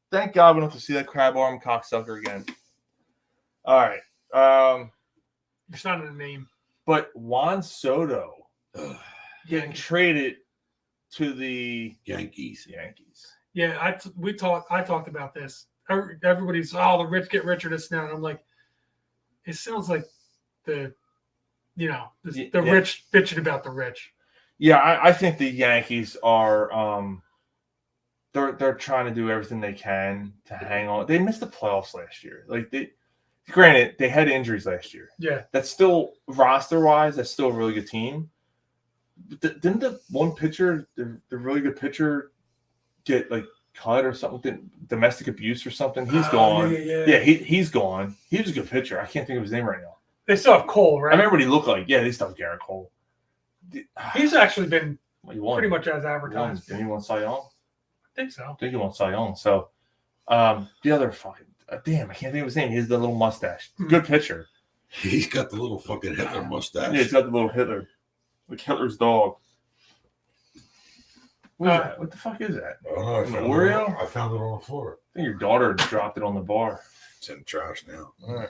thank God we don't have to see that crab arm cocksucker again. All right, It's not a name. but Juan Soto getting traded to the Yankees. Yeah, I talked about this. Everybody's the rich get richer this now, and I'm like, it sounds like the the rich bitching about the rich. Yeah, I think the Yankees are they're trying to do everything they can to hang on. They missed the playoffs last year. Granted, they had injuries last year. Yeah. That's still roster-wise, that's still a really good team. But didn't the one pitcher, the really good pitcher, get cut or something? Domestic abuse or something? He's gone. Yeah. He's gone. He was a good pitcher. I can't think of his name right now. They still have Cole, right? I remember what he looked like. Yeah, they still have Garrett Cole. He's actually been He won. pretty much as advertised. Didn't he won Cy Young? I think so. I think he won Cy Young. So, the other fucking damn, I can't think of his name. He has the little mustache. Good pitcher. He's got the little fucking Hitler mustache. Yeah, he's got the little Hitler, like Hitler's dog. What is that? What the fuck is that? I don't know. An Oreo? I found it on the floor. I think your daughter dropped it on the bar. It's in the trash now. All right.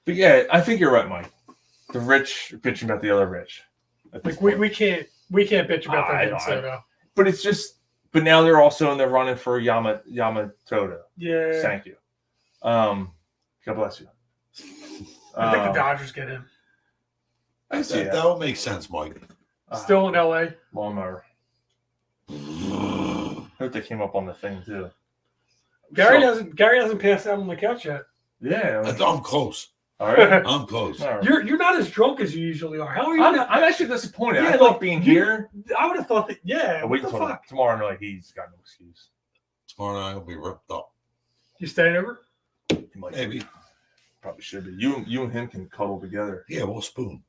But yeah, I think you're right, Mike. The rich are bitching about the other rich. We can't bitch about that. Soto. But it's just. But now they're also in the running for Yamamoto. Yeah. Thank you. God bless you. I think the Dodgers get him. I see that would make sense, Mike. Still in LA. Lawnmower. Hope they came up on the thing too. Gary hasn't passed out on the couch yet. Yeah, I'm close. All right, I'm close. Right. You're not as drunk as you usually are. How are you? I'm actually disappointed. Yeah, I thought being here. I would have thought that. Yeah. Wait until tomorrow night. He's got no excuse. Tomorrow night will be ripped up. You staying over? Maybe. Probably should be. You and him can cuddle together. Yeah, we'll spoon.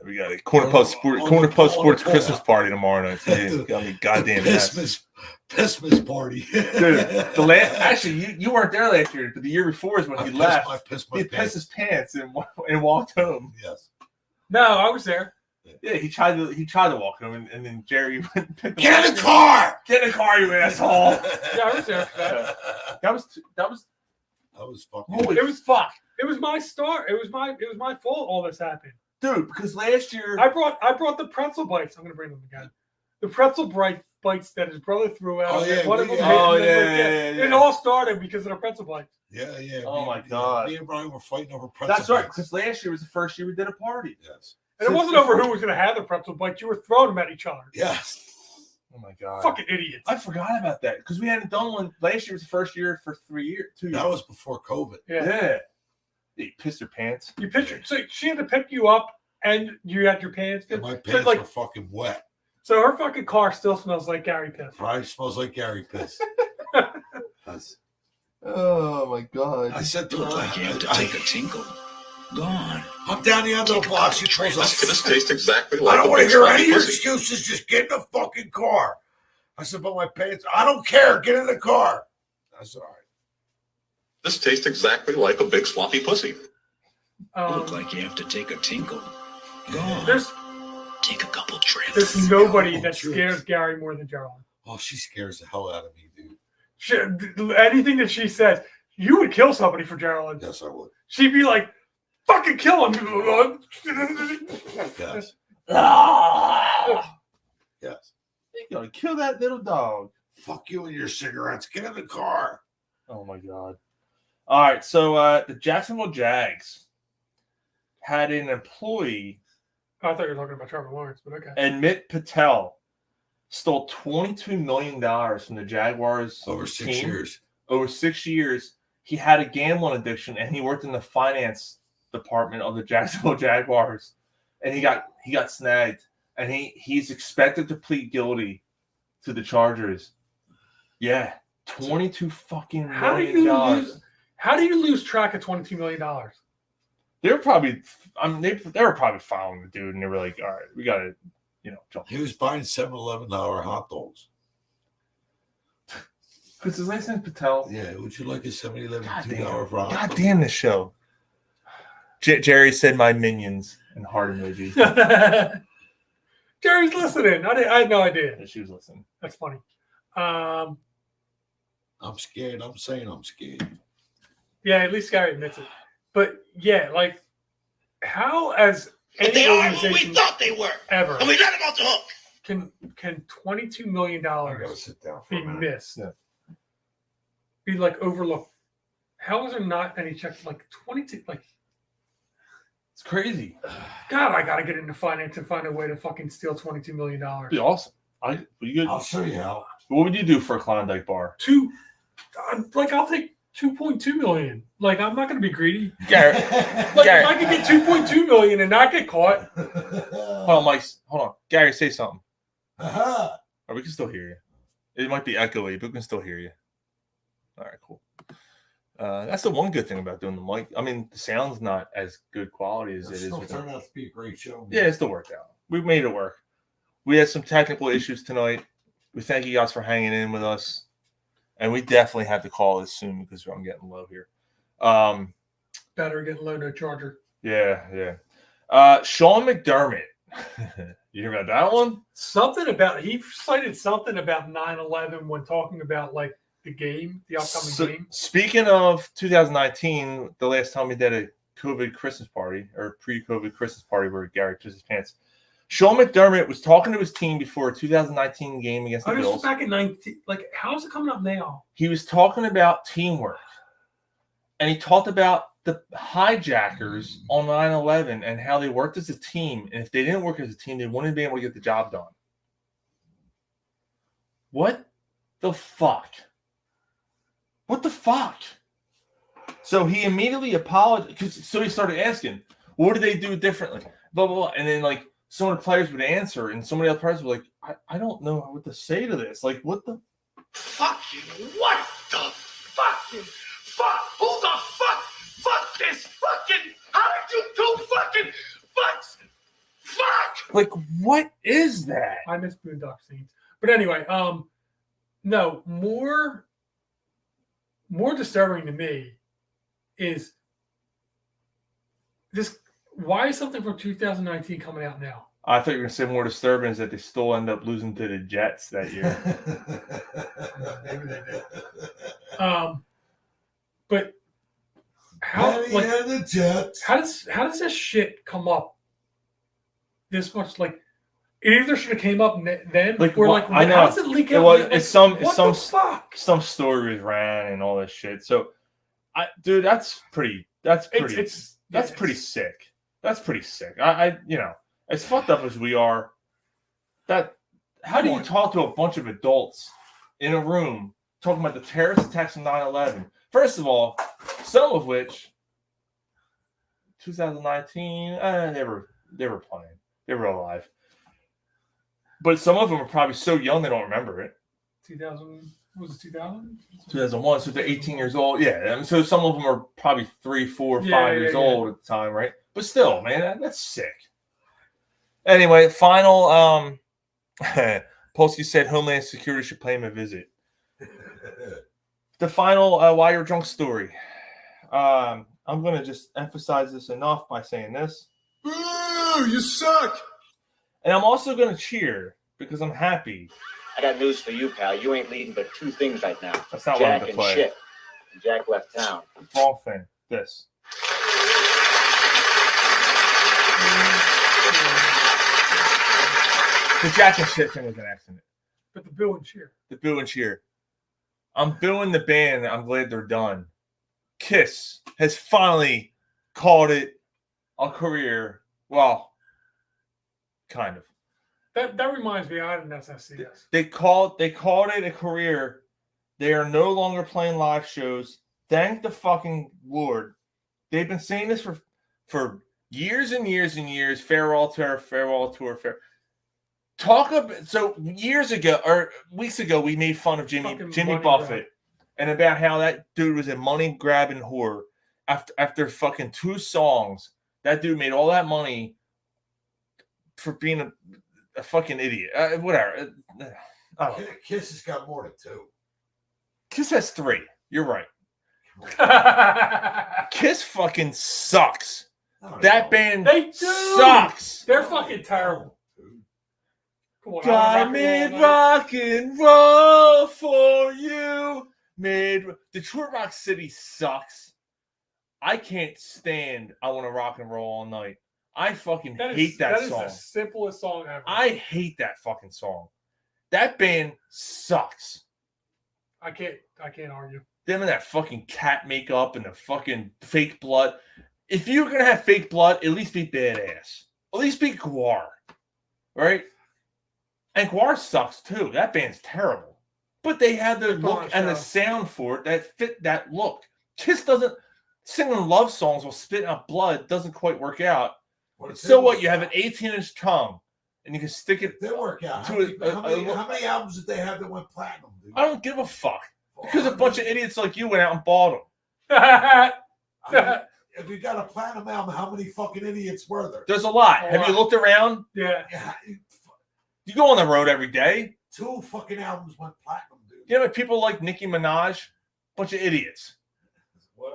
We got a Corner Pub Sports Christmas party tomorrow night. So it's gonna be goddamn Christmas party. Dude, actually, you weren't there last year, but the year before is when he left. He pissed his pants and walked home. Yes. No, I was there. Yeah, he tried to walk home, and then Jerry went and picked him Get in the car! Get in the car, you asshole! Yeah, I was there. That was fucking. It was fucked. It was my start. It was my fault. All this happened. Dude, because last year I brought the pretzel bites. I'm gonna bring them again. The pretzel bites that his brother threw out. Oh yeah, It all started because of the pretzel bites. Yeah. Oh my god. Me and Brian were fighting over pretzel. That's right. Because last year was the first year we did a party. Yes. And it wasn't over who was gonna have the pretzel bites. You were throwing them at each other. Yes. Oh my god. Fucking idiots. I forgot about that because we hadn't done one. Last year was the first year for 2 years. That was before COVID. Yeah. You pissed her pants. You pictured. So she had to pick you up, and you had your pants. And my pants were fucking wet. So her fucking car still smells like Gary piss. Probably smells like Gary piss. Oh my god! I said to her, like you have to take a tinkle. Go on. I'm down the end of the block. She pulls up. This tastes exactly like. I don't want to hear sloppy any of your pussy. excuses. Just get in the fucking car. I said, but my pants. I don't care. Get in the car. I said, all right. This tastes exactly like a big sloppy pussy. You look like you have to take a tinkle. Go on. Take a couple trips. There's nobody that scares Gary more than Geraldine. Oh, she scares the hell out of me, dude. Anything that she says, you would kill somebody for Geraldine. Yes, I would. She'd be like, fucking kill him. Yes. Yes. You're gonna kill that little dog. Fuck you and your cigarettes. Get in the car. Oh my god. All right, so the Jacksonville Jags had an employee. I thought you were talking about Trevor Lawrence, but okay. Admit Patel stole $22 million from the Jaguars over 6 years. Over 6 years, he had a gambling addiction, and he worked in the finance department of the Jacksonville Jaguars, and he got snagged, and he's expected to plead guilty to the Chargers. Yeah, $22 fucking million. How do you lose track of $22 million? They were probably, they were probably following the dude, and they were like, all right, we got to, jump. He was buying $7-11 hot dogs. Because his last name's Patel. Yeah, would you like a $7-11 $2 hot dog? God damn this show. Jerry said my minions and heart emoji. Jerry's listening. I had no idea. Yeah, she was listening. That's funny. I'm scared. I'm saying I'm scared. Yeah, at least Gary admits it. But yeah, like how as any They are organization what we thought they were. ever And we let them off the hook. can $22 million I gotta sit down for be a minute. missed? Yeah. Be like overlooked. How is there not any checks like 22? Like It's crazy. God, I gotta get into finance and find a way to fucking steal $22 million. Be awesome. I'll show you how. What would you do for a Klondike bar? I'll take 2.2 million. Like, I'm not gonna be greedy. Garrett, If I could get 2.2 million and not get caught. Hold on, Mike. Hold on. Gary, say something. Oh, we can still hear you. It might be echoey, but we can still hear you. All right, cool. That's the one good thing about doing the mic. I mean, the sound's not as good quality as it is. It turned out to be a great show. Yeah, it still worked out. We made it work. We had some technical issues tonight. We thank you guys for hanging in with us. And we definitely have to call this soon because I'm getting low here. Better get low, no charger. Yeah. Sean McDermott. You hear about that one? He cited something about 9/11 when talking about like the upcoming game. Speaking of 2019, the last time we did a COVID Christmas party or pre-COVID Christmas party where Gary took his pants. Sean McDermott was talking to his team before a 2019 game against the Bills. Back in 19. Like, how is it coming up now? He was talking about teamwork, and he talked about the hijackers on 9/11 and how they worked as a team. And if they didn't work as a team, they wouldn't be able to get the job done. What the fuck? What the fuck? So he immediately apologized. So he started asking, what did they do differently? Blah, blah, blah. And then, like, some of the players would answer, and some of the other players were like, I don't know what to say to this. Like, what the? Fucking what the fucking fuck? Who the fuck? Fuck this fucking. How did you do fucking fucks? Fuck! Like, what is that? I miss Boondock scenes. But anyway, no, more disturbing to me is this. Why is something from 2019 coming out now? I thought you were going to say more disturbing is that they still end up losing to the Jets that year. Maybe they did. But how? Like, the Jets. How does this shit come up this much? Like, it either should have came up then, like, or like, I know. How does it leak out? Like, it's some fuck? Some story was ran and all this shit. So, dude, that's pretty sick. That's pretty sick. As fucked up as we are, how do you talk to a bunch of adults in a room talking about the terrorist attacks of 9/11? First of all, some of which 2019, they were playing, they were alive, but some of them are probably so young they don't remember it. 2000 was it 2000? 2001, so they're 18 years old. Yeah, and so some of them are probably 3, 4, 5 years old at the time, right? But still, man, that's sick. Anyway, final. Polsky said Homeland Security should pay him a visit. The final Why You're Drunk story. I'm going to just emphasize this enough by saying this. Boo! You suck! And I'm also going to cheer because I'm happy. I got news for you, pal. You ain't leading but two things right now. That's not Jack what I'm and play. shit. And Jack left town. Wrong thing. This. The Jack and shit thing was an accident. But the boo and cheer. The boo and cheer. I'm booing the band. I'm glad they're done. Kiss has finally called it a career. Well, kind of. That reminds me, I didn't see this. They called it a career. They are no longer playing live shows. Thank the fucking Lord. They've been saying this for years and years and years. Farewell tour. So years ago or weeks ago, we made fun of Jimmy Buffett and about how that dude was a money grabbing whore. After fucking 2 songs, that dude made all that money for being a fucking idiot. Whatever. Kiss has got more than 2. Kiss has 3. You're right. Kiss fucking sucks. That band sucks. They're fucking terrible. God made rock and roll for you. Detroit Rock City sucks. I can't stand I Want to Rock and Roll All Night. I fucking hate that song. That is the simplest song ever. I hate that fucking song. That band sucks. I can't argue. Them and that fucking cat makeup and the fucking fake blood. if you're gonna have fake blood, at least be badass. At least be Guar, right? And Guar sucks too. That band's terrible. But they had the look and the sound for it that fit that look. Kiss doesn't singing love songs while spitting out blood doesn't quite work out. So what? You have an 18-inch tongue, and you can stick it. They work out. How many albums did they have that went platinum, dude? I don't give a fuck because a bunch of idiots like you went out and bought them. I mean, if you got a platinum album, how many fucking idiots were there? There's a lot. Have you looked around? Yeah. You go on the road every day. 2 fucking albums went platinum, dude. You know, people like Nicki Minaj, bunch of idiots.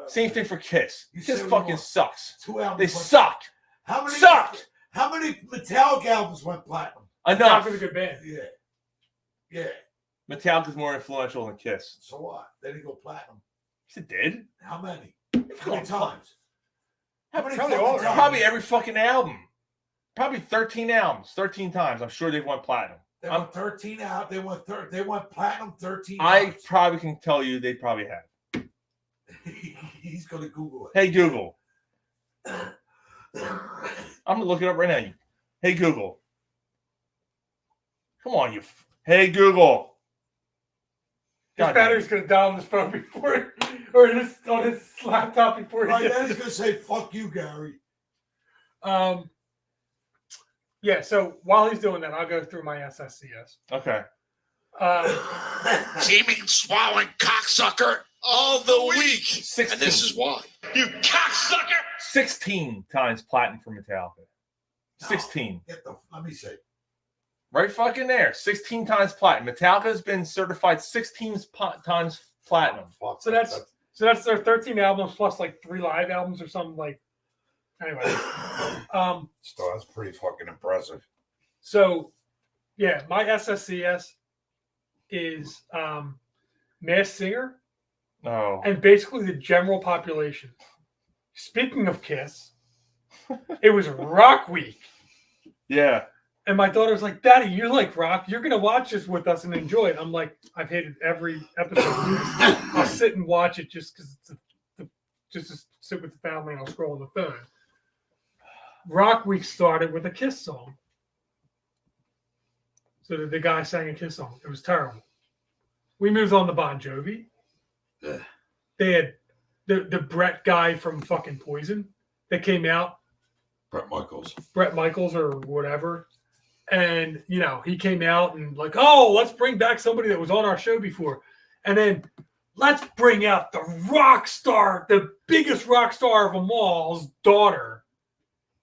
Same thing for Kiss. Kiss fucking sucks. 2 albums. They suck. How many? Suck. How many Metallica albums went platinum? Enough. Metallica's a good band. Yeah. Metallica's more influential than Kiss. So what? They didn't go platinum. Yes, it did. How many? How many times? How many Probably fucking all. times? Probably every fucking album. Probably 13 albums, 13 times. I'm sure they've won platinum. They went 13 out. They went platinum 13 I times. probably can tell you they probably have. He's going to Google it. Hey, Google. I'm going to look it up right now. Hey, Google. Come on, you. Hey, Google. His battery's going to die on this phone before, or on his laptop before he gets He's going to say, fuck you, Gary. Yeah, so while he's doing that, I'll go through my SSCS. Okay. Teaming swallowing cocksucker of the week. 16. And this is why. You cocksucker! 16 times platinum for Metallica. 16. Let me see. Right fucking there. 16 times platinum. Metallica's been certified 16 times platinum. So that's their 13 albums plus like 3 live albums or something like. Anyway, So that's pretty fucking impressive. So yeah, my SSCS is Masked Singer. Oh. And basically the general population. Speaking of Kiss, it was Rock Week. Yeah. And my daughter was like, Daddy, you like rock. You're going to watch this with us and enjoy it. I'm like, I've hated every episode of this. I'll sit and watch it just because it's just to sit with the family and I'll scroll on the phone. Rock Week started with a Kiss song. So the guy sang a Kiss song. It was terrible. We moved on to Bon Jovi. They had the Brett guy from fucking Poison that came out. Brett Michaels or whatever. And, you know, he came out and like, oh, let's bring back somebody that was on our show before. And then let's bring out the rock star, the biggest rock star of them all's daughter,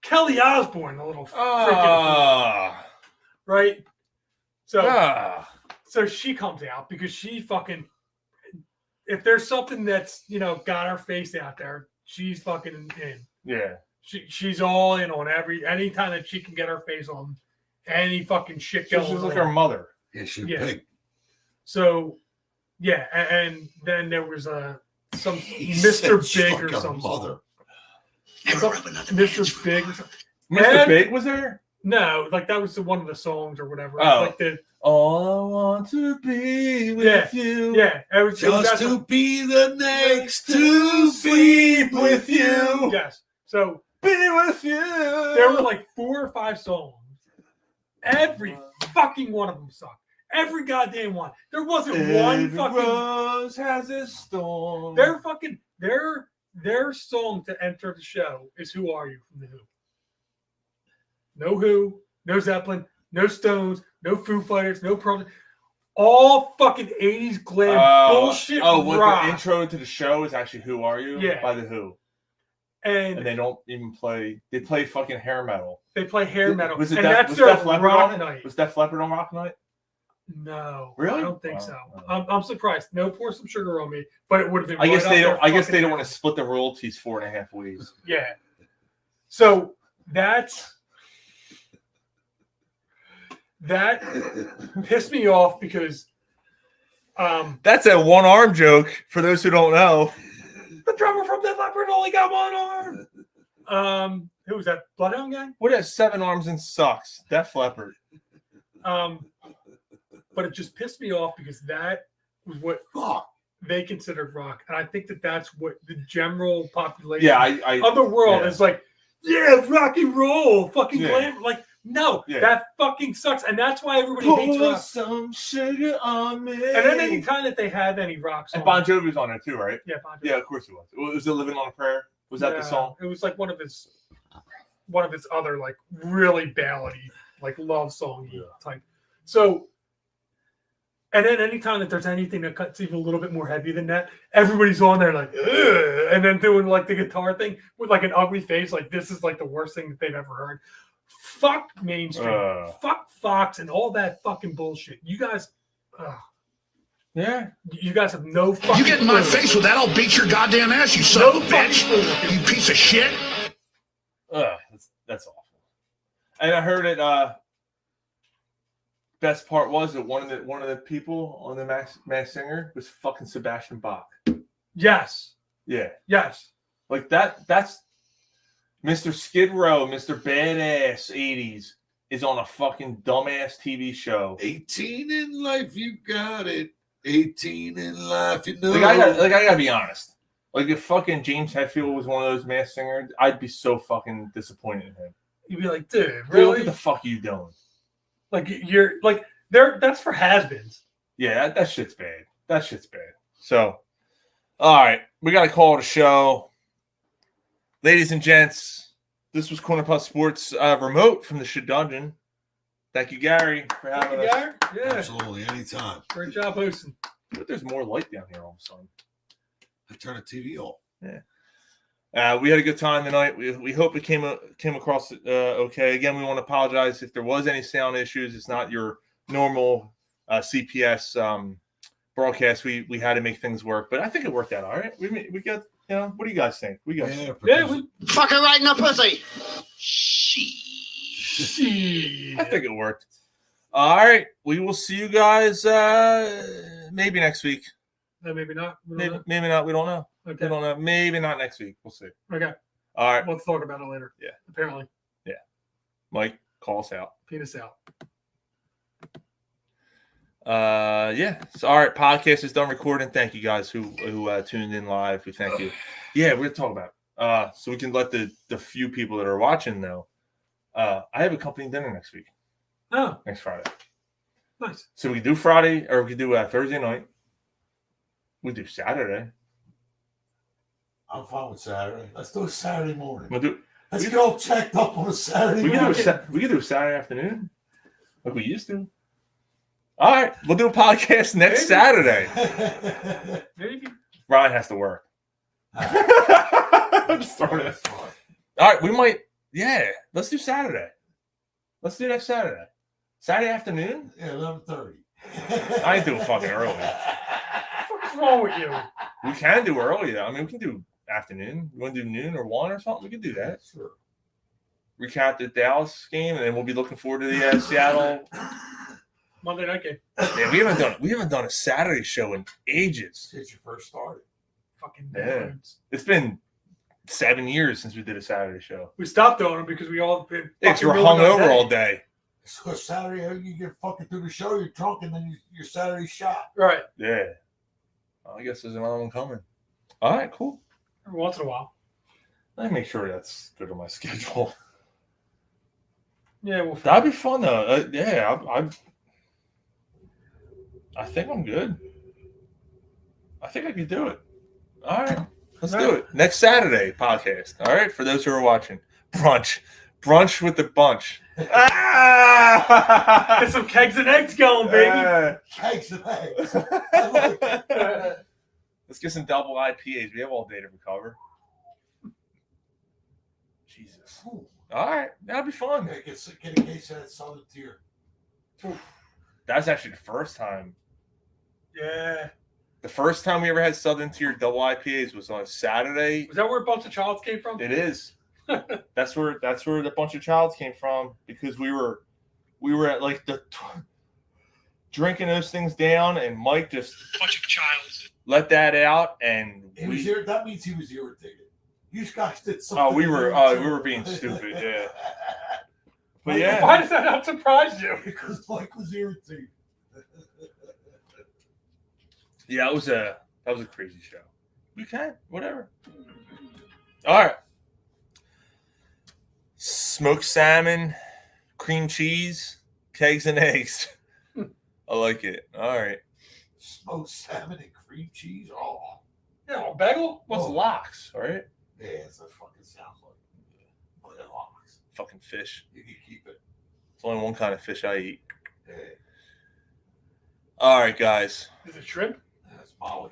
Kelly Osbourne, the little freaking right? So she comes out because she fucking, if there's something that's, you know, got her face out there, she's fucking in. Yeah. She's all in on anytime that she can get her face on any fucking shit going on. She's like her mother. Yeah, she's big. So, yeah, and then there was some Mr. Big or something. Mother. Mr. Big. Mr. Big was there? No, like that was one of the songs or whatever. Oh. Like all I want to be with you. Yeah, it was to be the next to sleep with you. Yes. So be with you. There were like 4 or 5 songs. Every fucking one of them sucked. Every goddamn one. There wasn't one fucking. Rose has its storm. Their fucking their song to enter the show is "Who Are You" from the Who. No Who, no Zeppelin, no Stones, no Foo Fighters, no Problem. All fucking 80s glam bullshit rock. The intro to the show is actually "Who Are You" by the Who. And they don't even play. They play fucking hair metal. They play hair metal. Was it and that? that's Was their Def Leppard rock on it? night. Was Def Leppard on Rock Night? No, really? I don't think so. I'm surprised. No, pour some sugar on me, but it would have been. I guess right they up don't. their I guess they don't fucking- want to split the royalties 4.5 ways. Yeah. So that pissed me off because That's a one-arm joke for those who don't know. the drummer from Def Leppard only got one arm. Who was that? Bloodhound Gang? What has 7 arms and sucks? Def Leppard. But it just pissed me off because that was what they considered rock, and I think that that's what the general population I of the world yeah. is like. Yeah, rock and roll, fucking Yeah. glam. Like, no, Yeah. that fucking sucks, and that's why everybody hates Pour rock. some sugar on me. And then any time that they have any rock songs, And Bon Jovi's on there too, right? Yeah, Bon Jovi. Yeah, of course he was. Was it "Living on a Prayer"? Was that the song? It was like one of his other like really ballady, like love song type. So, and then anytime that there's anything that cuts even a little bit more heavy than that, everybody's on there like, ugh, and then doing like the guitar thing with like an ugly face, like this is like the worst thing that they've ever heard. Fuck mainstream, fuck Fox, and all that fucking bullshit. You guys, yeah, you guys have no fucking. You get in my face with that, I'll beat your goddamn ass, you son of a bitch. You piece of shit. That's awful. And I heard it. Best part was that one of the people on the Masked Singer was fucking Sebastian Bach. Yes. Yeah. Yes. Like that's Mr. Skid Row, Mr. Badass 80s is on a fucking dumbass TV show. 18 in life, you got it. 18 in life, you know. I gotta be honest. Like if fucking James Hetfield was one of those Masked Singers, I'd be so fucking disappointed in him. You'd be like, dude, Dude, really? what the fuck are you doing? Like you're like that's for has-beens. Yeah, that shit's bad. That shit's bad. So, all right, we got to call it a show. Ladies and gents, this was Corner Puff Sports remote from the Sheadugeon. Thank you, Gary, for having us. Gary? Yeah. Absolutely, anytime. Great job hosting. But there's more light down here all of a sudden. I turn the TV off. Yeah. We had a good time tonight. We hope it came across okay. Again, we want to apologize if there was any sound issues. It's not your normal CPS broadcast. We had to make things work, but I think it worked out all right. We got, what do you guys think? We got Fuck her right in the pussy. I think it worked. All right, we will see you guys maybe next week. Maybe not. Maybe not. We don't know. Okay. We don't know. Maybe not next week. We'll see. Okay. All right. Let's talk about it later. Yeah. Apparently. Yeah. Mike, call us out. Penis out. Yeah. So, all right. Podcast is done recording. Thank you guys who tuned in live. We thank you. Yeah, we're gonna talk about it. So we can let the few people that are watching know. I have a company dinner next week. Oh. Next Friday. Nice. So we can do Friday or we can do Thursday night. We do Saturday. I'm fine with Saturday. Let's do a Saturday morning. Let's get all checked up on a Saturday morning. We can do a Saturday afternoon, like we used to. All right, we'll do a podcast next Saturday. Maybe. Ryan has to work. I'm just throwing it. All right, we might. Yeah, let's do Saturday. Let's do next Saturday. Saturday afternoon? Yeah, 11:30. I ain't doing fucking early. What's wrong with you? We can do early though. I mean, we can do afternoon. You want to do noon or 1 or something? We can do that. Sure. Recap the Dallas game, and then we'll be looking forward to the Seattle Monday night game. Yeah, we haven't done a Saturday show in ages. Since you first started. Fucking nerds. It's been 7 years since we did a Saturday show. We stopped doing them because we all been Because we're hungover all day. So Saturday, you get fucking through the show, you're drunk, and then your Saturday shot. Right. Yeah. Well, I guess there's another one coming. All right, cool. Every once in a while. Let me make sure that's good on my schedule. Yeah, that'd be fun though. Yeah, I think I'm good. I think I could do it. All right, let's do it next Saturday podcast. All right, for those who are watching, brunch with the bunch. Get some kegs and eggs going, baby. Kegs and eggs. Let's get some double IPAs. We have all day to recover. Jesus. All right, that'll be fun. Yeah, get a case of that Southern Tier. That's actually the first time. Yeah. The first time we ever had Southern Tier double IPAs was on a Saturday. Was that where a bunch of childs came from? It is. That's where the bunch of childs came from because we were at like drinking those things down, and Mike just bunch of childs let that out, and that means he was irritated. You guys did something. Oh, we were being stupid, yeah. But yeah, why does that not surprise you? Because Mike was irritated. Yeah, That was a crazy show. We can, whatever. All right. Smoked salmon, cream cheese, kegs and eggs. I like it. All right. Smoked salmon and cream cheese. Oh. Yeah, a bagel? What's lox, right? Yeah, it's a fucking sounds like. Yeah, lox. Fucking fish. You can keep it. It's only one kind of fish I eat. Yeah. All right, guys. Is it shrimp? That's Molly.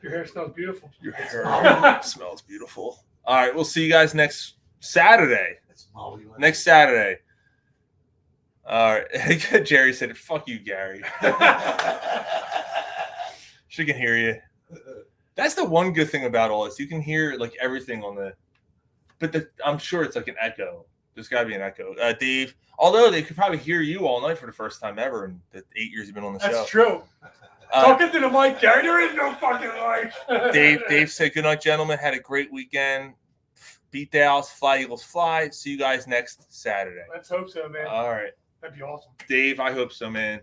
Your hair smells beautiful. Your hair smells beautiful. All right, we'll see you guys next Saturday. That's Molly. Next Saturday. All right. Jerry said, "Fuck you, Gary." She can hear you. That's the one good thing about all this. You can hear like everything on the, but I'm sure it's like an echo. There's got to be an echo. Dave, although they could probably hear you all night for the first time ever in the 8 years you've been on the show. That's true. Talking to the mic, Gary. There is no fucking mic. Dave said, "Good night, gentlemen. Had a great weekend. Beat Dallas. Fly Eagles fly. See you guys next Saturday." Let's hope so, man. All right. That'd be awesome. Dave, I hope so, man.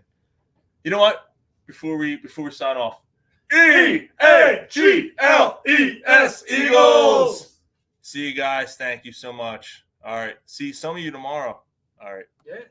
You know what? Before we sign off, EAGLES Eagles. See you guys. Thank you so much. All right. See some of you tomorrow. All right. Yeah.